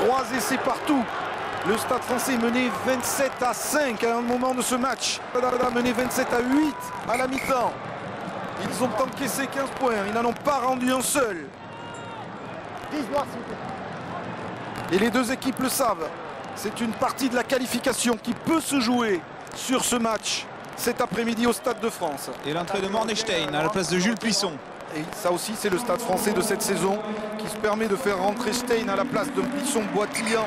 3 essais partout. Le Stade français mené 27-5 à un moment de ce match. Mené 27-8 à la mi-temps. Ils ont encaissé 15 points. Ils n'en ont pas rendu un seul. Et les deux équipes le savent. C'est une partie de la qualification qui peut se jouer sur ce match cet après-midi au Stade de France. Et l'entrée de Mornestein à la place de Jules Plisson. Et ça aussi, c'est le Stade français de cette saison qui se permet de faire rentrer Stein à la place de Plisson Boitillant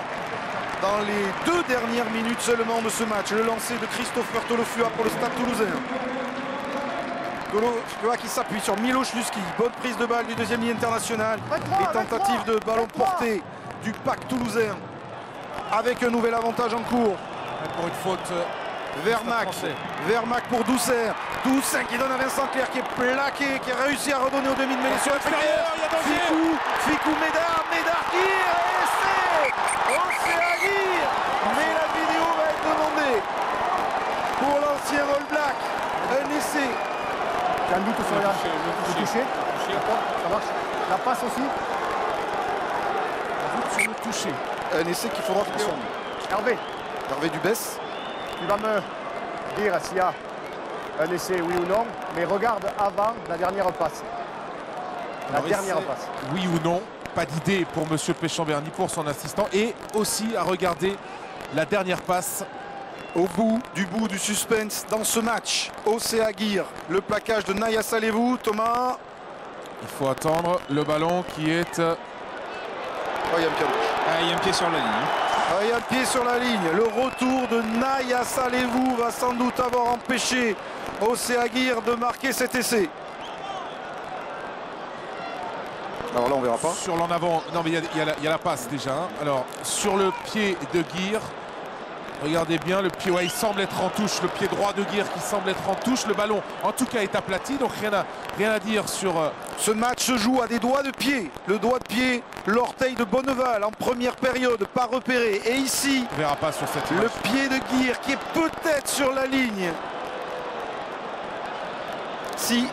dans les 2 dernières minutes seulement de ce match. Le lancer de Christopher Tolofua pour le Stade toulousain. Tolofua qui s'appuie sur Miloš Luski. Bonne prise de balle du deuxième ligne international. Et tentative de ballon porté du pack toulousain avec un nouvel avantage en cours. Pour une faute. Vermac pour Doussin qui donne à Vincent Clerc qui est plaqué, qui a réussi à redonner au demi-mêlée sur l'extérieur. Ficou Médard qui essaie. Océanie. Mais la vidéo va être demandée pour l'ancien All Black. Un essai. Il y a un doute sur le toucher. Ça marche. La passe aussi. Sur le toucher. Un essai qu'il faudra transformer. Hervé Dubès. Tu vas me dire s'il y a un essai, oui ou non, mais regarde avant la dernière passe. Passe. Oui ou non, pas d'idée pour Monsieur Péchambert ni pour son assistant. Et aussi à regarder la dernière passe. Au bout du suspense dans ce match. Océ Aguirre, le plaquage de Naya Salevou. Thomas. Il faut attendre le ballon qui est... il y a un pied à gauche. Il y a un pied sur la ligne. Il y a un pied sur la ligne. Le retour de Naya Salevou va sans doute avoir empêché Océ Aguirre de marquer cet essai. Alors là, on verra pas. Sur l'en avant, non mais il y a la passe déjà. Hein. Alors, sur le pied de Guire, regardez bien, le pied, il semble être en touche. Le pied droit de Guire qui semble être en touche. Le ballon, en tout cas, est aplati. Donc rien à dire sur... Ce match se joue à des doigts de pied. Le doigt de pied, l'orteil de Bonneval en première période, pas repéré. Et ici, on verra pas sur cette image. Le pied de Guire qui est peut-être sur la ligne. Si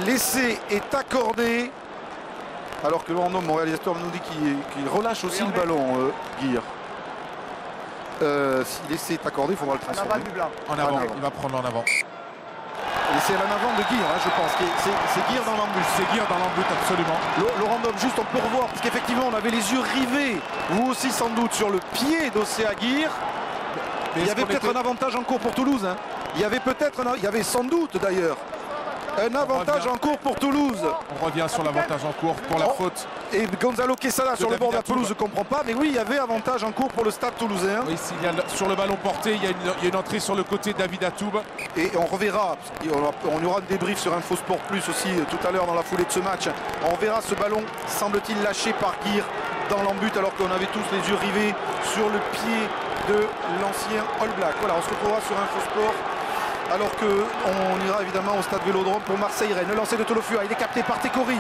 l'essai est accordé, Alors que Laurent, mon réalisateur, nous dit qu'il relâche aussi le ballon, Guir. S'il essaie d'accordé, il faudra le transformer. En avant, il va prendre en avant. Et c'est l'en avant de Guir, je pense. C'est Guir dans l'embut. C'est Guir dans l'embut, absolument. Laurent Dom, juste on peut revoir, parce qu'effectivement, on avait les yeux rivés, vous aussi sans doute, sur le pied d'Océa Guir. Il y avait peut-être un avantage en cours pour Toulouse. Hein. Il y avait sans doute d'ailleurs un avantage en cours pour Toulouse. On revient sur l'avantage en cours pour la faute. Et Gonzalo Quesada sur le bord de la pelouse ne comprend pas, mais oui, il y avait avantage en cours pour le Stade Toulousain. Oui, sur le ballon porté, il y a une entrée sur le côté de David Atoub. Et on reverra, on aura un débrief sur InfoSport Plus aussi tout à l'heure dans la foulée de ce match. On verra ce ballon, semble-t-il, lâché par Guir dans l'embut, alors qu'on avait tous les yeux rivés sur le pied de l'ancien All Black. Voilà, on se retrouvera sur InfoSport. Alors qu'on ira évidemment au stade Vélodrome pour Marseille-Rennes. Le lancer de Tolofua, il est capté par Técori.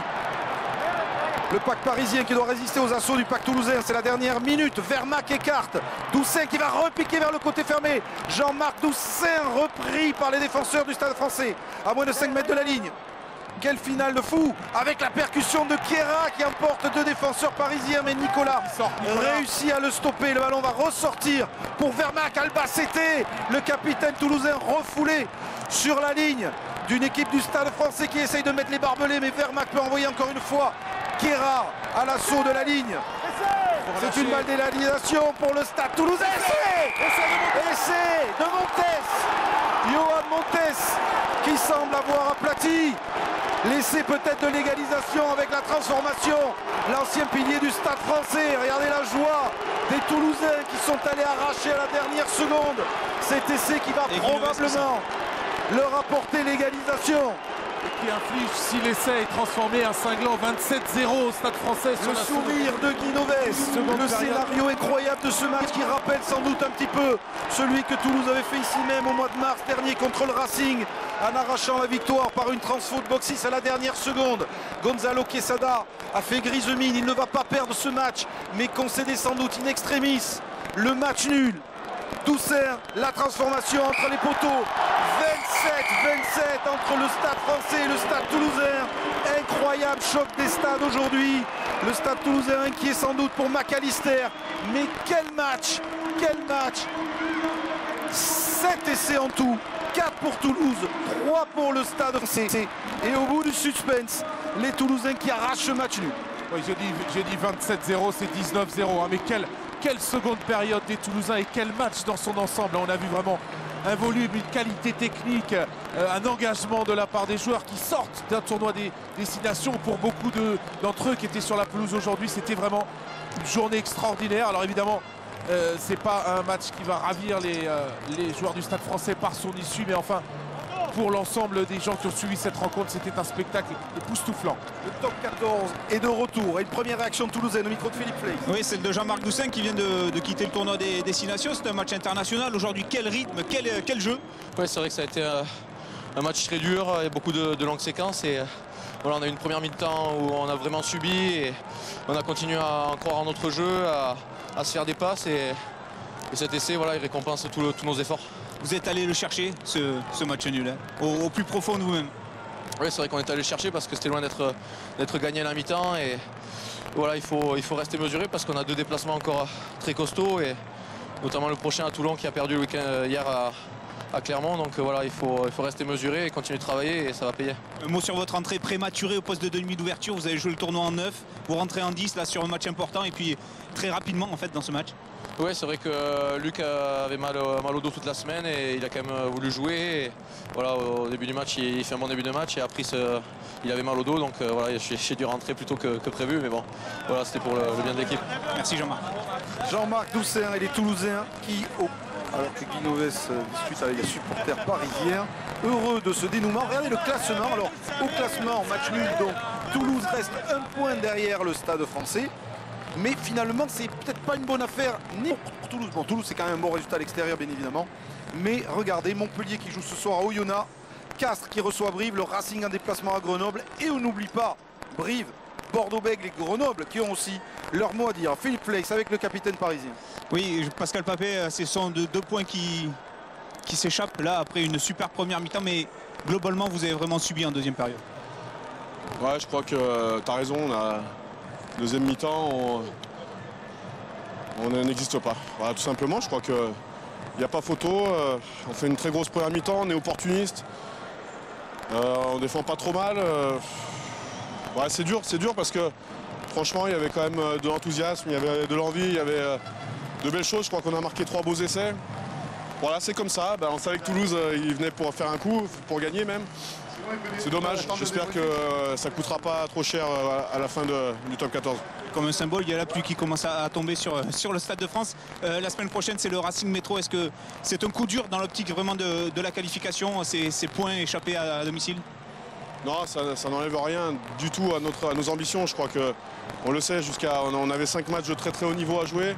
Le pack parisien qui doit résister aux assauts du pack toulousain. C'est la dernière minute. Vermac écarte. Doussain qui va repiquer vers le côté fermé. Jean-Marc Doussain repris par les défenseurs du Stade Français. À moins de 5 mètres de la ligne. Quelle finale de fou, avec la percussion de Kéra qui emporte deux défenseurs parisiens, mais Nicolas réussit à le stopper. Le ballon va ressortir pour Vermac. Albacete, le capitaine toulousain, refoulé sur la ligne d'une équipe du Stade Français qui essaye de mettre les barbelés, mais Vermac peut envoyer encore une fois Kéra à l'assaut de la ligne. C'est une balle d'égalisation pour le Stade Toulousain. Essai de Montes, Johan Montes, qui semble avoir aplati l'essai peut-être de l'égalisation avec la transformation. L'ancien pilier du Stade Français. Regardez la joie des Toulousains qui sont allés arracher à la dernière seconde cet essai qui va probablement leur apporter l'égalisation. Et qui inflige, si l'essai est transformé, un cinglant 27-0 au Stade Français. Le sourire de Guy Noves, le scénario incroyable de ce match qui rappelle sans doute un petit peu celui que Toulouse avait fait ici même au mois de mars dernier contre le Racing, en arrachant la victoire par une transfo de box-6 à la dernière seconde. Gonzalo Quesada a fait grise mine, il ne va pas perdre ce match, mais concéder sans doute in extremis le match nul. Doussain, la transformation entre les poteaux, 27-27 entre le Stade Français et le Stade Toulousain. Incroyable choc des stades aujourd'hui. Le Stade Toulousain qui est sans doute pour McAllister. Mais quel match, quel match. 7 essais en tout, 4 pour Toulouse, 3 pour le Stade Français. Et au bout du suspense, les Toulousains qui arrachent ce match nul. Oui, j'ai dit 27-0, c'est 19-0. Hein, mais quelle seconde période des Toulousains et quel match dans son ensemble. On a vu vraiment un volume, une qualité technique, un engagement de la part des joueurs qui sortent d'un tournoi des destinations. Pour beaucoup d'entre eux qui étaient sur la pelouse aujourd'hui, c'était vraiment une journée extraordinaire. Alors évidemment, c'est pas un match qui va ravir les joueurs du Stade Français par son issue, mais enfin, pour l'ensemble des gens qui ont suivi cette rencontre, c'était un spectacle époustouflant. Le top 14 est de retour et une première réaction de Toulousaine au micro de Philippe Fley. Oui, celle de Jean-Marc Doussain qui vient de quitter le tournoi des destinations. C'est un match international. Aujourd'hui, quel rythme, quel jeu. Oui, c'est vrai que ça a été un match très dur et beaucoup de longues séquences. Et voilà, on a eu une première mi-temps où on a vraiment subi et on a continué à croire en notre jeu, à se faire des passes. Et cet essai, voilà, il récompense tous nos efforts. Vous êtes allé le chercher, ce match nul, hein, au plus profond de vous-même. Oui, c'est vrai qu'on est allé le chercher parce que c'était loin d'être gagné à la mi-temps. Et voilà, il faut rester mesuré parce qu'on a 2 déplacements encore très costauds. Et notamment le prochain à Toulon qui a perdu le week-end hier à Clermont. Donc voilà, il faut rester mesuré et continuer de travailler et ça va payer. Un mot sur votre entrée prématurée au poste de demi d'ouverture. Vous avez joué le tournoi en 9, vous rentrez en 10 là sur un match important et puis très rapidement en fait dans ce match. Oui, c'est vrai que Luc avait mal au dos toute la semaine et il a quand même voulu jouer. Et voilà, au début du match, il fait un bon début de match et après il avait mal au dos. Donc voilà, j'ai dû rentrer plus tôt que prévu. Mais bon, voilà, c'était pour le bien de l'équipe. Merci Jean-Marc. Jean-Marc Doussain et les Toulousains qui, alors que Guy Noves discute avec les supporters parisiens, heureux de ce dénouement. Regardez le classement. Alors au classement, match nul, donc Toulouse reste 1 point derrière le Stade Français. Mais finalement, c'est peut-être pas une bonne affaire ni pour Toulouse. Bon, Toulouse, c'est quand même un bon résultat à l'extérieur, bien évidemment. Mais regardez, Montpellier qui joue ce soir à Oyonnax, Castres qui reçoit Brive, le Racing en déplacement à Grenoble. Et on n'oublie pas Brive, Bordeaux-Bègles et Grenoble qui ont aussi leur mot à dire. Philippe Fleix avec le capitaine parisien. Oui, Pascal Papé, ce sont 2 points qui s'échappent là après une super première mi-temps. Mais globalement, vous avez vraiment subi en deuxième période. Ouais, je crois que tu as raison. Deuxième mi-temps, on n'existe pas. Voilà, tout simplement, je crois qu'il n'y a pas photo. On fait une très grosse première mi-temps, on est opportuniste. On défend pas trop mal. Ouais, c'est dur parce que franchement, il y avait quand même de l'enthousiasme, il y avait de l'envie, il y avait de belles choses. Je crois qu'on a marqué 3 beaux essais. Voilà, c'est comme ça. On savait que Toulouse, il venait pour faire un coup, pour gagner même. C'est dommage. J'espère que ça ne coûtera pas trop cher à la fin du top 14. Comme un symbole, il y a la pluie qui commence à tomber sur le Stade de France. La semaine prochaine, c'est le Racing Métro. Est-ce que c'est un coup dur dans l'optique vraiment de la qualification, ces points échappés à domicile? Non, ça n'enlève rien du tout à nos ambitions. Je crois qu'on le sait, on avait 5 matchs de très haut niveau à jouer.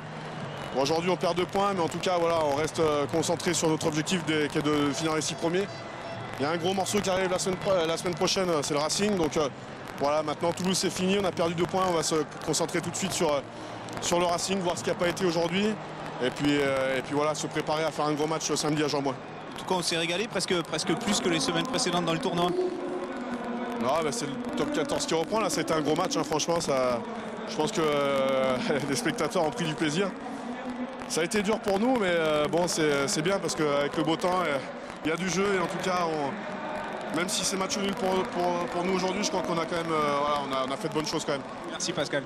Bon, aujourd'hui, on perd 2 points, mais en tout cas, voilà, on reste concentré sur notre objectif qui est de finir les 6 premiers. Il y a un gros morceau qui arrive la semaine prochaine, c'est le Racing. Donc voilà, maintenant Toulouse c'est fini, on a perdu 2 points, on va se concentrer tout de suite sur le Racing, voir ce qui n'a pas été aujourd'hui. Et puis voilà, se préparer à faire un gros match samedi à Jean-Bouin. En tout cas, on s'est régalé presque plus que les semaines précédentes dans le tournoi. Non, c'est le top 14 qui reprend, là c'était un gros match, hein, franchement, je pense que les spectateurs ont pris du plaisir. Ça a été dur pour nous, mais bon, c'est bien parce qu'avec le beau temps, il y a du jeu et en tout cas, même si c'est match nul pour nous aujourd'hui, je crois qu'on a quand même on a fait de bonnes choses quand même. Merci Pascal.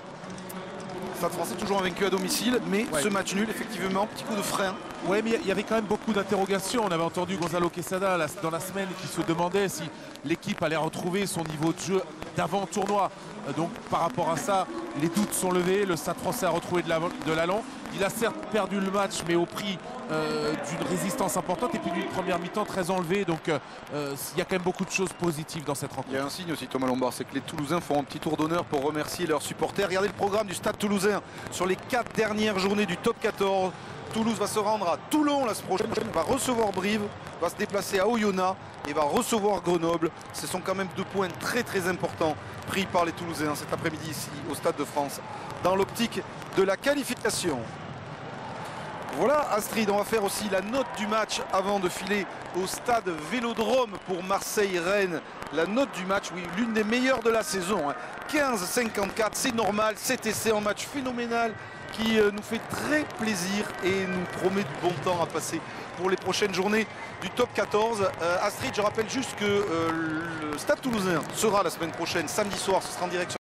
Stade Français toujours invaincu à domicile, mais ce match nul, effectivement, petit coup de frein. Oui, mais il y avait quand même beaucoup d'interrogations. On avait entendu Gonzalo Quesada dans la semaine qui se demandait si l'équipe allait retrouver son niveau de jeu d'avant-tournoi. Donc par rapport à ça, les doutes sont levés. Le Stade Français a retrouvé de l'allant. Il a certes perdu le match, mais au prix d'une résistance importante et puis d'une première mi-temps très enlevée. Donc il y a quand même beaucoup de choses positives dans cette rencontre. Il y a un signe aussi, Thomas Lombard, c'est que les Toulousains font un petit tour d'honneur pour remercier leurs supporters. Regardez le programme du Stade Toulousain sur les 4 dernières journées du top 14. Toulouse va se rendre à Toulon la semaine prochaine, va recevoir Brive, va se déplacer à Oyonnax et va recevoir Grenoble. Ce sont quand même 2 points très importants pris par les Toulousains cet après-midi ici au Stade de France dans l'optique de la qualification. Voilà Astrid, on va faire aussi la note du match avant de filer au stade Vélodrome pour Marseille-Rennes. La note du match, oui, l'une des meilleures de la saison. 15,54, c'est normal, cet essai en match phénoménal qui nous fait très plaisir et nous promet du bon temps à passer pour les prochaines journées du top 14. Astrid, je rappelle juste que le Stade Toulousain sera la semaine prochaine, samedi soir, ce sera en direct sur